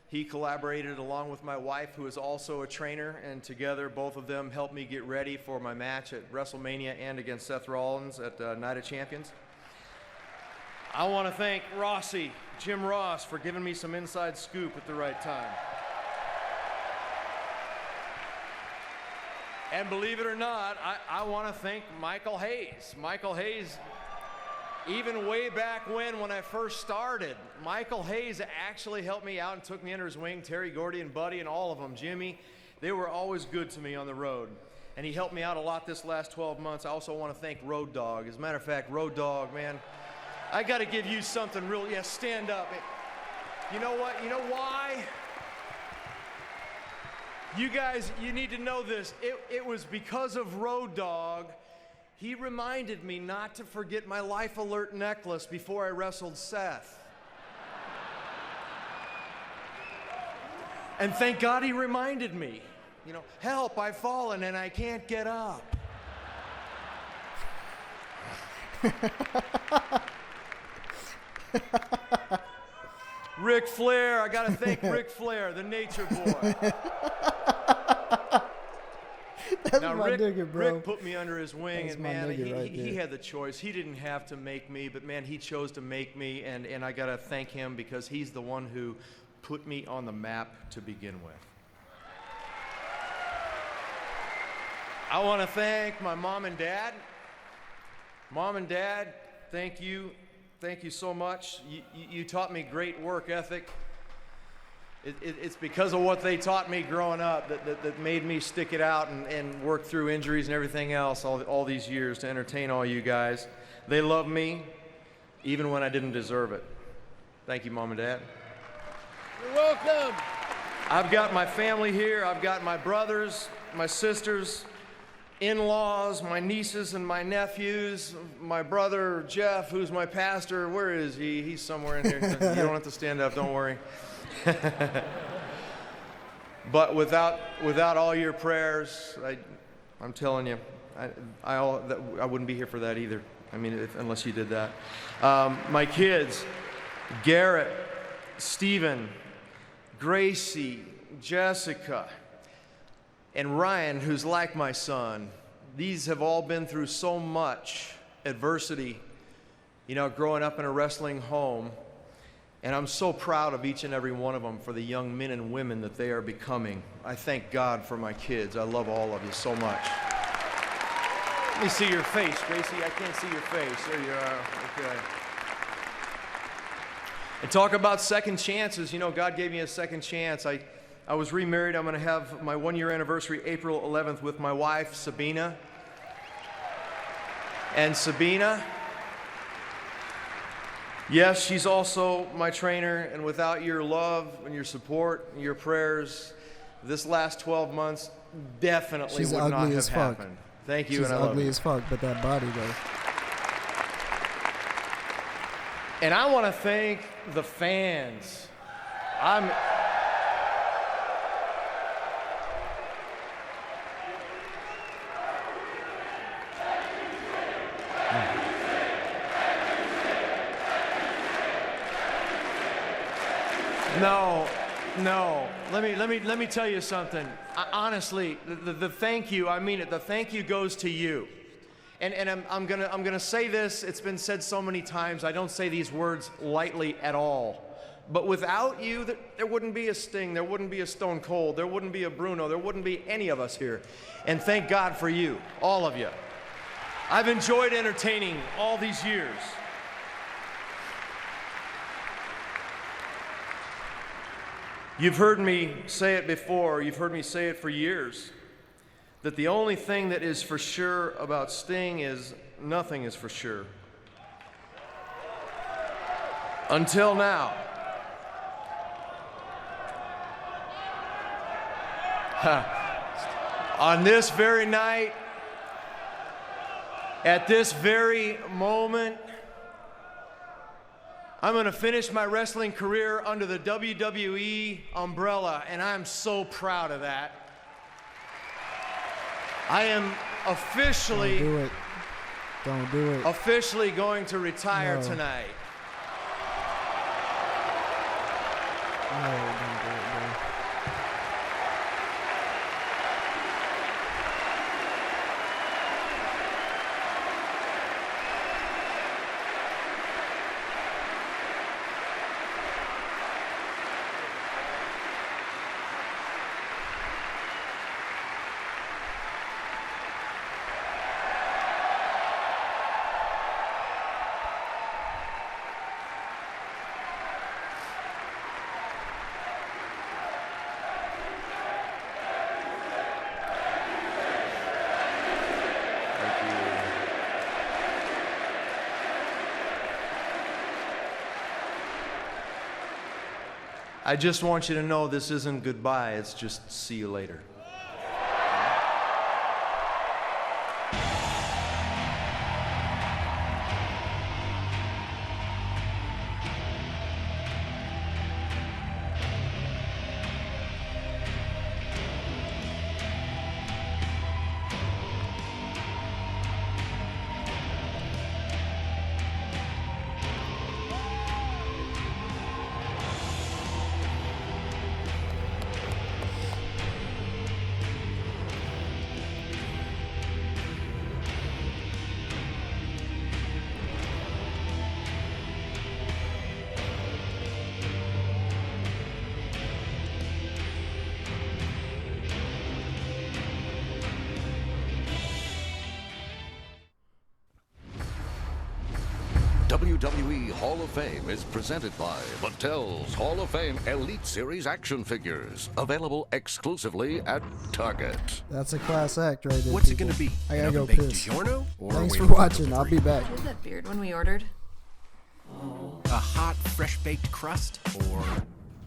He collaborated along with my wife, who is also a trainer, and together both of them helped me get ready for my match at WrestleMania and against Seth Rollins at Night of Champions. I want to thank Rossi, Jim Ross, for giving me some inside scoop at the right time. And believe it or not, I want to thank Michael Hayes. Michael Hayes, even way back when I first started, Michael Hayes actually helped me out and took me under his wing. Terry Gordy and Buddy and all of them, Jimmy, they were always good to me on the road. And he helped me out a lot this last 12 months. I also want to thank Road Dogg. As a matter of fact, Road Dogg, man, I got to give you something real. Yeah, stand up. You know what? You know why? You guys, you need to know this. It was because of Road Dogg. He reminded me not to forget my Life Alert necklace before I wrestled Seth. And thank God he reminded me. You know, help, I've fallen and I can't get up. Ric Flair, I gotta thank Ric Flair, the Nature Boy. That's now, my nigga, bro. Rick put me under his wing, That's and my man, nigga he had the choice. He didn't have to make me, but man, he chose to make me, and I gotta thank him because he's the one who put me on the map to begin with. I want to thank my mom and dad. Mom and dad, thank you. Thank you so much. You taught me great work ethic. It's because of what they taught me growing up that made me stick it out and work through injuries and everything else all these years to entertain all you guys. They love me even when I didn't deserve it. Thank you, Mom and Dad. You're welcome. I've got my family here. I've got my brothers, my sisters, in-laws, my nieces and my nephews, my brother Jeff, who's my pastor. Where is he? He's somewhere in here. You don't have to stand up, don't worry. But without all your prayers, I'm telling you, I wouldn't be here for that either. I mean, unless you did that. My kids, Garrett, Stephen, Gracie, Jessica, and Ryan, who's like my son. These have all been through so much adversity, you know, growing up in a wrestling home. And I'm so proud of each and every one of them for the young men and women that they are becoming. I thank God for my kids. I love all of you so much. Let me see your face, Gracie. I can't see your face. There you are. Okay. And talk about second chances. You know, God gave me a second chance. I was remarried. I'm going to have my 1-year anniversary April 11th with my wife, Sabina. And Sabina, yes, she's also my trainer, and without your love and your support and your prayers, this last 12 months definitely would not have happened. Thank you, and I love you. She's ugly as fuck, but that body, though. And I want to thank the fans. No. Let me tell you something. Honestly, the thank you, I mean it. The thank you goes to you. And I'm gonna say this. It's been said so many times. I don't say these words lightly at all. But without you, there wouldn't be a Sting. There wouldn't be a Stone Cold. There wouldn't be a Bruno. There wouldn't be any of us here. And thank God for you, all of you. I've enjoyed entertaining all these years. You've heard me say it before. You've heard me say it for years. That the only thing that is for sure about Sting is nothing is for sure. Until now. On this very night, at this very moment, I'm going to finish my wrestling career under the WWE umbrella, and I'm so proud of that. I am officially... Don't do it. Officially going to retire tonight. No, don't do it, bro. I just want you to know this isn't goodbye, it's just see you later. WWE Hall of Fame is presented by Mattel's Hall of Fame Elite Series action figures, available exclusively at Target. That's a class act right there. What's people. it gonna be? I gotta An go oven-baked piss. DiGiorno? Or Thanks are for we watching. I'll be back. What was that beard when we ordered? A hot, fresh-baked crust? Or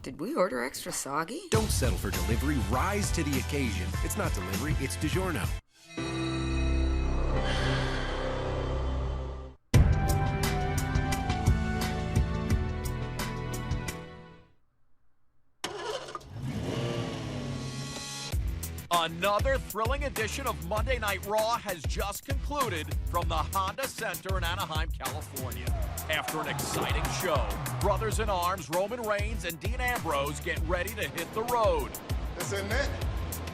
Did we order extra soggy? Don't settle for delivery. Rise to the occasion. It's not delivery, it's DiGiorno. Another thrilling edition of Monday Night Raw has just concluded from the Honda Center in Anaheim, California. After an exciting show, brothers-in-arms Roman Reigns and Dean Ambrose get ready to hit the road. This isn't it?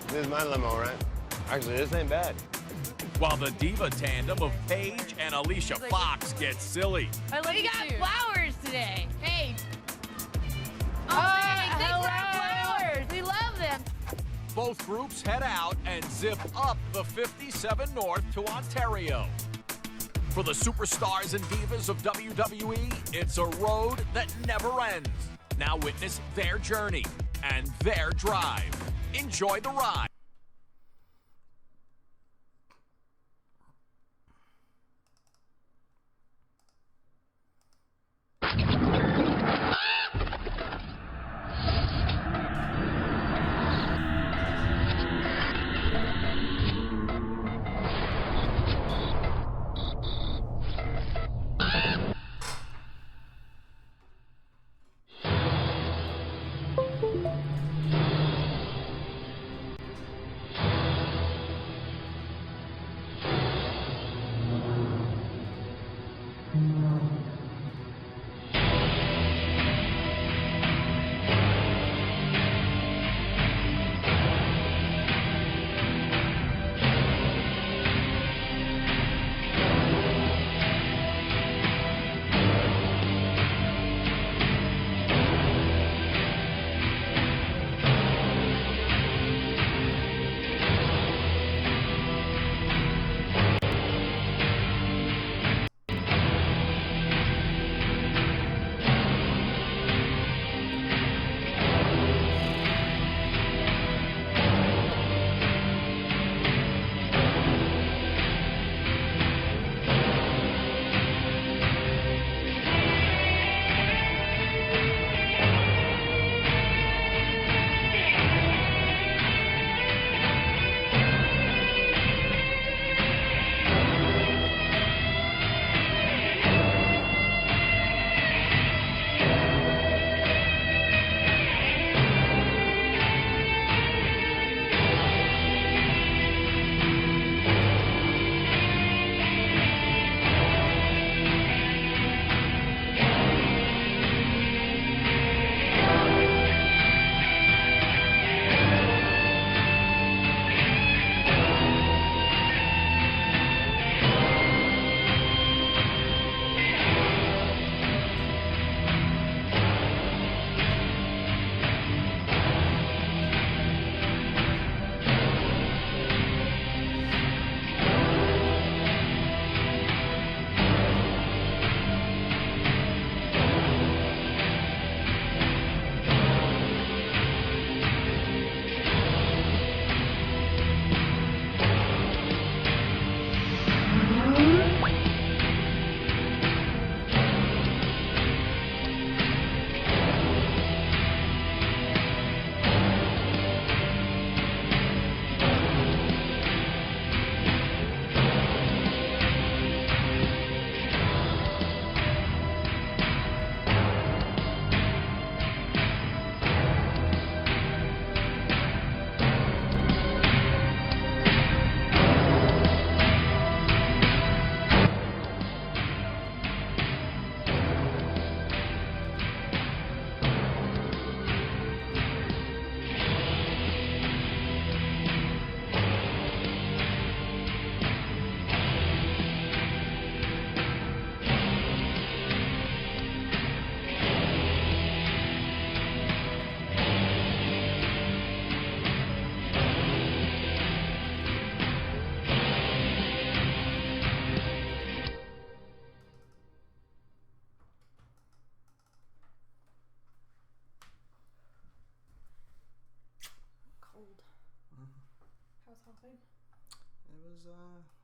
This is my limo, right? Actually, this ain't bad. While the diva tandem of Paige and Alicia Fox gets silly. We got flowers today. Hey. Thanks for our flowers. We love them. Both groups head out and zip up the 57 North to Ontario. For the superstars and divas of WWE, it's a road that never ends. Now witness their journey and their drive. Enjoy the ride.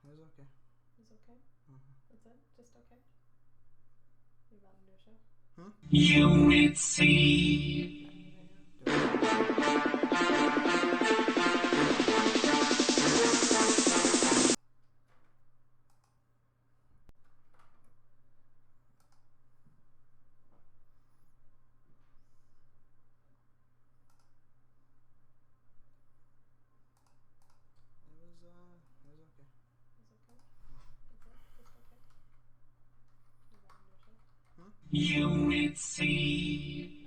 It was okay. It was okay? That's it? Just okay? You about to do a show? Unit C. Unit C.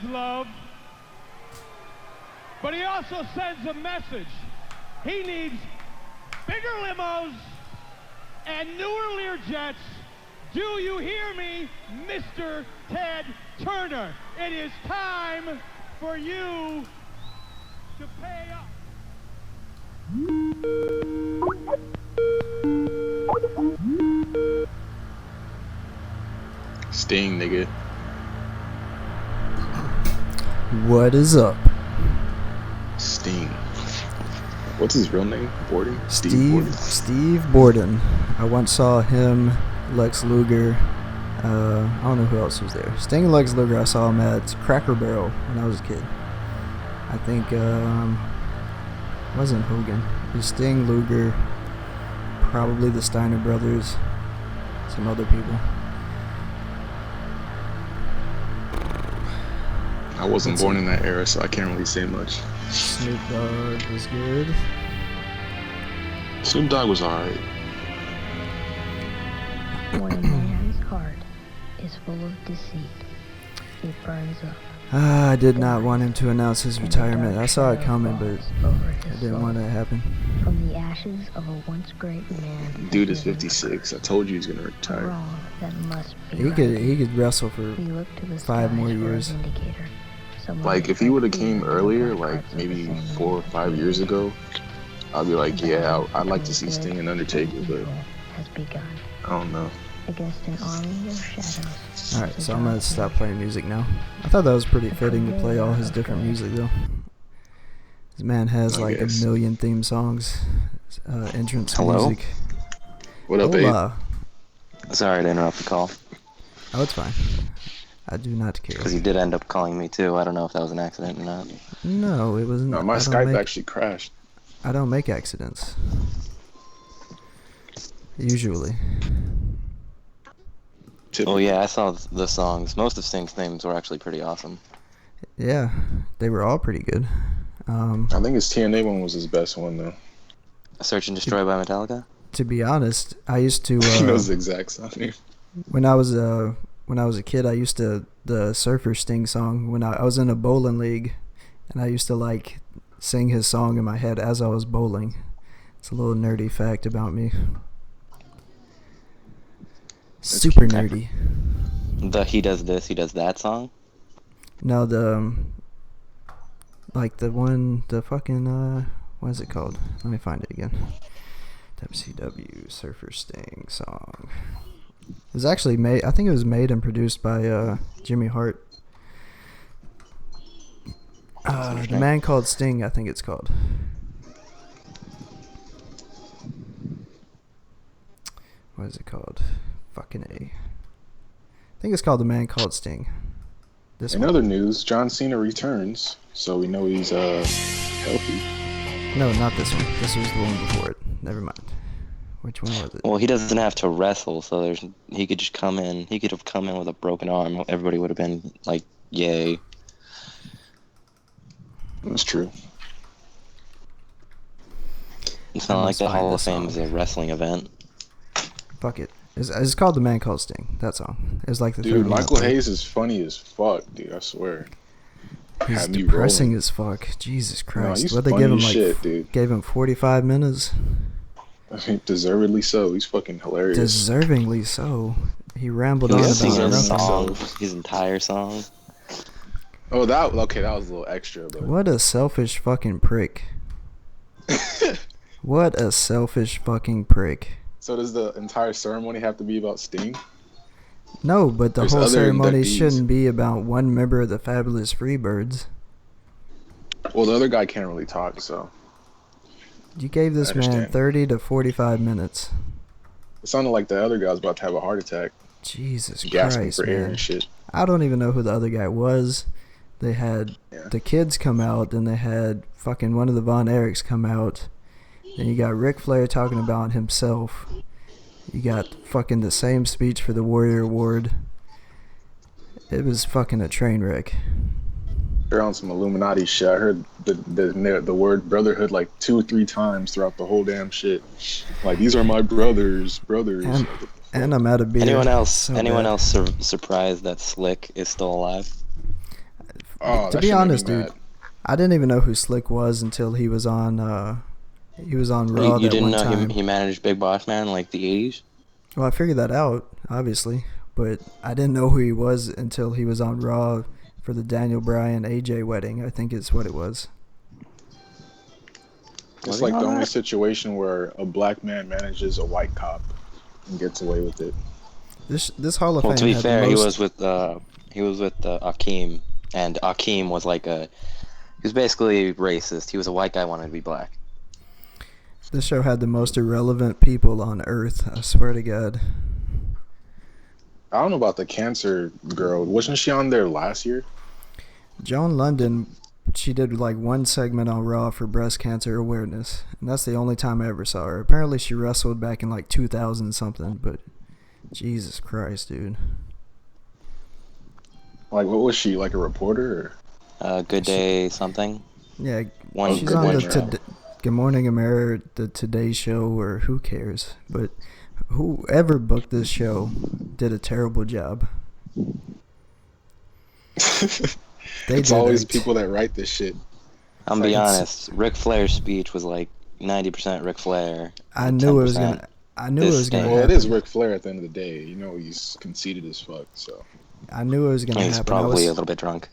love, but he also sends a message. He needs bigger limos and newer Learjets. Do you hear me, Mr. Ted Turner? It is time for you to pay up. Sting, nigga. What is up? Sting. What's his real name? Borden? Steve Borden. I once saw him, Lex Luger. I don't know who else was there. Sting and Lex Luger, I saw him at Cracker Barrel when I was a kid. I think, wasn't Hogan. It was Sting, Luger, probably the Steiner brothers, some other people. I wasn't born in that era, so I can't really say much. Snoop Dogg was good. Snoop Dogg was alright. When a man's heart is full of deceit, it burns up. I did not want him to announce his retirement. I saw it coming, but I didn't want it to happen. From the ashes of a once great man. Dude is 56. I told you he's gonna retire. Wrong that must be He could wrestle for 5 more years. Like if he would have came earlier, like maybe 4 or 5 years ago, I'd be like, yeah, I'd like to see Sting and Undertaker, but I don't know. Against an army of shadows. Alright, so I'm gonna stop playing music now. I thought that was pretty fitting to play all his different music though. This man has like a million theme songs, entrance music. What up, Hola. Babe? Sorry to interrupt the call. Oh, it's fine. I do not care. Because you did end up calling me too. I don't know if that was an accident or not. No, it wasn't. No, my Skype actually crashed. I don't make accidents. Usually. Oh yeah, I saw the songs. Most of Sting's themes were actually pretty awesome. Yeah, they were all pretty good. I think his TNA one was his best one though. Search and Destroy by Metallica? To be honest, I used to He knows the exact song. when I was a kid, I used to the Surfer Sting song when I was in a bowling league, and I used to like sing his song in my head as I was bowling. It's a little nerdy fact about me. Super nerdy. The He Does This, He Does That song? No, the fucking what is it called? Let me find it again. WCW Surfer Sting song. It was actually made. I think it was made and produced by Jimmy Hart. The Man Called Sting, I think it's called. What is it called? Fucking A. I think it's called The Man Called Sting. In other news, John Cena returns, so we know he's healthy. No, not this one. This was the one before it. Never mind. Which one was it? Well, he doesn't have to wrestle, so he could just come in. He could have come in with a broken arm. Everybody would have been like, yay. That's true. It's not like the Hall of Fame is a wrestling event. Fuck it. It's called The Man Called Sting. That song. It was like the Dude, third Michael one. Hayes is funny as fuck, dude. I swear. He's Had me depressing rolling. as fuck. Jesus No, Christ. he's What they funny give him as like? shit, dude. Gave him 45 minutes. I mean, deservedly so. He's fucking hilarious. Deservingly so. He rambled He on was about singing nothing. his entire song. Oh, that was a little extra, but What a selfish fucking prick. What a selfish fucking prick. so does the entire ceremony have to be about Sting? No, but the There's whole other ceremony inductees. shouldn't be about one member of the Fabulous Freebirds. Well, the other guy can't really talk, so You gave this I man understand. 30 to 45 minutes. it sounded like the other guy was about to have a heart attack, Jesus gasping Christ, for air man. and shit. I don't even know who the other guy was. They had the kids come out, then they had fucking one of the Von Erichs come out. Then you got Ric Flair talking about himself. You got fucking the same speech for the Warrior Award. It was fucking a train wreck. They're on some Illuminati shit. I heard the word brotherhood like 2 or 3 times throughout the whole damn shit. Like, these are my brothers. And I'm out of beer. Anyone else? So anyone bad. else surprised that Slick is still alive? Oh, to that be shit made me honest, dude, mad. I didn't even know who Slick was until he was on Raw You that didn't one know time. he managed Big Boss Man in like the 80s? Well, I figured that out, obviously, but I didn't know who he was until he was on Raw for the Daniel Bryan AJ wedding. I think it's what it was. It's like the only situation where a black man manages a white cop and gets away with it. This Hall of Well, Fame. to be had fair, the he most, was with Akeem, and Akeem was like he was basically racist. He was a white guy wanted to be black. This show had the most irrelevant people on Earth. I swear to God. I don't know about the cancer girl. Wasn't she on there last year? Joan Lunden, she did like one segment on Raw for breast cancer awareness, and that's the only time I ever saw her. Apparently, she wrestled back in like 2000 something, but Jesus Christ, dude. Like, what was she? Like a reporter? Or? Good Day something. Yeah, One she's Good on Day the Good Morning America, the Today Show, or who cares? But whoever booked this show did a terrible job. It's always people that write this shit. I'm be honest. Ric Flair's speech was like 90% Ric Flair. I knew it was gonna. I knew it was gonna. Well, happen. it is Ric Flair at the end of the day. You know he's conceited as fuck. So I knew it was gonna He's happen. probably a little bit drunk.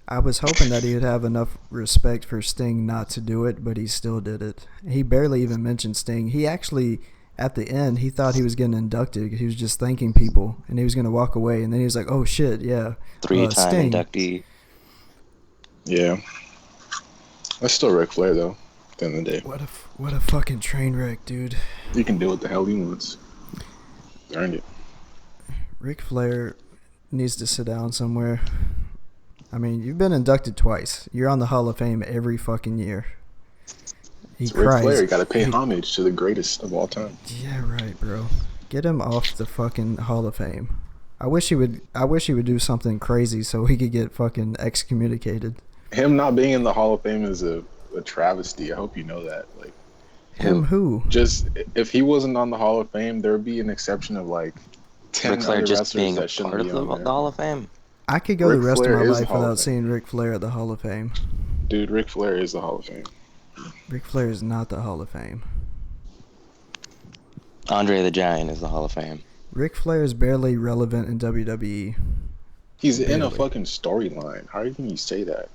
I was hoping that he would have enough respect for Sting not to do it, but he still did it. He barely even mentioned Sting. He actually, at the end, he thought he was getting inducted. He was just thanking people, and he was going to walk away. And then he was like, oh, shit, yeah. Three-time Sting. inductee. yeah, that's still Ric Flair though. At the end of the day, What a fucking train wreck, dude. he can do what the hell he wants. Earned it. Ric Flair needs to sit down somewhere. I mean, you've been inducted twice. You're on the Hall of Fame every fucking year. He Ric cries. Flair, you gotta pay homage to the greatest of all time. Yeah, right, bro. Get him off the fucking Hall of Fame. I wish he would do something crazy so he could get fucking excommunicated. Him not being in the Hall of Fame is a travesty. I hope you know that. Like Him who? Just if he wasn't on the Hall of Fame, there would be an exception of like 10 Ric Flair other just wrestlers being a that shouldn't part be of on the there. Hall of Fame. I could go Ric the rest Flair of my is the life Hall of without Fame. seeing Ric Flair at the Hall of Fame. Dude, Ric Flair is the Hall of Fame. Ric Flair is not the Hall of Fame. Andre the Giant is the Hall of Fame. Ric Flair is barely relevant in WWE. He's in a Barely. fucking storyline. How can you say that?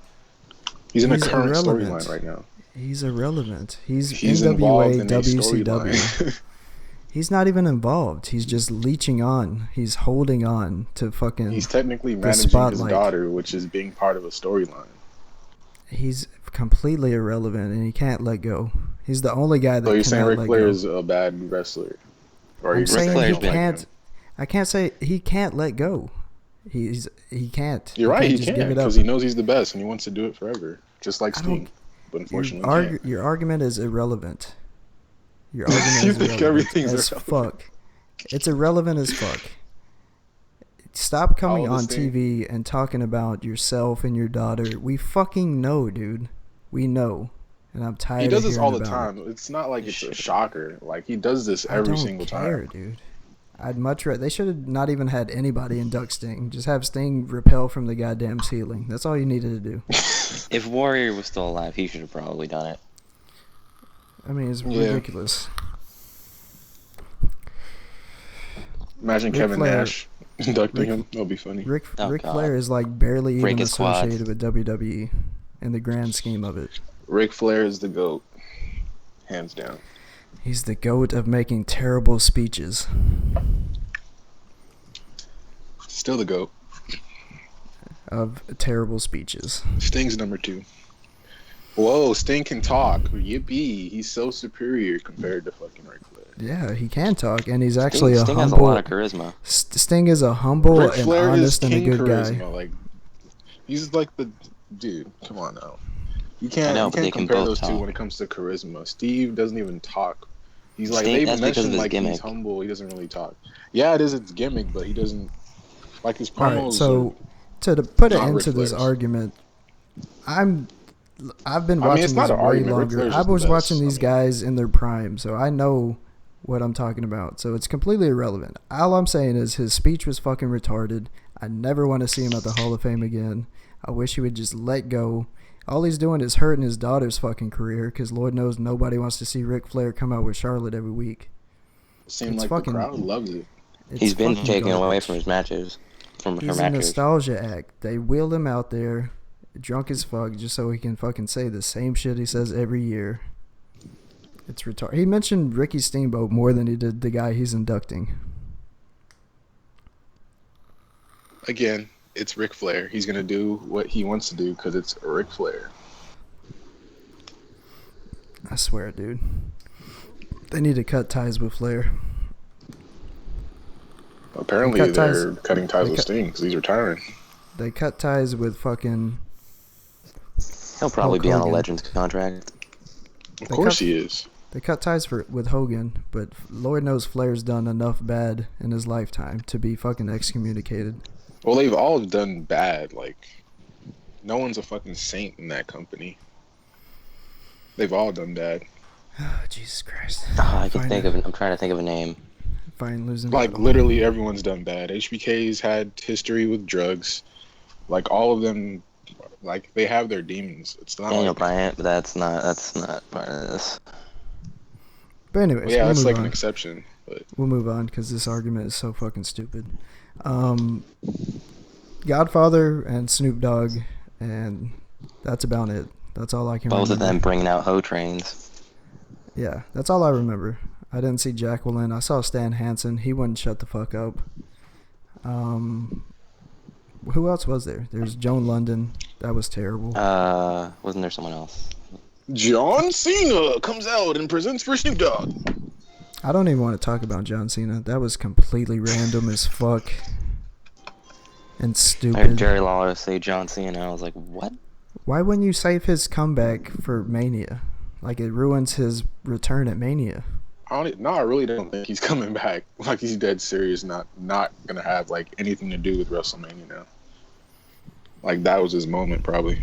He's in a current irrelevant. storyline right now. He's irrelevant. He's involved NWA, in a WCW. storyline. He's not even involved. He's just leeching on. He's holding on to fucking He's technically the managing his spotlight. daughter, which is being part of a storyline. He's completely irrelevant, and he can't let go. He's the only guy that So you're saying cannot Ric let Flair go. is a bad wrestler? Or I'm you're saying saying he you don't like can't. him? I can't say he can't let go. He can't. You're right, he just can't, give it up. because he knows he's the best and he wants to do it forever. Just like I don't- Sting. But unfortunately, he can't. Your argument is irrelevant. Your argument You is think irrelevant everything's as irrelevant? fuck. It's irrelevant as fuck. Stop coming How old on is Sting? TV and talking about yourself and your daughter. We fucking know, dude. We know. And I'm tired He does of this hearing all the about time. it. It's not like it's a shocker. Like, he does this I every don't single care, time. dude. I'd much rather. They should have not even had anybody induct Sting. Just have Sting repel from the goddamn ceiling. That's all you needed to do. If Warrior was still alive, he should have probably done it. I mean, it's Yeah. ridiculous. Imagine Ric Kevin Flair- Nash inducting Ric- him. That would be funny. Ric Oh, God. Flair is like barely Break even his quad. associated with WWE in the grand scheme of it. Ric Flair is the GOAT. Hands down. He's the goat of making terrible speeches. Still the GOAT. Of terrible speeches. Sting's number 2. Whoa, Sting can talk. Yippee. He's so superior compared to fucking Ric Flair. Yeah, he can talk, and he's actually Sting a has humble. a lot of charisma. Sting is a humble Ric and Flair is honest and a king good charisma. guy. Like, he's like the dude. Come on now. You I can't, know, you but they can't can compare both those two talk. when it comes to charisma. Steve doesn't even talk. He's like, Sting- they that's because of mentioned his like he's gimmick. humble. He doesn't really talk. Yeah, it is its gimmick, but he doesn't like his All promos. right, so to put it not into Ric this Flair's. argument, I've been I watching mean, it's these not an way argument. Ric longer. Flair's I just the was best. watching I these mean- guys in their prime, so I know what I'm talking about. So it's completely irrelevant. All I'm saying is his speech was fucking retarded. I never want to see him at the Hall of Fame again. I wish he would just let go. All he's doing is hurting his daughter's fucking career because Lord knows nobody wants to see Ric Flair come out with Charlotte every week. Seems like the crowd loves it. He's been taken away from his matches. He's a nostalgia act. They wheeled him out there, drunk as fuck, just so he can fucking say the same shit he says every year. It's retarded. He mentioned Ricky Steamboat more than he did the guy he's inducting. Again, it's Ric Flair. He's going to do what he wants to do because it's Ric Flair. I swear, dude. They need to cut ties with Flair. Apparently, they're cutting ties with Sting because he's retiring. They cut ties with fucking... He'll probably be on a Legends contract. Of course he is. They cut ties with Hogan, but Lord knows Flair's done enough bad in his lifetime to be fucking excommunicated. Well, they've all done bad. Like, no one's a fucking saint in that company. They've all done bad. Oh, Jesus Christ. I'm trying to think of a name. Fine, losing. Like, literally everyone's done bad. HBK's had history with drugs. Like, all of them, like, they have their demons. It's not Daniel like... Bryant, but that's not part of this. But anyways, well, yeah, that's like on. an exception. But we'll move on because this argument is so fucking stupid. Godfather and Snoop Dogg, and that's about it. That's all I can remember. Both of them bringing out hoe trains. Yeah, that's all I remember. I didn't see Jacqueline. I saw Stan Hansen. He wouldn't shut the fuck up. Who else was there? There's Joan Lunden. That was terrible. Wasn't there someone else? John Cena comes out and presents for Snoop Dogg. I don't even want to talk about John Cena. That was completely random as fuck. And stupid. I heard Jerry Lawler say John Cena. I was like, what? Why wouldn't you save his comeback for Mania? Like, it ruins his return at Mania. I really don't think he's coming back. Like, he's dead serious, not gonna have like anything to do with WrestleMania now. Like, that was his moment, probably.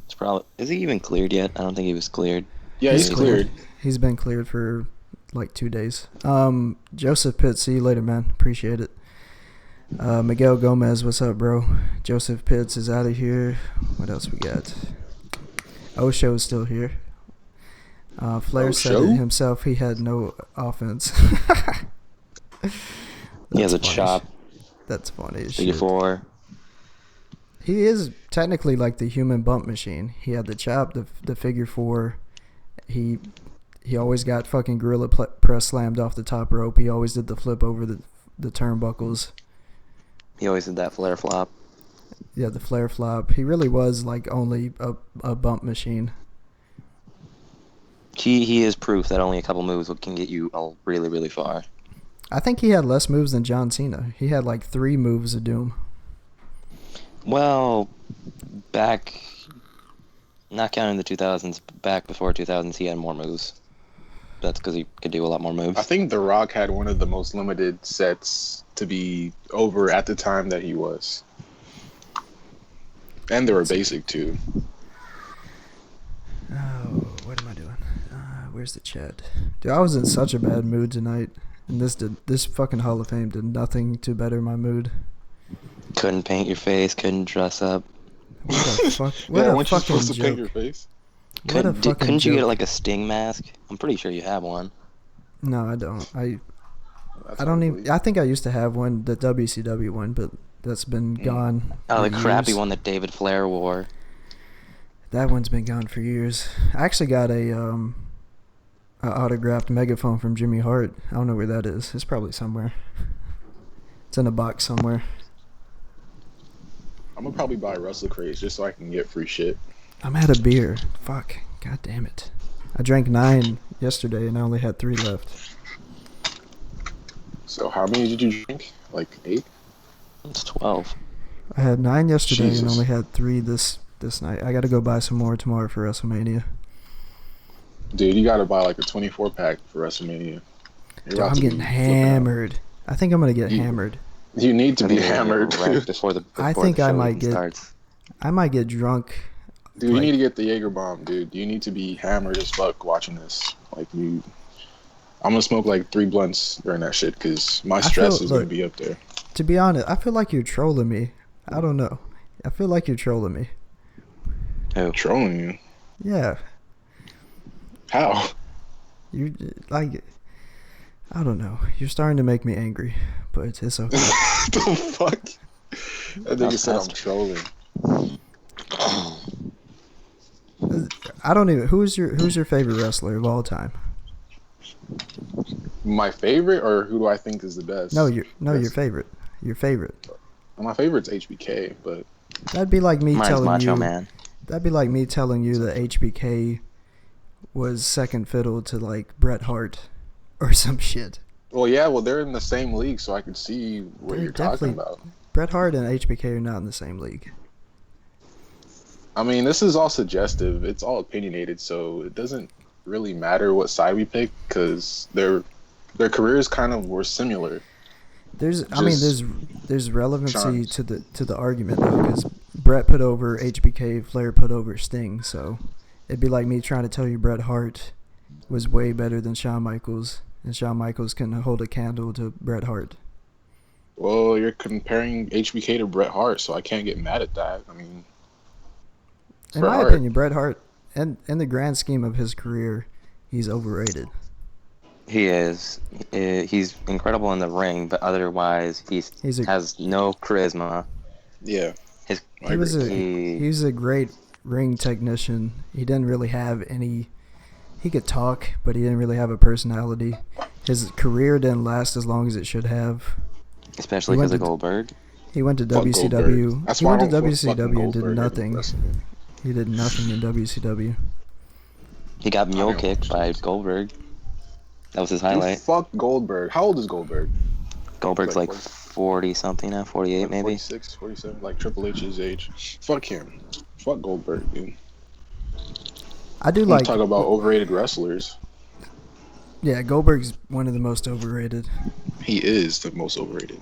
It's probably. Is he even cleared yet? I don't think he was cleared. Yeah, he's cleared. He's been cleared for like 2 days. Joseph Pitt, see you later, man. Appreciate it. Miguel Gomez, what's up, bro? Joseph Pitts is out of here. What else we got? Osho is still here. Flair said it himself. He had no offense. He has a chop. That's funny as shit. 4. He is technically like the human bump machine. He had the chop, the figure 4. He always got fucking gorilla press slammed off the top rope. He always did the flip over the turnbuckles. He always did that flare flop. Yeah, the flare flop. He really was like only a bump machine. He is proof that only a couple moves can get you really, really far. I think he had less moves than John Cena. He had like 3 moves of doom. Well, back, not counting the 2000s, back before 2000s, he had more moves. That's because he could do a lot more moves. I think The Rock had one of the most limited sets to be over at the time that he was. And they were basic, too. Oh, what am I doing? Where's the chat? Dude, I was in such a bad mood tonight. And this fucking Hall of Fame did nothing to better my mood. Couldn't paint your face, couldn't dress up. What the fuck? What a fucking supposed to joke. paint your face? Couldn't you get like a Sting mask? I'm pretty sure you have one. No, I don't. I don't even. I think I used to have one, the WCW one, but that's been gone. Oh, the for crappy years. one that David Flair wore. That one's been gone for years. I actually got a autographed megaphone from Jimmy Hart. I don't know where that is. It's probably somewhere. It's in a box somewhere. I'm gonna probably buy Wrestle Craze just so I can get free shit. I'm out of beer. Fuck. God damn it. I drank 9 yesterday and I only had 3 left. So how many did you drink? Like 8? It's 12. I had 9 yesterday Jesus. and only had 3 this night. I gotta go buy some more tomorrow for WrestleMania. Dude, you gotta buy like a 24 pack for WrestleMania. Dude, I'm getting hammered. I think I'm gonna get hammered. You need to be hammered. Right before the I think I might get. starts. I might get drunk. Dude, you need to get the Jaeger bomb, dude. You need to be hammered as fuck watching this. Like I'm gonna smoke like 3 blunts during that shit because my stress is gonna be up there. To be honest, I feel like you're trolling me. I don't know. I feel like you're trolling me. Who? Trolling you? Yeah. How? You like. I don't know. You're starting to make me angry, but it's okay. The fuck? I think you said I'm trolling. I don't even. Who's your favorite wrestler of all time? My favorite, or who do I think is the best? Your favorite. Your favorite. Well, my favorite's HBK, but That'd be like me Mine's telling Macho you. Man. That'd be like me telling you that HBK was second fiddle to like Bret Hart or some shit. well, yeah, well they're in the same league, so I can see what They're you're talking definitely- about. Bret Hart and HBK are not in the same league. I mean, this is all suggestive. It's all opinionated, so it doesn't really matter what side we pick because their careers kind of were similar. There's relevancy charms. to the argument though, because Bret put over HBK, Flair put over Sting, so it'd be like me trying to tell you Bret Hart was way better than Shawn Michaels, and Shawn Michaels can hold a candle to Bret Hart. Well, you're comparing HBK to Bret Hart, so I can't get mad at that. I mean, In Bret my Hart. opinion, Bret Hart, in the grand scheme of his career, he's overrated. He is. He's incredible in the ring, but otherwise has no charisma. Yeah. He was a great ring technician. He didn't really have any. He could talk, but he didn't really have a personality. His career didn't last as long as it should have. Especially because of Goldberg. He went to Fuck WCW. Goldberg. That's He why went I to don't fuck WCW fucking and did Goldberg nothing. in wrestling. He did nothing in WCW. He got mule kicked by Goldberg. That was his Dude, highlight. fuck Goldberg. How old is Goldberg? Goldberg's like 40 something now, 48 maybe. 46, 47, like Triple H's age. Fuck him. Fuck Goldberg, dude. I do Let's like. talk about overrated wrestlers. Yeah, Goldberg's one of the most overrated. He is the most overrated.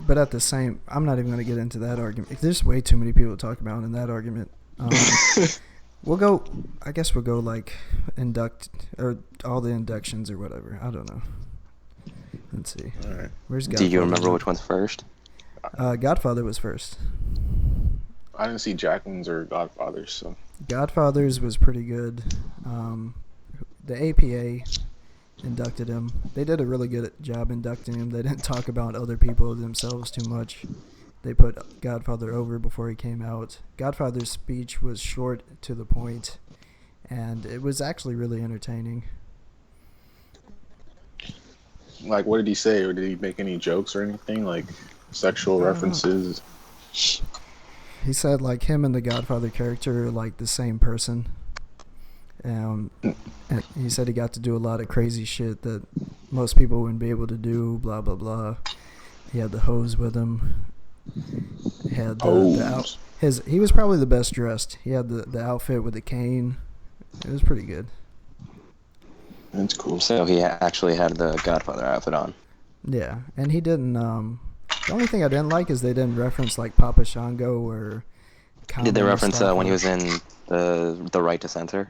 But at the same, I'm not even going to get into that argument. There's way too many people to talk about in that argument. I guess we'll go like induct or all the inductions or whatever. I don't know. Let's see. All right. Where's Godfather? Do you remember which one's first? Godfather was first. I didn't see Jacqueline's or Godfather's, so. Godfather's was pretty good. The APA inducted him. They did a really good job inducting him. They didn't talk about other people themselves too much. They put Godfather over before he came out. Godfather's speech was short to the point, and it was actually really entertaining. Like, what did he say? Or did he make any jokes or anything? Like, sexual references? He said, like, him and the Godfather character are, like, the same person. And he said he got to do a lot of crazy shit that most people wouldn't be able to do, blah, blah, blah. He had the hose with him. He had he was probably the best dressed. He had the outfit with the cane. It was pretty good. That's cool. So he actually had the Godfather outfit on. Yeah, and he didn't. The only thing I didn't like is they didn't reference like Papa Shango or. Did they reference when he was in the right to censor?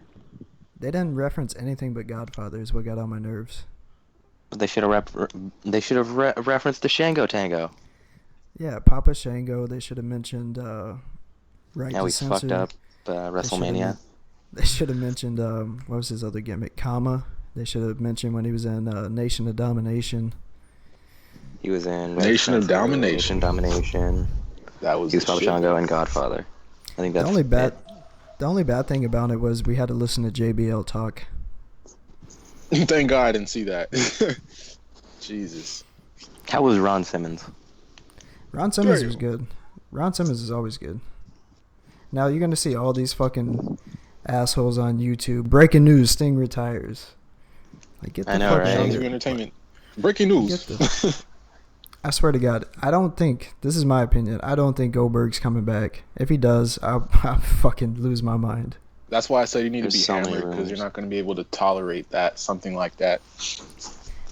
They didn't reference anything but Godfather. Is what got on my nerves. But they should have referenced the Shango Tango. Yeah, Papa Shango. They should have mentioned right Now to he's censor. fucked up WrestleMania. They should have mentioned what was his other gimmick? Kama. They should have mentioned when he was in Nation of Domination. He was in Nation of Domination. Nation Domination. That was he was Papa Shango and Godfather. I think that's the only bad thing about it was we had to listen to JBL talk. Thank God I didn't see that. Jesus. How was Ron Simmons? Ron Simmons was good. Ron Simmons is always good. Now you're going to see all these fucking assholes on YouTube. Breaking news, Sting retires. Like, get the I know, fuck right? out of Sounds here. like entertainment. Breaking news. I swear to God, I don't think, this is my opinion, I don't think Goldberg's coming back. If he does, I'll fucking lose my mind. That's why I said you need to be so many hammered, because rumors. you're not going to be able to tolerate that, something like that.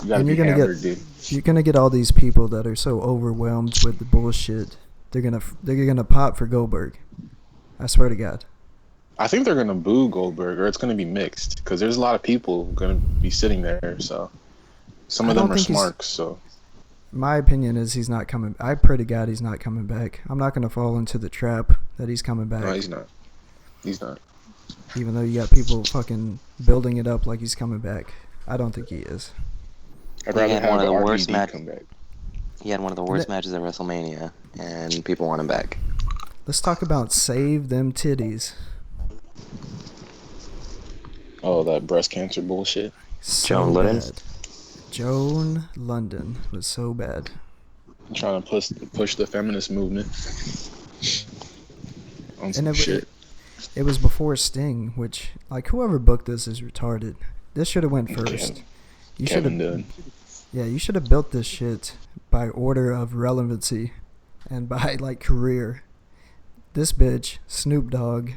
You got to And be you're gonna hammered, dude. You're gonna get all these people that are so overwhelmed with the bullshit. They're gonna pop for Goldberg. I swear to God. I think they're going to boo Goldberg, or it's going to be mixed, because there's a lot of people going to be sitting there, so some of them are smarks, so. my opinion is he's not coming. I pray to God he's not coming back. I'm not going to fall into the trap that he's coming back. No, he's not. He's not. Even though you got people fucking building it up like he's coming back. I don't think he is. I'd rather have one of the worst come back. He had one of the worst matches at WrestleMania, and people want him back. Let's talk about Save Them Titties. Oh, that breast cancer bullshit. Joan Lunden. Joan Lunden was so bad. I'm trying to push the feminist movement on some And shit. It was before Sting, which, like, whoever booked this is retarded. This should have went first. You should have. Yeah, you should have built this shit by order of relevancy, and by like career. This bitch, Snoop Dogg.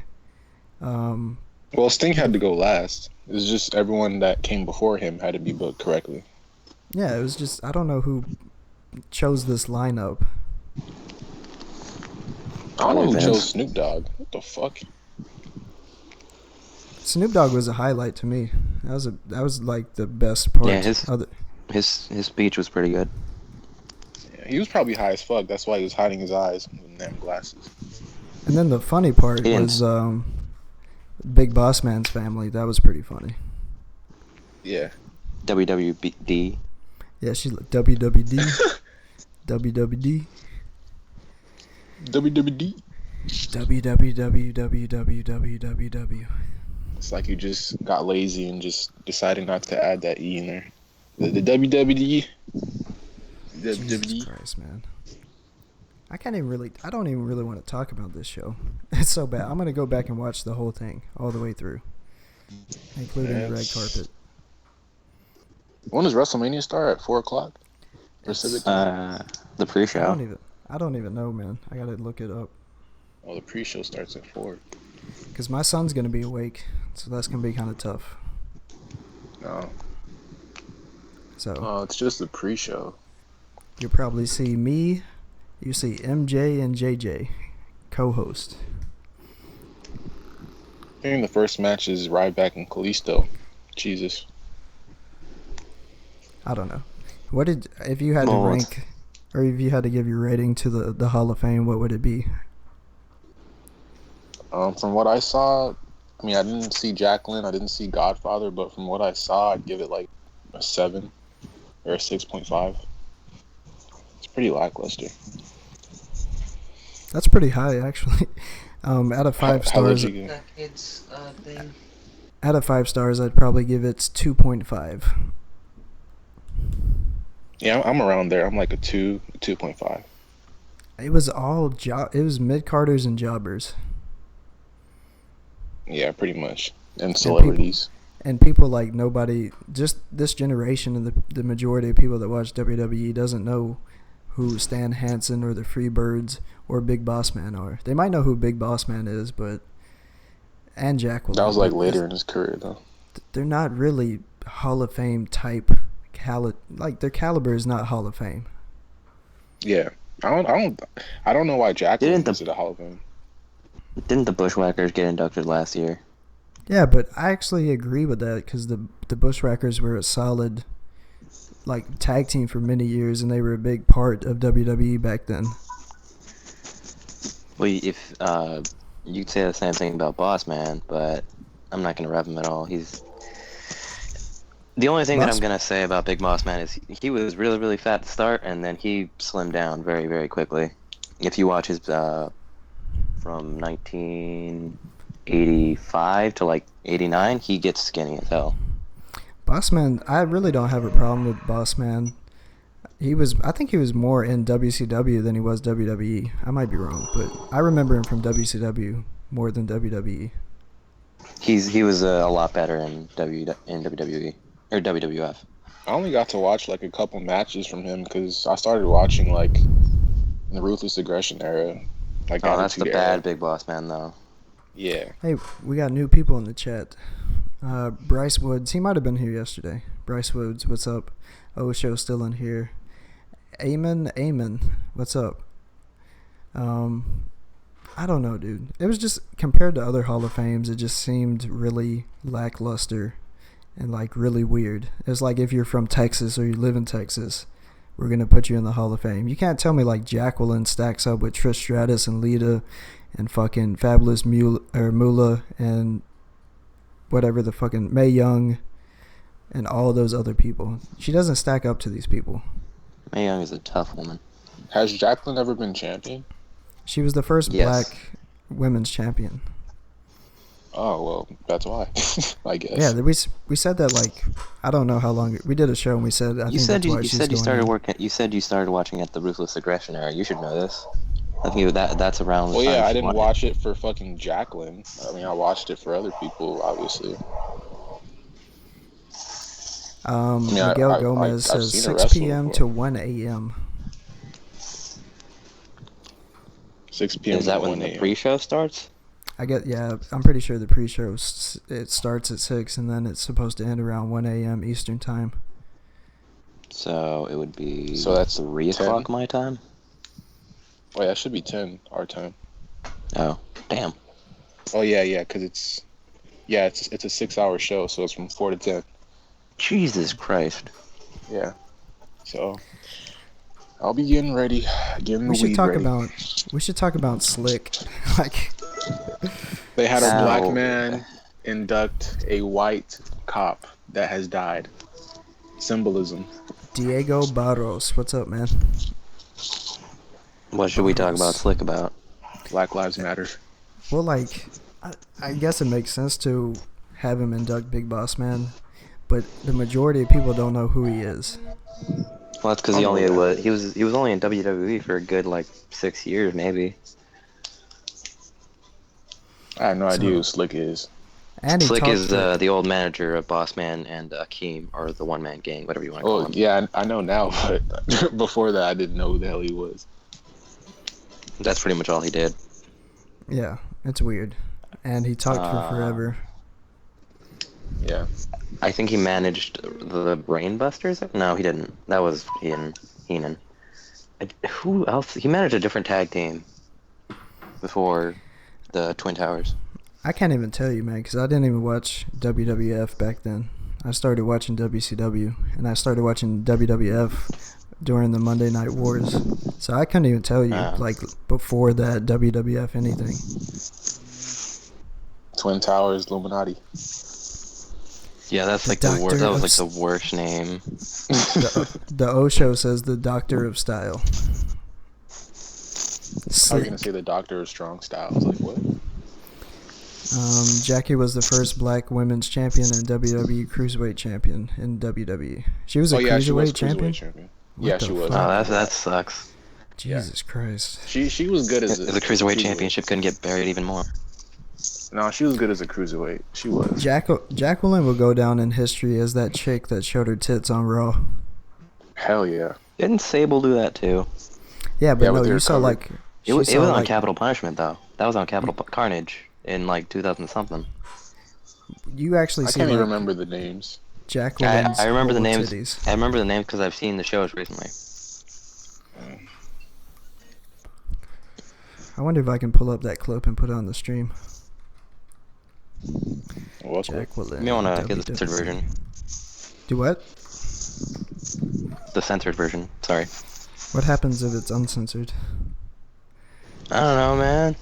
Well, Sting had to go last. It was just everyone that came before him had to be booked correctly. Yeah, it was just, I don't know who chose this lineup. I don't know who chose Snoop Dogg. What the fuck? Snoop Dogg was a highlight to me. That was like the best part. Yeah, his speech was pretty good. Yeah, he was probably high as fuck. That's why he was hiding his eyes with them glasses. And then the funny part was Big Boss Man's family. That was pretty funny. Yeah. WWD. Yeah, she's like WWD. WWD. WWD. WWW. It's like you just got lazy and just decided not to add that E in there. The WWD. Jesus Christ, man. I don't even really want to talk about this show. It's so bad. I'm going to go back and watch the whole thing all the way through, including the red carpet. When does WrestleMania start? At 4 o'clock? Pacific time? The pre-show. I don't even know, man. I got to look it up. Oh, the pre-show starts at 4. Because my son's going to be awake, so that's going to be kind of tough. No. So. Oh, it's just the pre-show. You'll probably see me. You see MJ and JJ, co-host. I think the first match is Ryback and Kalisto. Jesus. I don't know. If you had to rank, or if you had to give your rating to the Hall of Fame, what would it be? From what I saw, I mean, I didn't see Jacqueline, I didn't see Godfather, but from what I saw, I'd give it like a 7 or a 6.5. It's pretty lackluster. That's pretty high, actually. Out of 5 stars, out of 5 stars, I'd probably give it 2.5. Yeah, I'm around there. I'm like a 2.5. It was all it was mid-carders and jobbers. Yeah, pretty much. And celebrities. And people like nobody, just this generation and the majority of people that watch WWE doesn't know who Stan Hansen or the Freebirds or Big Boss Man are. They might know who Big Boss Man is, and Jacqueline. That was like later in his career, though. They're not really Hall of Fame type like their caliber is not Hall of Fame. Yeah, I don't know why Jacqueline is at the Hall of Fame. Didn't the Bushwhackers get inducted last year? Yeah, but I actually agree with that because the Bushwhackers were a solid like tag team for many years, and they were a big part of WWE back then. Well, if you could say the same thing about Boss Man, but I'm not gonna rep him at all. The only thing that I'm gonna say about Big Boss Man is he was really, really fat to start, and then he slimmed down very, very quickly. If you watch his from 1985 to like 89, he gets skinny as hell. Boss Man, I really don't have a problem with Boss Man. I think he was more in WCW than he was WWE. I might be wrong, but I remember him from WCW more than WWE. He was a lot better in WWE or WWF. I only got to watch like a couple matches from him because I started watching like in the Ruthless Aggression era. Like that's the bad Big Boss Man though. Yeah. Hey, we got new people in the chat. Bryce Woods, he might have been here yesterday. Bryce Woods, what's up? Osho still in here. Eamon, what's up? I don't know, dude. It was just, compared to other Hall of Fames, it just seemed really lackluster and like really weird. It's like if you're from Texas or you live in Texas, we're gonna put you in the Hall of Fame. You can't tell me like Jacqueline stacks up with Trish Stratus and Lita and fucking Fabulous Moolah and whatever the fucking Mae Young and all those other people. She doesn't stack up to these people. Mae Young is a tough woman. Has Jacqueline ever been champion? She was the first black women's champion. Oh, well, that's why, I guess. Yeah, we said that, like, I don't know how long. We did a show and we said, You said you started watching at the Ruthless Aggression era. You should know this. I think that's around. Well, yeah, I didn't watch it for fucking Jacqueline. I mean, I watched it for other people, obviously. Miguel Gomez says 6 p.m. to 1 a.m. 6 p.m. Is that when the pre-show starts? I'm pretty sure the pre-show it starts at 6 and then it's supposed to end around 1 a.m. Eastern time. So it would be. So that's 3 o'clock my time. Wait, that should be 10 our time. Oh, damn. Oh yeah, because it's a 6-hour show, so it's from 4 to 10. Jesus Christ. Yeah. So I'll be getting ready. We should talk about Slick. Like they had a black man induct a white cop that has died. Symbolism. Diego Barros, what's up, man? What should we talk about Slick about? Black Lives Matter. Well, like, I guess it makes sense to have him induct Big Boss Man, but the majority of people don't know who he is. Well, that's because he was only in WWE for a good 6 years, maybe. I have no idea who Slick is. And Slick is the old manager of Boss Man and Akeem, or the one man gang, whatever you want to call him. Yeah, I know now, but before that, I didn't know who the hell he was. That's pretty much all he did. Yeah, it's weird. And he talked for forever. Yeah. I think he managed the Brainbusters? No, he didn't. That was Heenan. Who else? He managed a different tag team before the Twin Towers. I can't even tell you, man, because I didn't even watch WWF back then. I started watching WCW, and I started watching WWF during the Monday Night Wars. So I couldn't even tell you, before that, WWF anything. Twin Towers, Illuminati. Yeah, that's the worst. That was the worst name. The O Show says the Doctor of Style. I was gonna say the Doctor of Strong Style. I was like, what? Jackie was the first black women's champion and WWE Cruiserweight champion in WWE. She was a Cruiserweight champion? Yeah, she was. Oh, that sucks. Jesus Christ. She was good as the Cruiserweight championship couldn't get buried even more. No, she was good as a Cruiserweight. She was. Jacqueline will go down in history as that chick that showed her tits on Raw. Hell yeah. Didn't Sable do that too? Yeah, but no, you saw It was on Capital Punishment though. That was on Capital Carnage in 2000 something. You actually see. I can't even remember the names. Jacqueline's I remember the names. Titties. I remember the names because I've seen the shows recently. I wonder if I can pull up that clip and put it on the stream. Jacqueline. You want to get the censored version? Do what? The censored version. Sorry. What happens if it's uncensored? I don't know, man.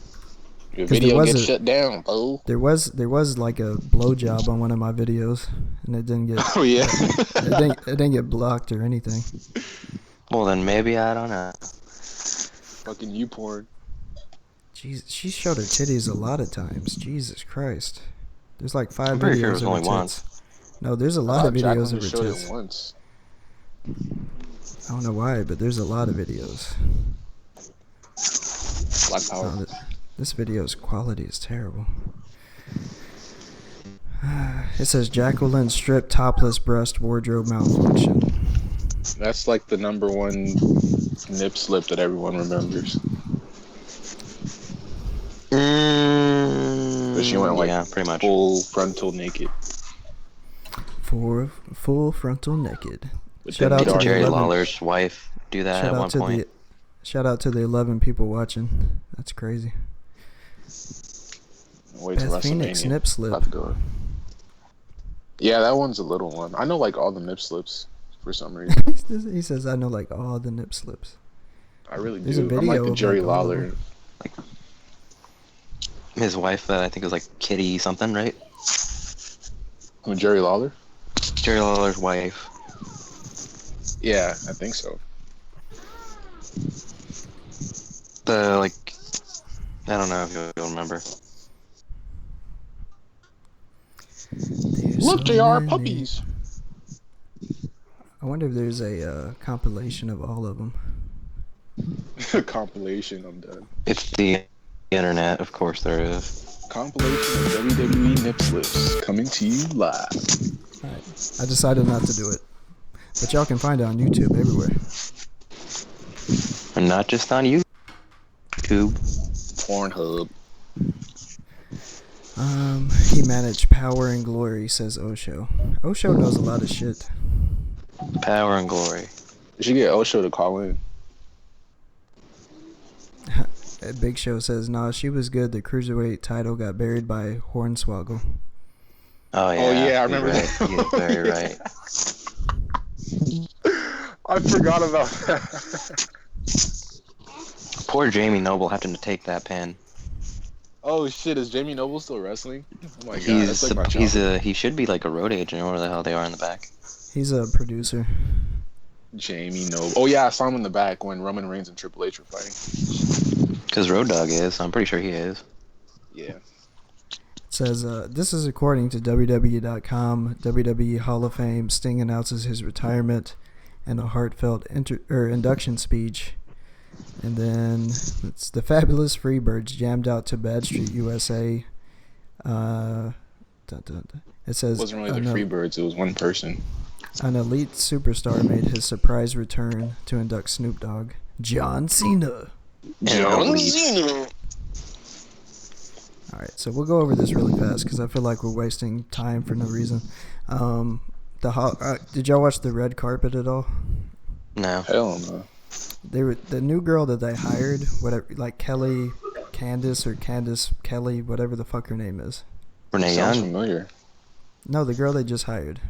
Your video gets shut down, fool. There was like a blowjob on one of my videos, and it didn't get. Oh yeah. it didn't get blocked or anything. Well then maybe I don't know. Fucking YouPorn. Jeez, she showed her titties a lot of times. Jesus Christ. There's like 5 I'm pretty videos sure it was of her only tits. once. No, there's a lot of videos of her showed tits. it once. I don't know why, but there's a lot of videos. Black Power. Oh, this video's quality is terrible. It says Jacqueline stripped topless breast wardrobe malfunction. That's like the #1 nip slip that everyone remembers. But she went pretty much full frontal naked. Full frontal naked. Shout out to Jerry Lawler's wife. Do that at one point. Shout out to the 11 people watching. That's crazy. Wait till Beth Phoenix nip slip. Yeah, that one's a little one. I know all the nip slips for some reason. He says, I know like all the nip slips. I really There's a do. I'm video like the of, Jerry like, all of Lawler. them. His wife, I think it was like Kitty something, right? Who, Jerry Lawler? Jerry Lawler's wife. Yeah, I think so. The, like, I don't know if you'll remember. Look, they are puppies. I wonder if there's a compilation of all of them. Compilation, I'm done. It's the internet, of course there is. Compilation of WWE nip slips coming to you live. Alright, I decided not to do it. But y'all can find it on YouTube everywhere. And not just on YouTube. Pornhub. He managed Power and Glory, says Osho. Osho knows a lot of shit. Power and Glory. You should get Osho to call in. Big Show says, nah, she was good. The Cruiserweight title got buried by Hornswoggle. Oh, yeah. Oh, yeah, I remember right. that. You're very right. I forgot about that. Poor Jamie Noble having to take that pin. Oh, shit, is Jamie Noble still wrestling? Oh, my God, that's like my childhood. He should be like a road agent or whatever the hell they are in the back. He's a producer. Jamie Noble. Oh, yeah, I saw him in the back when Roman Reigns and Triple H were fighting. Because Road Dogg is. I'm pretty sure he is. Yeah. It says, this is according to WWE.com. WWE Hall of Fame. Sting announces his retirement in a heartfelt induction speech. And then it's the Fabulous Freebirds jammed out to Bad Street, USA. It says... It wasn't really the Freebirds, it was one person. An elite superstar made his surprise return to induct Snoop Dogg. John Cena. John Cena. Alright, so we'll go over this really fast because I feel like we're wasting time for no reason. Did y'all watch the red carpet at all? No. Hell no. The new girl that they hired, whatever, like Candice Kelly, whatever the fuck her name is. Renee Sounds Young? familiar. No, the girl they just hired.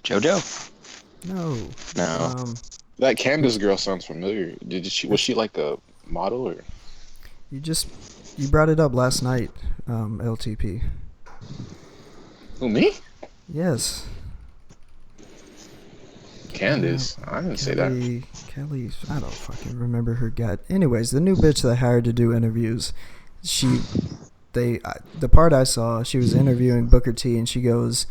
JoJo? No. That Candace girl sounds familiar. Was she like a model or? You brought it up last night, LTP. Who, me? Yes. Candace? I didn't say that. Kelly, I don't fucking remember her gut. Anyways, the new bitch they hired to do interviews, the part I saw, she was interviewing Booker T, and she goes,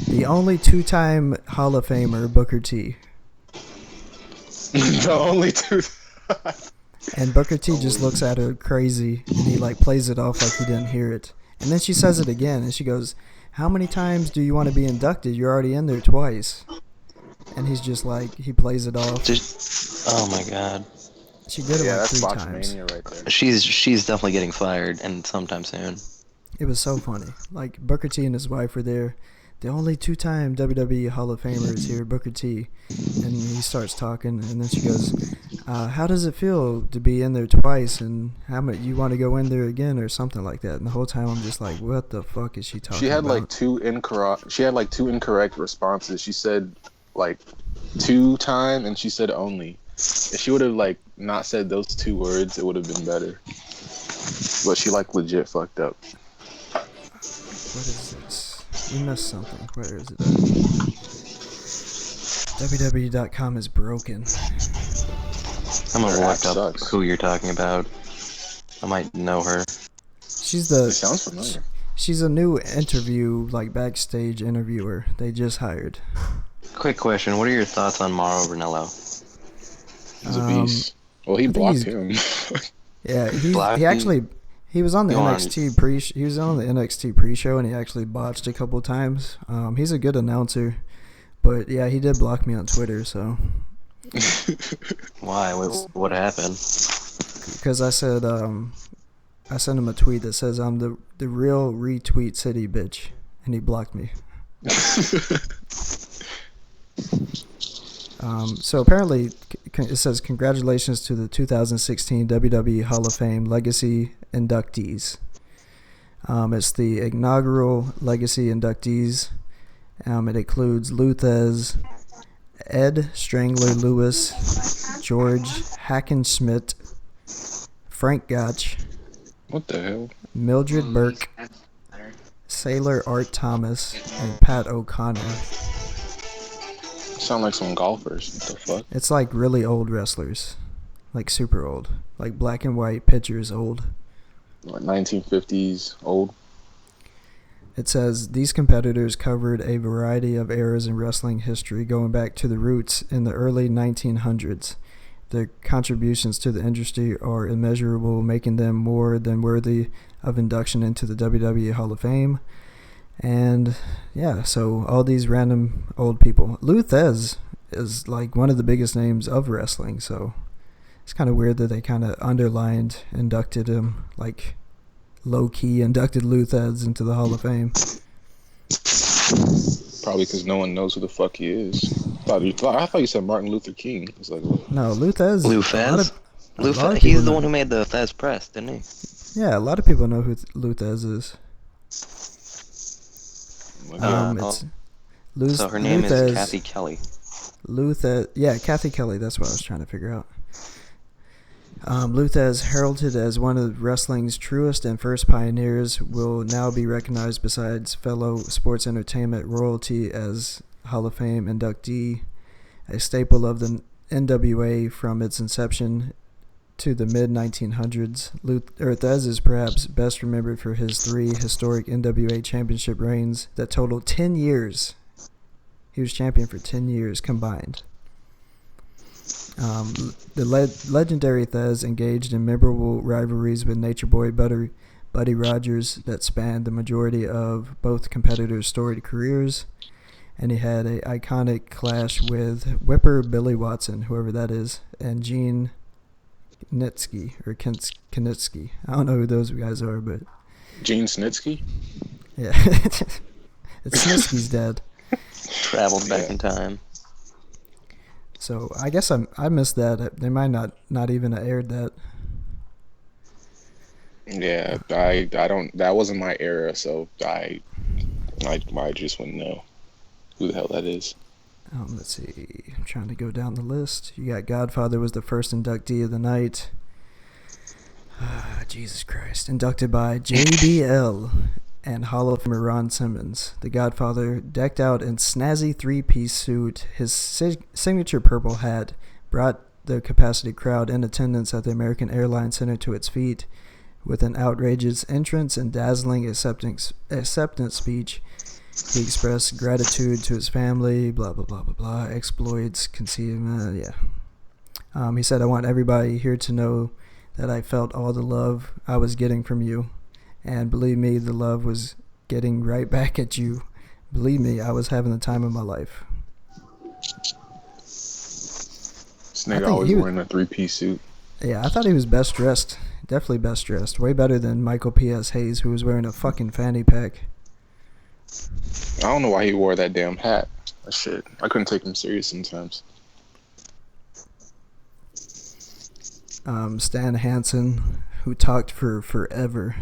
the only two-time Hall of Famer, Booker T. The only two. And Booker T just looks at her crazy, and he like plays it off like he didn't hear it. And then she says it again, and she goes, how many times do you want to be inducted? You're already in there twice. And he's just like, he plays it off. Oh my God. She did it like that's 3 times. Botchmania right there. She's definitely getting fired, and sometime soon. It was so funny. Like, Booker T and his wife were there. The only two-time WWE Hall of Famer is here, Booker T. And he starts talking, and then she goes, how does it feel to be in there twice, and how much you want to go in there again, or something like that? And the whole time I'm just like, what the fuck is she talking about? She had like two incorrect responses. She said like 2-time, and she said only. If she would have like not said those 2 words, it would have been better. But she like legit fucked up. What is this? You missed something. Where is it at? WWE.com is broken. I'm gonna look up who you're talking about. I might know her. It sounds familiar. She's a new interview, like backstage interviewer. They just hired. Quick question: what are your thoughts on Mauro Ranallo? He's a beast. Well, he blocked him. Yeah, he was on the NXT he was on the NXT pre-show, and he actually botched a couple times. He's a good announcer, but yeah, he did block me on Twitter. So why? What happened? Because I said I sent him a tweet that says I'm the real retweet city bitch, and he blocked me. So apparently it says congratulations to the 2016 WWE Hall of Fame Legacy inductees. It's the inaugural Legacy inductees. It includes Luthez, Ed Strangler Lewis, George Hackenschmidt, Frank Gotch. What the hell? Mildred Burke, Sailor Art Thomas, and Pat O'Connor. Sound like some golfers. What the fuck? It's like really old wrestlers. Like super old. Like black and white pictures old. Like 1950s old. It says, these competitors covered a variety of eras in wrestling history going back to the roots in the early 1900s. Their contributions to the industry are immeasurable, making them more than worthy of induction into the WWE Hall of Fame. And yeah, so all these random old people. Lou Thez is like one of the biggest names of wrestling, so it's kind of weird that they kind of underlined, inducted him, like low-key inducted Lou Thez into the Hall of Fame. Probably because no one knows who the fuck he is. I thought you said Martin Luther King. It's like, what? No, Lou Thez. Lou Thez? He's the one who made the Thez press, didn't he? Yeah, a lot of people know who Lou Thez is. So her name is Kathy Kelly. Lou Thez, yeah, Kathy Kelly. That's what I was trying to figure out. Lou Thez, heralded as one of wrestling's truest and first pioneers, will now be recognized besides fellow sports entertainment royalty as Hall of Fame inductee, a staple of the NWA from its inception to the mid-1900s. Thez is perhaps best remembered for his 3 historic NWA championship reigns that totaled 10 years. He was champion for 10 years combined. The legendary Thez engaged in memorable rivalries with Nature Boy Buddy Rogers that spanned the majority of both competitors' storied careers, and he had an iconic clash with Whipper Billy Watson, whoever that is, and Gene Knitsky, or Knitsky. I don't know who those guys are, but... Gene Snitsky? Yeah. It's Snitsky's dad. Traveled back in time. So I guess I missed that. They might not even have aired that. Yeah, I don't. That wasn't my era, so I just wouldn't know who the hell that is. Let's see. I'm trying to go down the list. You got Godfather was the first inductee of the night. Jesus Christ. Inducted by JBL and Hall of Famer Ron Simmons. The Godfather, decked out in snazzy 3-piece suit, his signature purple hat, brought the capacity crowd in attendance at the American Airlines Center to its feet. With an outrageous entrance and dazzling acceptance speech, he expressed gratitude to his family, blah, blah, blah, blah, blah, exploits, conceivement, yeah. He said, I want everybody here to know that I felt all the love I was getting from you. And believe me, the love was getting right back at you. Believe me, I was having the time of my life. This nigga always wearing a 3-piece suit. Yeah, I thought he was best dressed. Definitely best dressed. Way better than Michael P.S. Hayes, who was wearing a fucking fanny pack. I don't know why he wore that damn hat. That shit. I couldn't take him serious sometimes. Stan Hansen, who talked for forever.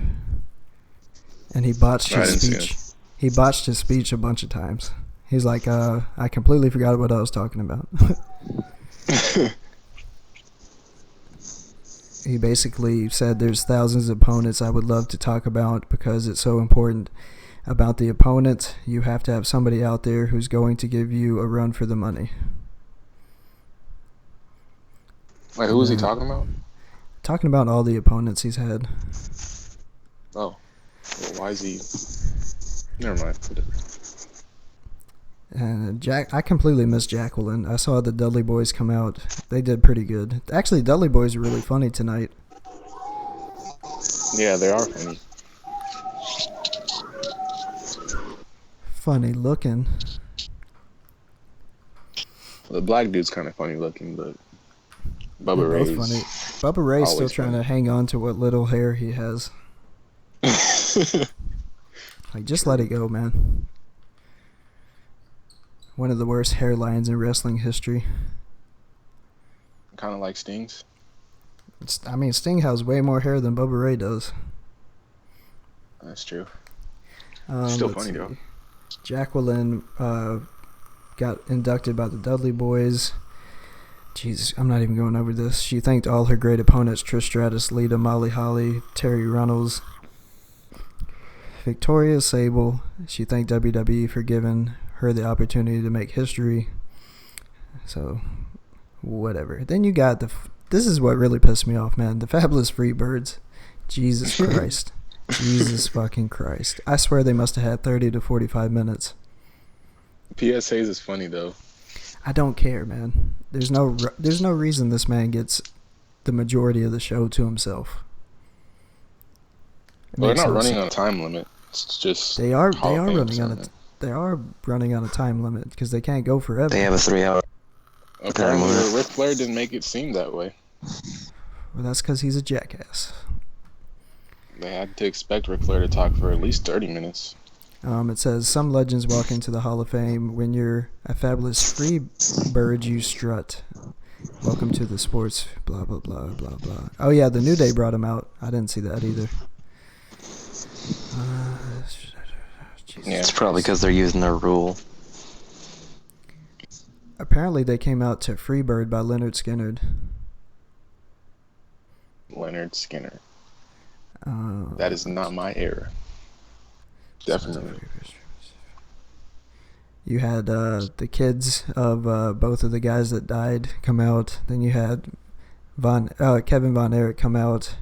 And he botched his speech. He botched his speech a bunch of times. He's like, I completely forgot what I was talking about. He basically said there's thousands of opponents I would love to talk about because it's so important about the opponent. You have to have somebody out there who's going to give you a run for the money. Wait, who was he talking about? Talking about all the opponents he's had. Oh. Well, why is he... Never mind. And I completely missed Jacqueline. I saw the Dudley Boys come out. They did pretty good. Actually, Dudley Boys are really funny tonight. Yeah, they are funny. Funny looking. The black dude's kind of funny looking, but Bubba Ray's funny. Bubba Ray's still trying to hang on to what little hair he has. Like, just let it go, man. One of the worst hairlines in wrestling history. Kind of like Sting's. Sting has way more hair than Bubba Ray does. That's true. Still funny, though. Jacqueline got inducted by the Dudley Boys. Jesus, I'm not even going over this. She thanked all her great opponents: Trish Stratus, Lita, Molly Holly, Terry Runnels, Victoria Sable. She thanked WWE for giving her the opportunity to make history. So, whatever. Then you got this is what really pissed me off, man. The Fabulous Freebirds. Jesus Christ. Jesus fucking Christ. I swear they must have had 30 to 45 minutes. PSAs is funny, though. I don't care, man. There's no reason this man gets the majority of the show to himself. Well, they're not running on a time limit. It's just they are running on a time limit because they can't go forever. They have a 3-hour. Apparently, Ric Flair didn't make it seem that way. Well, that's because he's a jackass. They had to expect Ric Flair to talk for at least 30 minutes. It says, some legends walk into the Hall of Fame. When you're a fabulous free bird, you strut. Welcome to the sports, blah, blah, blah, blah, blah. Oh, yeah, the New Day brought him out. I didn't see that either. Yeah, it's probably because they're using their rule. Apparently, they came out to Freebird by Leonard Skinner. Leonard Skinner. That is not my era. Definitely. You had the kids of both of the guys that died come out. Then you had Kevin Von Erich come out.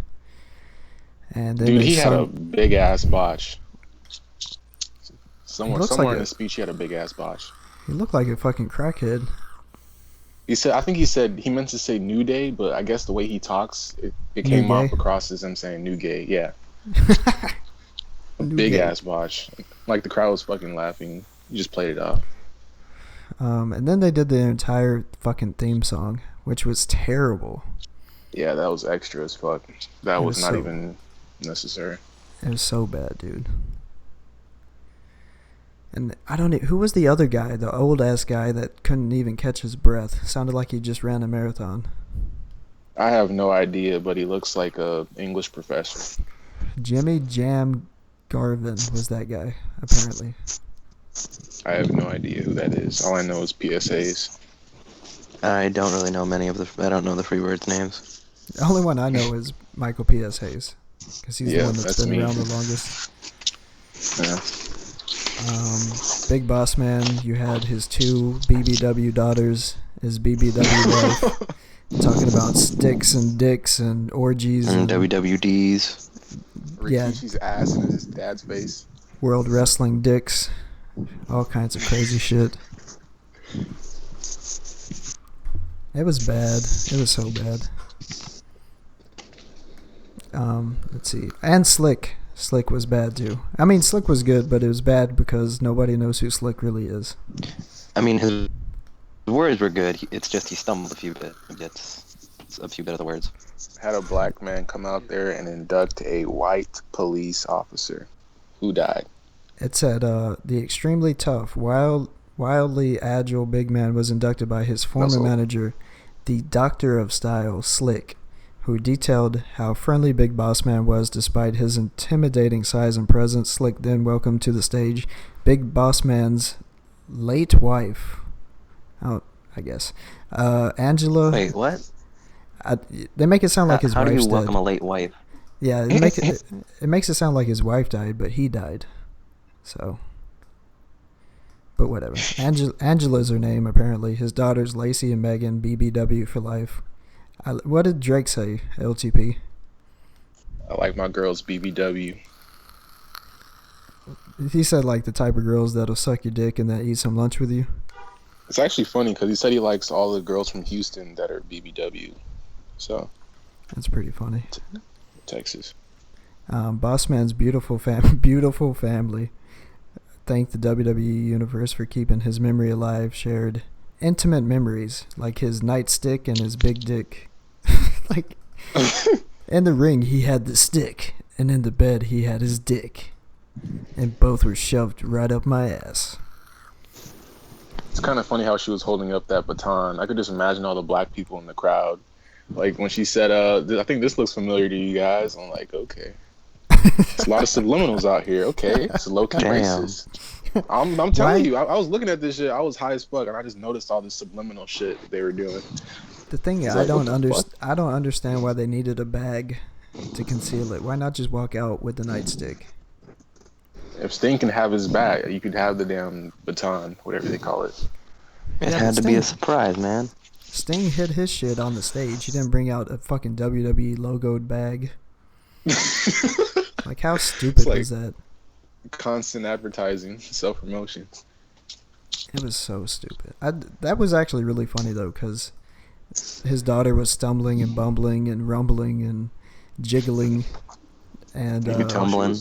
And then dude, he had a big ass botch. Somewhere like in the speech, he had a big ass botch. He looked like a fucking crackhead. I think he said he meant to say New Day, but I guess the way he talks, it came off across as him saying New Gay. Yeah. A big ass botch. Like the crowd was fucking laughing. You just played it off. And then they did the entire fucking theme song, which was terrible. Yeah, that was extra as fuck. That was not even necessary. It was so bad, dude. And who was the other guy, the old ass guy that couldn't even catch his breath? Sounded like he just ran a marathon. I have no idea, but he looks like a English professor. Jimmy Jam Garvin was that guy, apparently. I have no idea who that is. All I know is PSAs. I don't really know I don't know the Freebirds' names. The only one I know is Michael P.S. Hayes, because he's the one that's been around the longest. Yeah. Big Boss Man, you had his 2 BBW daughters, his BBW wife, talking about sticks and dicks and orgies and WWDs. Rikishi's ass in his dad's face. World Wrestling dicks, all kinds of crazy shit. It was bad. It was so bad. Let's see. And Slick. Slick was bad too. I mean, Slick was good, but it was bad because nobody knows who Slick really is. I mean, his words were good. It's just he stumbled a few bit. It's a few bit of the words. Had a black man come out there and induct a white police officer who died. It said the extremely tough, wildly agile big man was inducted by his former manager, the Doctor of Style, Slick, who detailed how friendly Big Boss Man was despite his intimidating size and presence. Slick then welcomed to the stage Big Boss Man's late wife. Oh, I guess. Angela. Wait, what? They make it sound like his wife's dead. How do you welcome a late wife? Yeah, it makes it sound like his wife died, but he died. So. But whatever. Angela's her name, apparently. His daughters, Lacey and Megan, BBW for life. What did Drake say, LTP? I like my girls BBW. He said like the type of girls that'll suck your dick and that eat some lunch with you. It's actually funny because he said he likes all the girls from Houston that are BBW. So. That's pretty funny. Texas. Boss Man's beautiful family thanked the WWE Universe for keeping his memory alive, shared intimate memories like his nightstick and his big dick. Like in the ring he had the stick and in the bed he had his dick, and both were shoved right up my ass. It's kind of funny how she was holding up that baton. I could just imagine all the black people in the crowd, like when she said I think this looks familiar to you guys. I'm like, okay. It's a lot of subliminals out here. Okay, it's low-key racist. I'm telling you, I was looking at this shit. I was high as fuck, and I just noticed all this subliminal shit that they were doing. The thing is, I don't understand why they needed a bag to conceal it. Why not just walk out with the nightstick? If Sting can have his bag, you could have the damn baton, whatever they call it. It had to be a surprise, man. Sting hid his shit on the stage. He didn't bring out a fucking WWE logoed bag. Like, how stupid was that? Constant advertising, self-promotion. It was so stupid. That was actually really funny, though, because his daughter was stumbling and bumbling and rumbling and jiggling. And tumbling.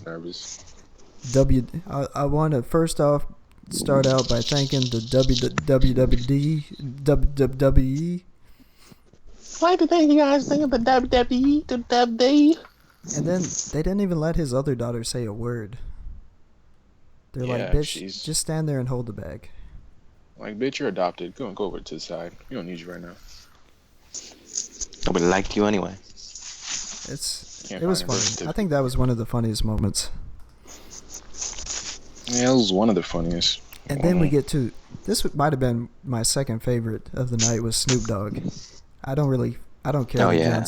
I want to first off start out by thanking the WWE. I'd like to thank you guys. Thank the WWE. And then they didn't even let his other daughter say a word. They're like, bitch, just stand there and hold the bag. Like, bitch, you're adopted. Go over to the side. We don't need you right now. Nobody liked you anyway. It was funny. I think that was one of the funniest moments. Yeah, it was one of the funniest. And then we get to this. Might have been my second favorite of the night was Snoop Dogg. I don't care. Oh yeah.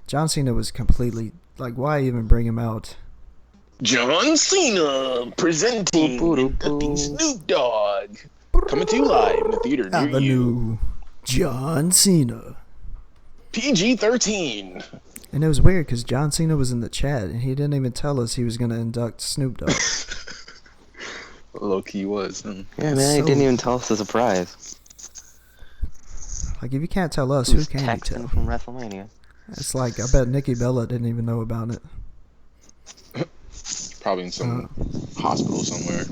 John Cena was completely like, why even bring him out? John Cena presenting inducting Snoop Dogg. Coming to you live in the theater near you. John Cena. PG-13. And it was weird because John Cena was in the chat and he didn't even tell us he was going to induct Snoop Dogg. Low key was. Yeah, man, he didn't even tell us the surprise. Like, if you can't tell us, who can you tell? From WrestleMania. It's like, I bet Nikki Bella didn't even know about it. Probably in some hospital somewhere.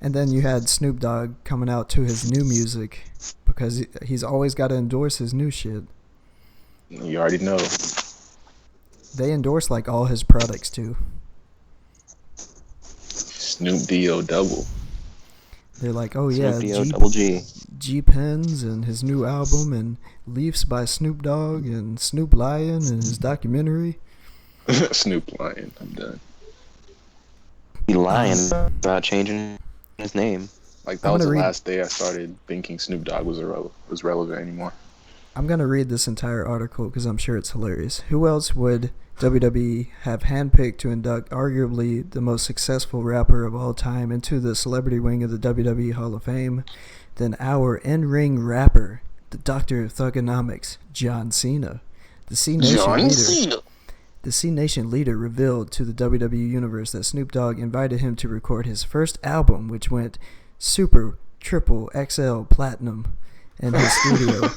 And then you had Snoop Dogg coming out to his new music because he's always got to endorse his new shit. You already know. They endorse like all his products too. Snoop D-O double. They're like, oh yeah, G Pens and his new album and Leafs by Snoop Dogg and Snoop Lion and his documentary. Snoop Lion, I'm done. He lying about changing his name. Like, that was the last day I started thinking Snoop Dogg was relevant anymore. I'm going to read this entire article because I'm sure it's hilarious. Who else would WWE have handpicked to induct arguably the most successful rapper of all time into the celebrity wing of the WWE Hall of Fame than our in-ring rapper, the Doctor of Thugonomics, John Cena? The C Nation leader revealed to the WWE Universe that Snoop Dogg invited him to record his first album, which went super triple XL platinum in his studio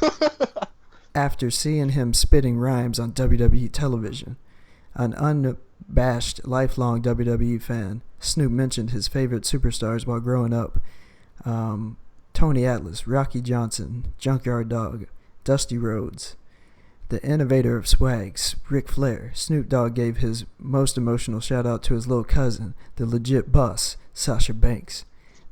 after seeing him spitting rhymes on WWE television. An unabashed lifelong WWE fan, Snoop mentioned his favorite superstars while growing up. Tony Atlas, Rocky Johnson, Junkyard Dog, Dusty Rhodes. The innovator of swags, Ric Flair. Snoop Dogg gave his most emotional shout out to his little cousin, the legit boss, Sasha Banks.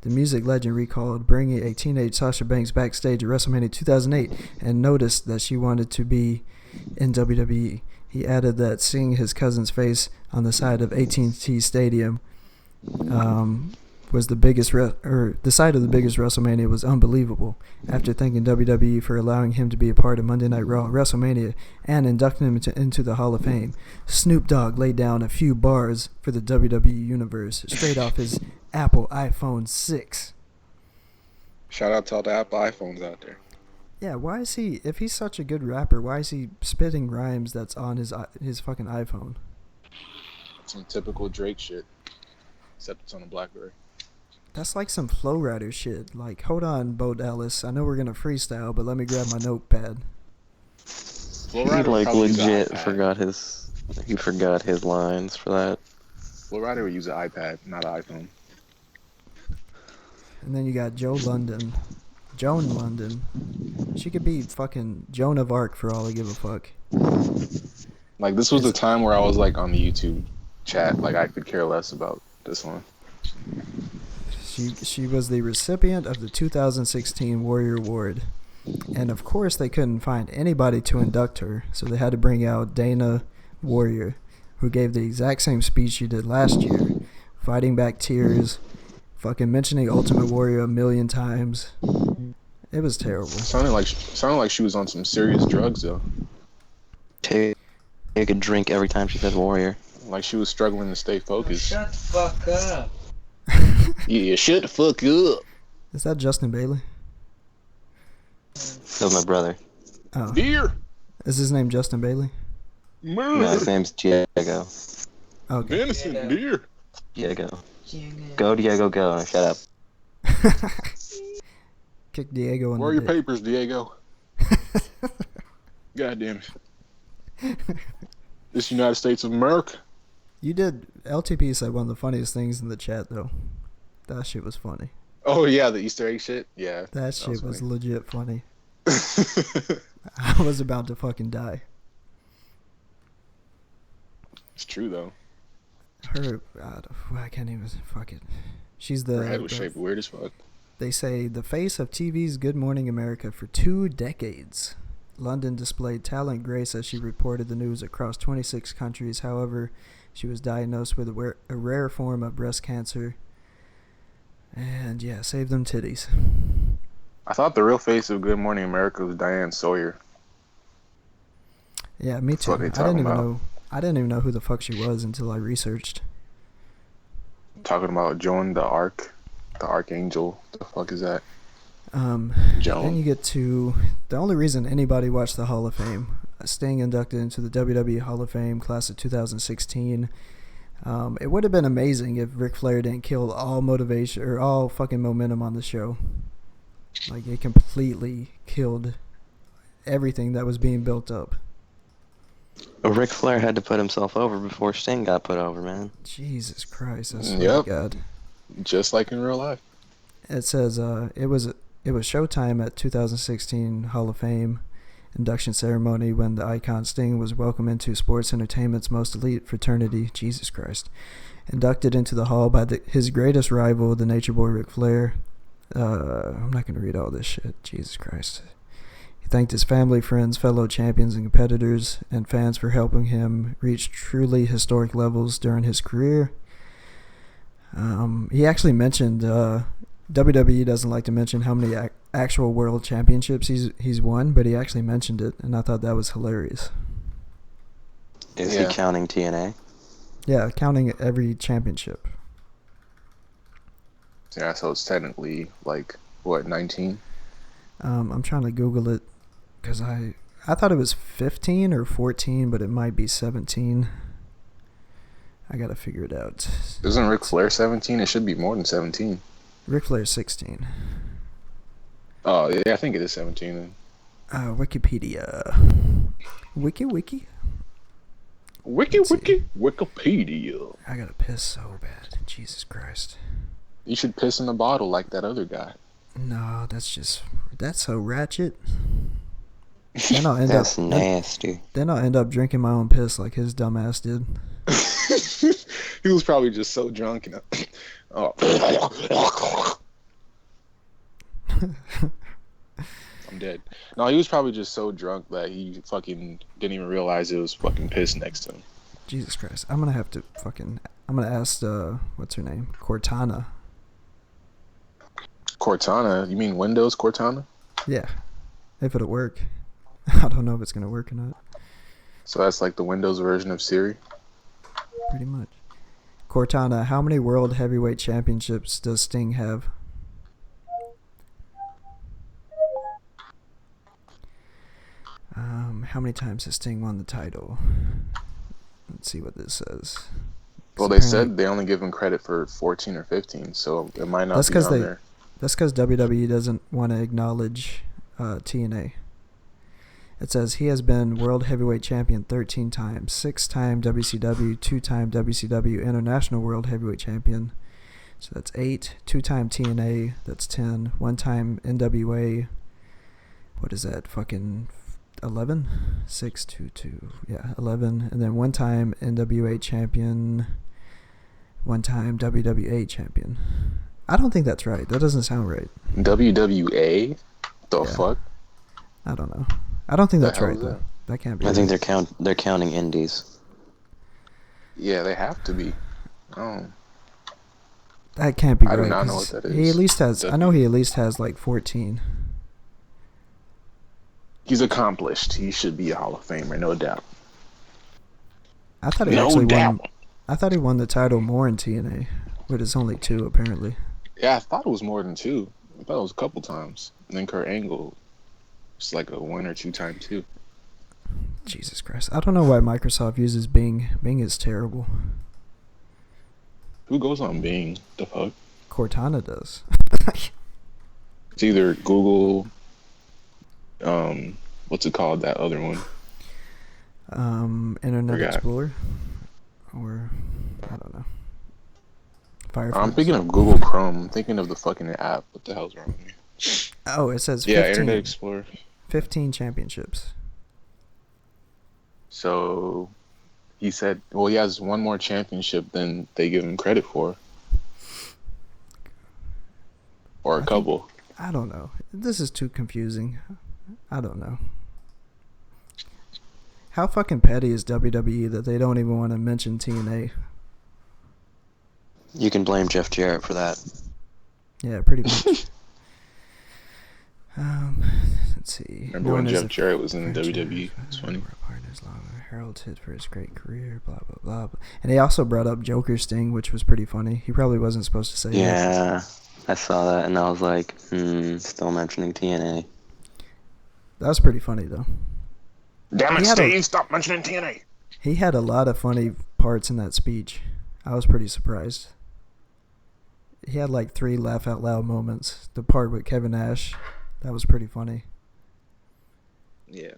The music legend recalled bringing a teenage Sasha Banks backstage at WrestleMania 2008 and noticed that she wanted to be in WWE. He added that seeing his cousin's face on the side of AT&T Stadium was the biggest, the side of the biggest WrestleMania was unbelievable. After thanking WWE for allowing him to be a part of Monday Night Raw, WrestleMania, and inducting him into the Hall of Fame, Snoop Dogg laid down a few bars for the WWE Universe straight off his Apple iPhone 6. Shout out to all the Apple iPhones out there. Yeah, why is he, if he's such a good rapper, why is he spitting rhymes that's on his fucking iPhone? Some typical Drake shit, except it's on a BlackBerry. That's like some Flow Rider shit. Like, hold on, Bo Dallas. I know we're gonna freestyle, but let me grab my notepad. He like legit forgot his. He forgot his lines for that. Flow Rider would use an iPad, not an iPhone. And then you got Joan Lunden. She could be fucking Joan of Arc for all I give a fuck. Like, this was the time where I was like on the YouTube chat. Like, I could care less about this one. She was the recipient of the 2016 Warrior Award. And of course they couldn't find anybody to induct her, so they had to bring out Dana Warrior, who gave the exact same speech she did last year, fighting back tears, fucking mentioning Ultimate Warrior a million times. It was terrible. Sounded like she was on some serious drugs though. Take a drink every time she says Warrior. Like she was struggling to stay focused. Shut the fuck up. Yeah, shut the fuck up. Is that Justin Bailey? That was my brother. Oh. Deer. Is his name Justin Bailey? No, his name's Diego. Okay. Venison deer. Diego. Go, Diego, go. Now shut up. Kick Diego in Where are the your dick. papers, Diego? God damn it. This United States of America. You did. LTP said one of the funniest things in the chat, though. That shit was funny. Oh, yeah, the Easter egg shit? Yeah. That shit was funny. legit funny. I was about to fucking die. It's true, though. I can't even. Fuck it. She's the. Her head was shaped weird as fuck. They say the face of TV's Good Morning America for 2 decades. Lunden displayed talent grace as she reported the news across 26 countries. However, she was diagnosed with a rare form of breast cancer. And yeah, save them titties. I thought the real face of Good Morning America was Diane Sawyer. Yeah, me too. What they I talking didn't even know who the fuck she was until I researched. Talking about Joan the Archangel. The fuck is that? Joan. Then you get to the only reason anybody watched the Hall of Fame. Sting inducted into the WWE Hall of Fame class of 2016. It would have been amazing if Ric Flair didn't kill all motivation or all fucking momentum on the show. Like, it completely killed everything that was being built up. Ric Flair had to put himself over before Sting got put over, man. Jesus Christ, I swear to God. Just like in real life. It says it was showtime at 2016 Hall of Fame induction ceremony when the icon Sting was welcomed into sports entertainment's most elite fraternity. Jesus Christ. Inducted into the hall by his greatest rival, the Nature Boy Ric Flair. I'm not going to read all this shit. Jesus Christ. He thanked his family, friends, fellow champions and competitors, and fans for helping him reach truly historic levels during his career. He actually mentioned WWE doesn't like to mention how many actual world championships he's won, but he actually mentioned it, and I thought that was hilarious. Is he counting TNA? Yeah, counting every championship. Yeah, so it's technically like what, 19? I'm trying to Google it because I thought it was 15 or 14, but it might be 17. I gotta figure it out. Isn't Ric Flair 17? It should be more than 17. Ric Flair's 16. Oh, yeah, I think it is 17 then. Wikipedia. Wiki. Wikipedia. I gotta piss so bad. Jesus Christ. You should piss in a bottle like that other guy. No, that's so ratchet. Then I'll end That's up nasty. Then I'll end up drinking my own piss like his dumb ass did. He was probably just so drunk and I'm dead. No, he was probably just so drunk that he fucking didn't even realize it was fucking piss next to him. Jesus Christ. I'm gonna ask what's her name? Cortana. Cortana? You mean Windows Cortana? Yeah. If it'll work. I don't know if it's gonna work or not. So that's like the Windows version of Siri? Pretty much. Cortana, how many world heavyweight championships does Sting have? How many times has Sting won the title? Let's see what this says. Well, they said they only give him credit for 14 or 15, so it might not be on there. That's because WWE doesn't want to acknowledge TNA. It says he has been World Heavyweight Champion 13 times, 6-time WCW, 2-time WCW International World Heavyweight Champion. So that's 8, 2-time TNA, that's 10, 1-time NWA, what is that, fucking 11? 6, 2, 2, yeah, 11. And then 1-time NWA Champion, 1-time WWA Champion. I don't think that's right. That doesn't sound right. WWA? The fuck? I don't know. I don't think that's right, though. That can't be I right. think they're counting indies. Yeah, they have to be. Oh. That can't be I right. do not know 'cause what that He is. at least has. I know he at least has like 14. He's accomplished. He should be a Hall of Famer, no doubt. I thought he No actually doubt. won. I thought he won the title more in TNA, but it's only 2 apparently. Yeah, I thought it was more than 2. I thought it was a couple times. And then Kurt Angle, it's like a 1 or 2 time too. Jesus Christ! I don't know why Microsoft uses Bing. Bing is terrible. Who goes on Bing? The fuck? Cortana does. It's either Google. What's it called? That other one. Internet Forgot. Explorer, or I don't know. Firefox. I'm thinking of Google Chrome. I'm thinking of the fucking app. What the hell's wrong with me? Oh, it says 15. Yeah, Internet Explorer. 15 championships. So he said, well, he has one more championship than they give him credit for. Or a couple. I don't know. This is too confusing. I don't know. How fucking petty is WWE that they don't even want to mention TNA? You can blame Jeff Jarrett for that. Yeah, pretty much. Let's see. Remember when Jeff Jarrett was in the WWE? It's funny. Heralded for his great career, blah, blah, blah, blah. And he also brought up Joker Sting, which was pretty funny. He probably wasn't supposed to say that. Yeah, I saw that and I was like, still mentioning TNA. That was pretty funny, though. Damn it, Steve, stop mentioning TNA. He had a lot of funny parts in that speech. I was pretty surprised. He had like 3 laugh out loud moments. The part with Kevin Nash, that was pretty funny. Yeah.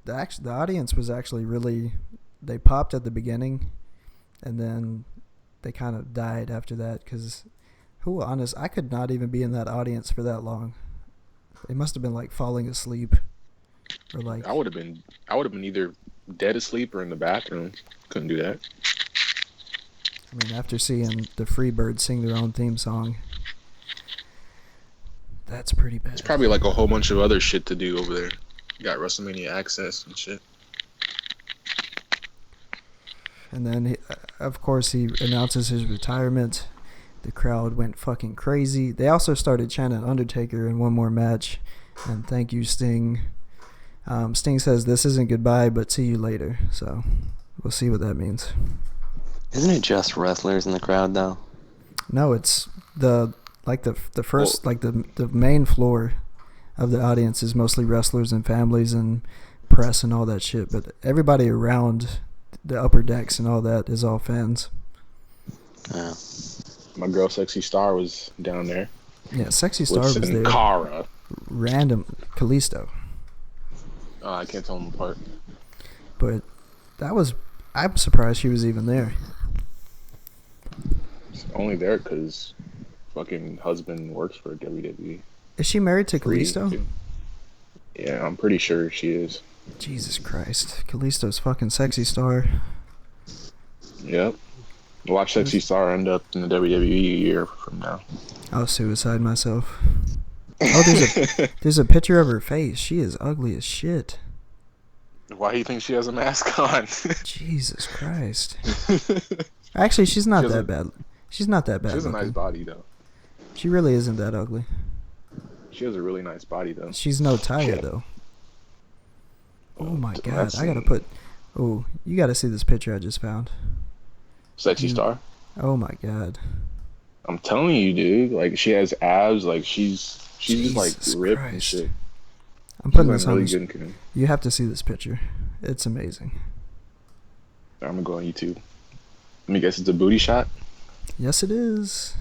The audience was actually really, they popped at the beginning, and then they kind of died after that. Because, honest, I could not even be in that audience for that long. They must have been like falling asleep, or like. I would have been either dead asleep or in the bathroom. Couldn't do that. I mean, after seeing the Freebirds sing their own theme song, that's pretty bad. It's probably like a whole bunch of other shit to do over there. You got WrestleMania access and shit. And then, of course, he announces his retirement. The crowd went fucking crazy. They also started chanting Undertaker in one more match. And thank you, Sting. Sting says, this isn't goodbye, but see you later. So, we'll see what that means. Isn't it just wrestlers in the crowd, though? No, it's the first, the main floor of the audience is mostly wrestlers and families and press and all that shit. But everybody around the upper decks and all that is all fans. Yeah. My girl Sexy Star was down there. Yeah, Sexy Star with was Sin there. Cara. Random Kalisto. I can't tell them apart. But I'm surprised she was even there. It's only there because fucking husband works for WWE. Is she married to Kalisto? Yeah, I'm pretty sure she is. Jesus Christ. Kalisto's fucking Sexy Star. Yep. Watch Sexy Star end up in the WWE a year from now. I'll suicide myself. Oh, there's a picture of her face. She is ugly as shit. Why do you think she has a mask on? Jesus Christ. Actually, she's not that bad. She's not that bad. She has a nice body, though. She really isn't that ugly. She has a really nice body, though. She's no Taya, though. Oh my god. I gotta put... Oh, you gotta see this picture I just found. Sexy Star? Oh my god. I'm telling you, dude. Like, she has abs. Like, she's just, like, ripped and shit. I'm putting this on. Really good. You have to see this picture. It's amazing. I'm gonna go on YouTube. Let me guess, it's a booty shot? Yes, it is.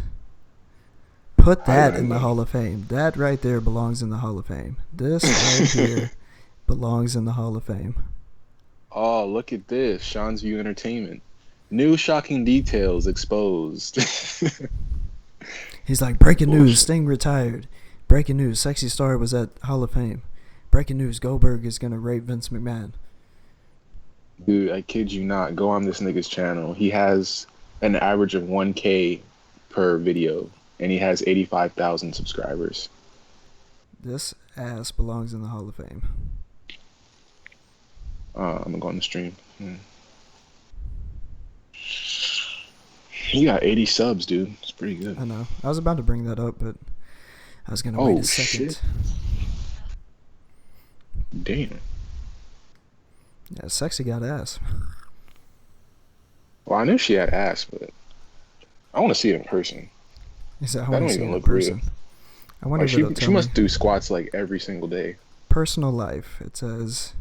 Put that in the Hall of Fame. That right there belongs in the Hall of Fame. This right here belongs in the Hall of Fame. Oh, look at this. Sean's View Entertainment. New shocking details exposed. He's like, breaking news, Sting retired. Breaking news, Sexy Star was at Hall of Fame. Breaking news, Goldberg is going to rape Vince McMahon. Dude, I kid you not. Go on this nigga's channel. He has an average of 1K per video, and he has 85,000 subscribers. This ass belongs in the Hall of Fame. I'm going to go on the stream. He got 80 subs, dude. It's pretty good. I know. I was about to bring that up, but I was gonna wait a second. Shit. Damn. Yeah, sexy got ass. Well, I knew she had ass, but I want to see it in person. He said, I That want don't to see it even in look real. person. I wonder Like, if it'll she tell must me. do squats like every single day. Personal life. It says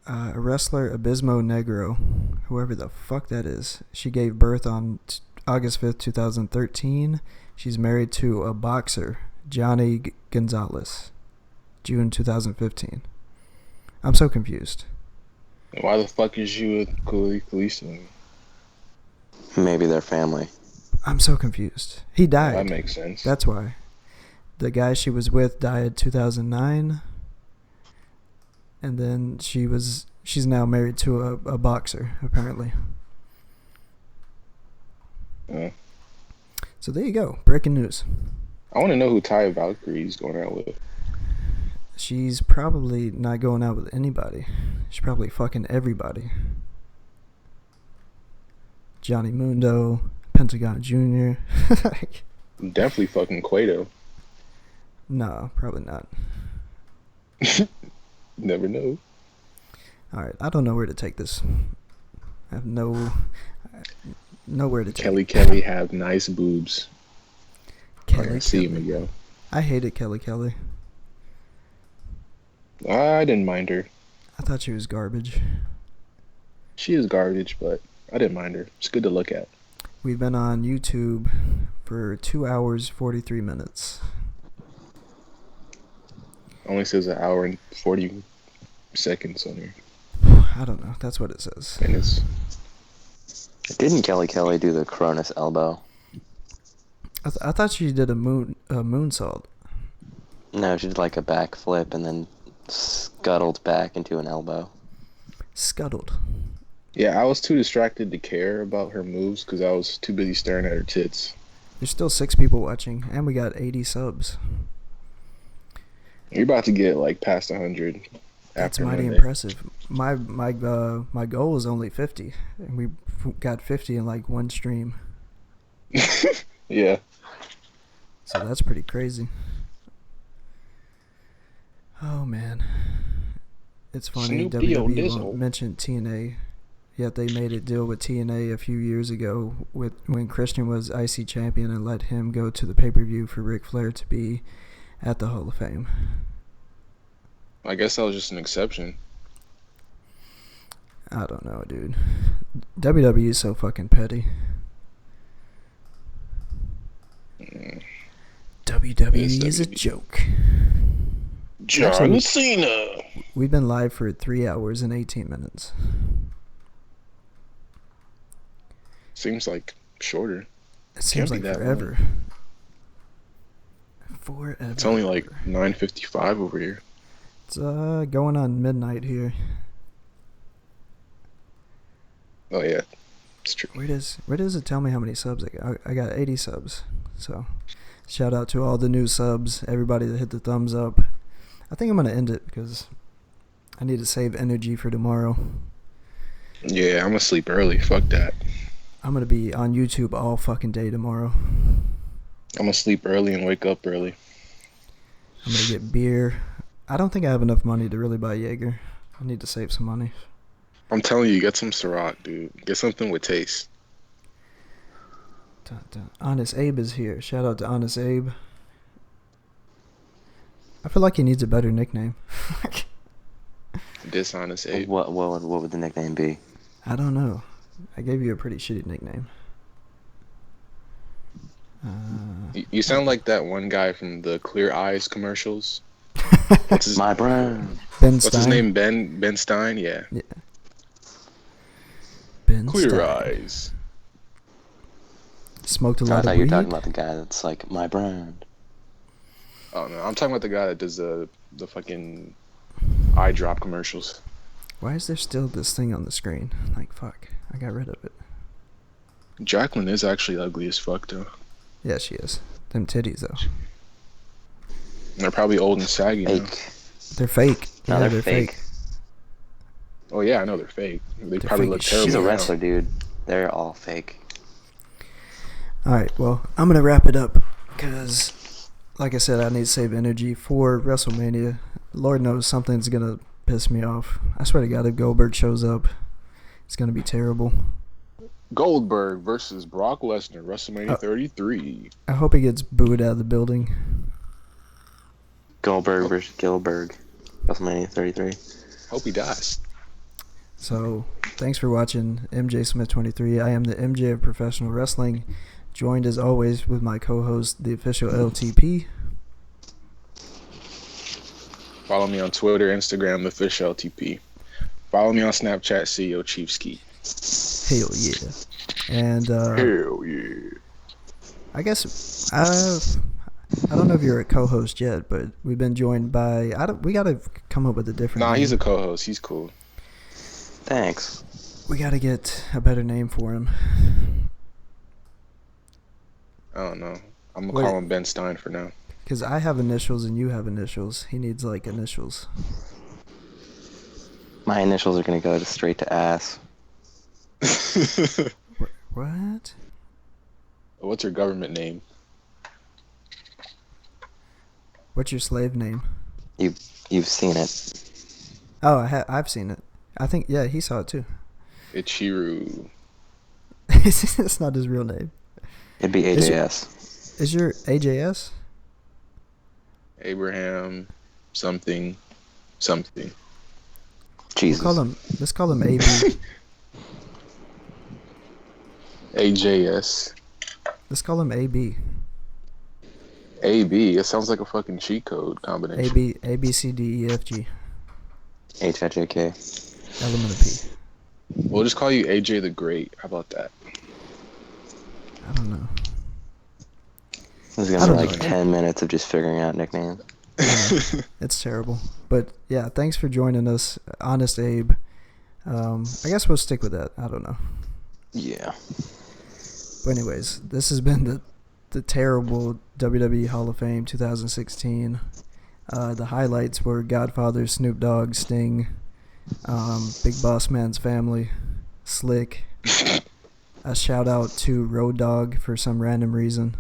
a wrestler, Abismo Negro, whoever the fuck that is. She gave birth on August 5th, 2013. She's married to a boxer, Johnny Gonzalez, June 2015. I'm so confused. Why the fuck is she with Khaleesi? Maybe their family. I'm so confused. He died. That makes sense. That's why. The guy she was with died 2009. And then she's now married to a boxer, apparently. Yeah. So there you go. Breaking news. I want to know who Taya Valkyrie's going out with. She's probably not going out with anybody. She's probably fucking everybody. Johnny Mundo, Pentagon Jr. Definitely fucking Cueto. No, probably not. Never know. Alright, I don't know where to take this. I have nowhere to take it. Kelly have nice boobs. Kelly See him again. I hated Kelly. I didn't mind her. I thought she was garbage. She is garbage, but I didn't mind her. It's good to look at. We've been on YouTube for 2 hours, 43 minutes. Only says 1 hour and 40 seconds on here. I don't know. That's what it says. And it's... Didn't Kelly do the Cronus elbow? I thought she did a moonsault. No, she did like a backflip and then scuttled back into an elbow. Scuttled. Yeah, I was too distracted to care about her moves because I was too busy staring at her tits. There's still 6 people watching, and we got 80 subs. You're about to get like past 100. That's mighty impressive. My goal is only 50, and we got 50 in like one stream. Yeah. So that's pretty crazy. Oh man, it's funny. WWE won't mention TNA, yet they made a deal with TNA a few years ago when Christian was IC champion and let him go to the pay-per-view for Ric Flair to be at the Hall of Fame. I guess that was just an exception. I don't know, dude. WWE is so fucking petty. WWE is a joke. John Cena. We've been live for 3 hours and 18 minutes. Seems like shorter. It seems like forever. Forever. It's only like 9:55 over here. It's going on midnight here. Oh yeah, it's true. Where does it tell me how many subs I got? I got 80 subs. So, shout out to all the new subs, everybody that hit the thumbs up. I think I'm gonna end it because I need to save energy for tomorrow. Yeah, I'm gonna sleep early. Fuck that. I'm gonna be on YouTube all fucking day tomorrow. I'm gonna sleep early and wake up early. I'm gonna get beer. I don't think I have enough money to really buy Jaeger. I need to save some money. I'm telling you, get some Ciroc, dude. Get something with taste. Honest Abe is here. Shout out to Honest Abe. I feel like he needs a better nickname. Dishonest Abe. What would the nickname be? I don't know. I gave you a pretty shitty nickname. You sound like that one guy from the Clear Eyes commercials. What's his My brand. Ben What's Stein. his name? Ben Stein? Yeah. Ben Clear Stein. Eyes. Smoked a I lot thought of you were weed. talking about the guy that's like my brand. Oh no, I'm talking about the guy that does the fucking eye drop commercials. Why is there still this thing on the screen? Like, fuck. I got rid of it. Jacqueline is actually ugly as fuck though. Yeah, she is. Them titties, though. They're probably old and saggy now. They're fake. No, Yeah, they're fake. Oh yeah, I know they're fake. They They're probably fake look as terrible. She's a now. wrestler, dude. They're all fake. All right, well, I'm going to wrap it up because, like I said, I need to save energy for WrestleMania. Lord knows something's going to piss me off. I swear to God, if Goldberg shows up, it's going to be terrible. Goldberg versus Brock Lesnar, WrestleMania 33. I hope he gets booed out of the building. Goldberg versus Gilberg, WrestleMania 33. Hope he dies. So, thanks for watching MJ Smith 23. I am the MJ of professional wrestling, joined as always with my co-host, the official LTP. Follow me on Twitter, Instagram, the official LTP. Follow me on Snapchat, CEO Chiefski. Hell yeah. And, hell yeah. I guess, I don't know if you're a co-host yet, but we've been joined by, we got to come up with a different name. He's a co-host. He's cool. Thanks. We got to get a better name for him. I don't know. I'm going to call him Ben Stein for now. Because I have initials and you have initials. He needs, like, initials. My initials are going to go straight to ass. What? What's your government name? What's your slave name? You've seen it. Oh, I've seen it. I think, yeah, he saw it too. It's Shiru. It's not his real name. It'd be AJS. Is your AJS? Abraham something. Jesus. Let's call him AB. AJS. Let's call him AB. AB. It sounds like a fucking cheat code combination. A B C D E F G. HIJK. Element of P. We'll just call you AJ the Great. How about that? I don't know. This is gonna be like 10 minutes of just figuring out nicknames. It's terrible. But yeah, thanks for joining us, Honest Abe. I guess we'll stick with that. I don't know. Yeah. But anyways, this has been the terrible WWE Hall of Fame 2016. The highlights were Godfather, Snoop Dogg, Sting, Big Boss Man's family, Slick. A shout out to Road Dogg for some random reason.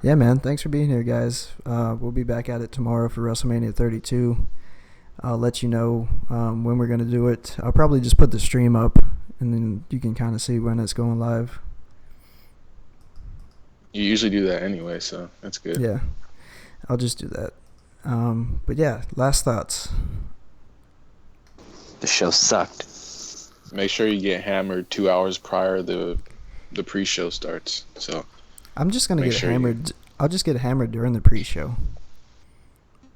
Yeah, man. Thanks for being here, guys. We'll be back at it tomorrow for WrestleMania 32. I'll let you know when we're going to do it. I'll probably just put the stream up, and then you can kind of see when it's going live. You usually do that anyway, so that's good. Yeah, I'll just do that. But yeah, last thoughts. The show sucked. Make sure you get hammered 2 hours prior the pre-show starts. So I'm just gonna get hammered. I'll just get hammered during the pre-show.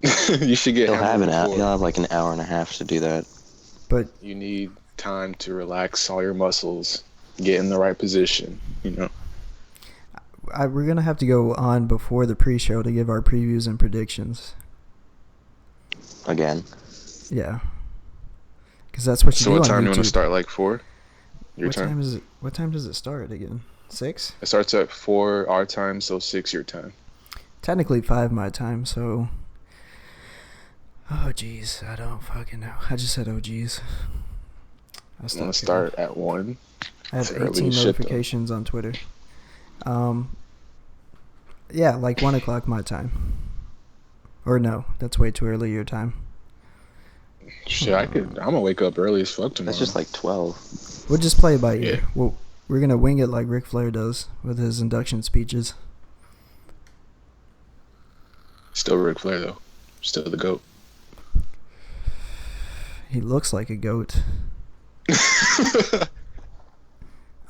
You should get. You'll have like an hour and a half to do that. But you need time to relax all your muscles, get in the right position. You know. We're gonna have to go on before the pre-show to give our previews and predictions. Again. Yeah. Because that's what you do. So what time on do you want to YouTube. start? Like 4? What time is it? What time does it start again? 6? It starts at 4 our time, so 6 your time. Technically 5 my time. So. Oh jeez, I don't fucking know. I just said oh jeez. I'm gonna start at 1. I have 18 notifications on Twitter. Yeah, like 1 o'clock my time. Or no, that's way too early your time. Shit, I'm gonna wake up early as fuck tomorrow. That's just like 12. We'll just play it by ear. Yeah. We're gonna wing it like Ric Flair does with his induction speeches. Still Ric Flair though. Still the GOAT. He looks like a goat.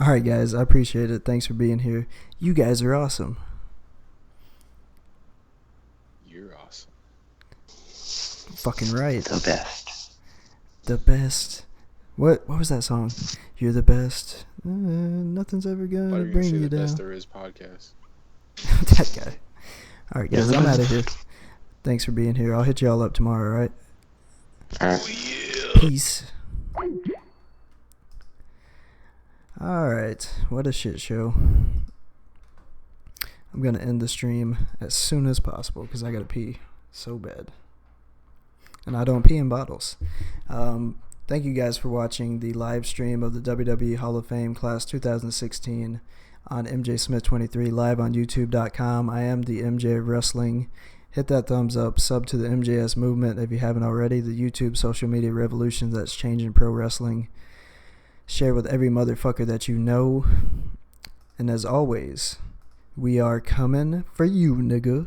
Alright guys, I appreciate it. Thanks for being here. You guys are awesome. You're awesome. Fucking right. The best. The best. What was that song? You're the best. Nothing's ever gonna bring you the down. Best There Is podcast. That guy. Alright guys, I'm out of here. Thanks for being here. I'll hit y'all up tomorrow, alright? Peace. Alright, what a shit show. I'm gonna end the stream as soon as possible because I gotta pee so bad. And I don't pee in bottles. Thank you guys for watching the live stream of the WWE Hall of Fame Class 2016 on MJ Smith 23 live on YouTube.com. I am the MJ of Wrestling. Hit that thumbs up. Sub to the MJS movement if you haven't already. The YouTube social media revolution that's changing pro wrestling. Share with every motherfucker that you know. And as always, we are coming for you, nigga.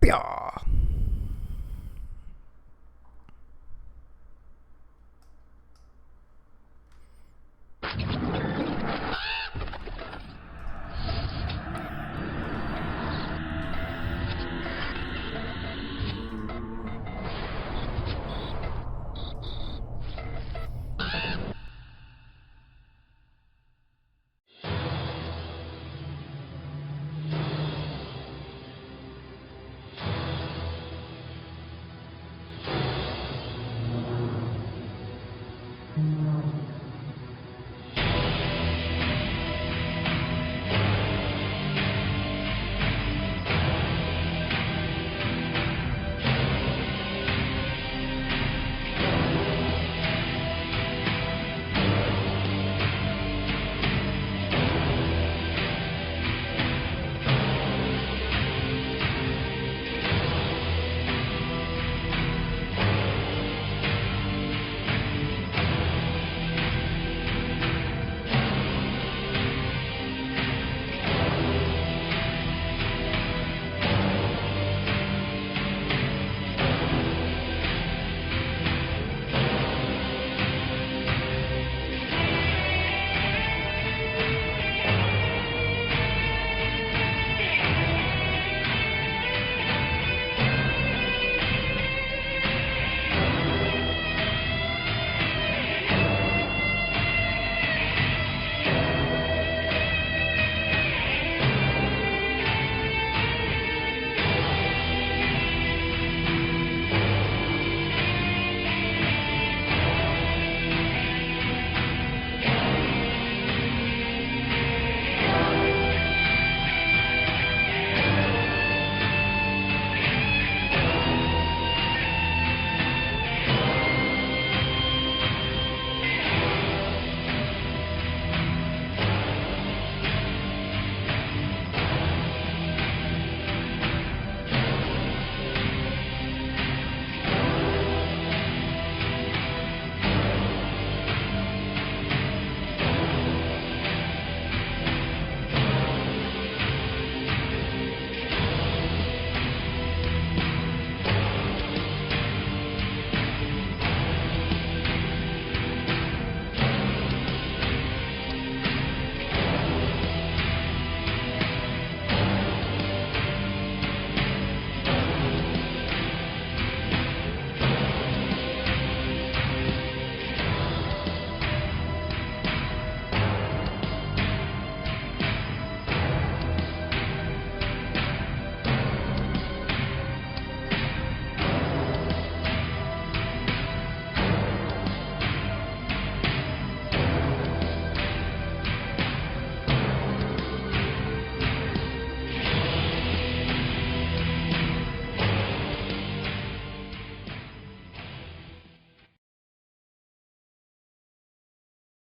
Yeah.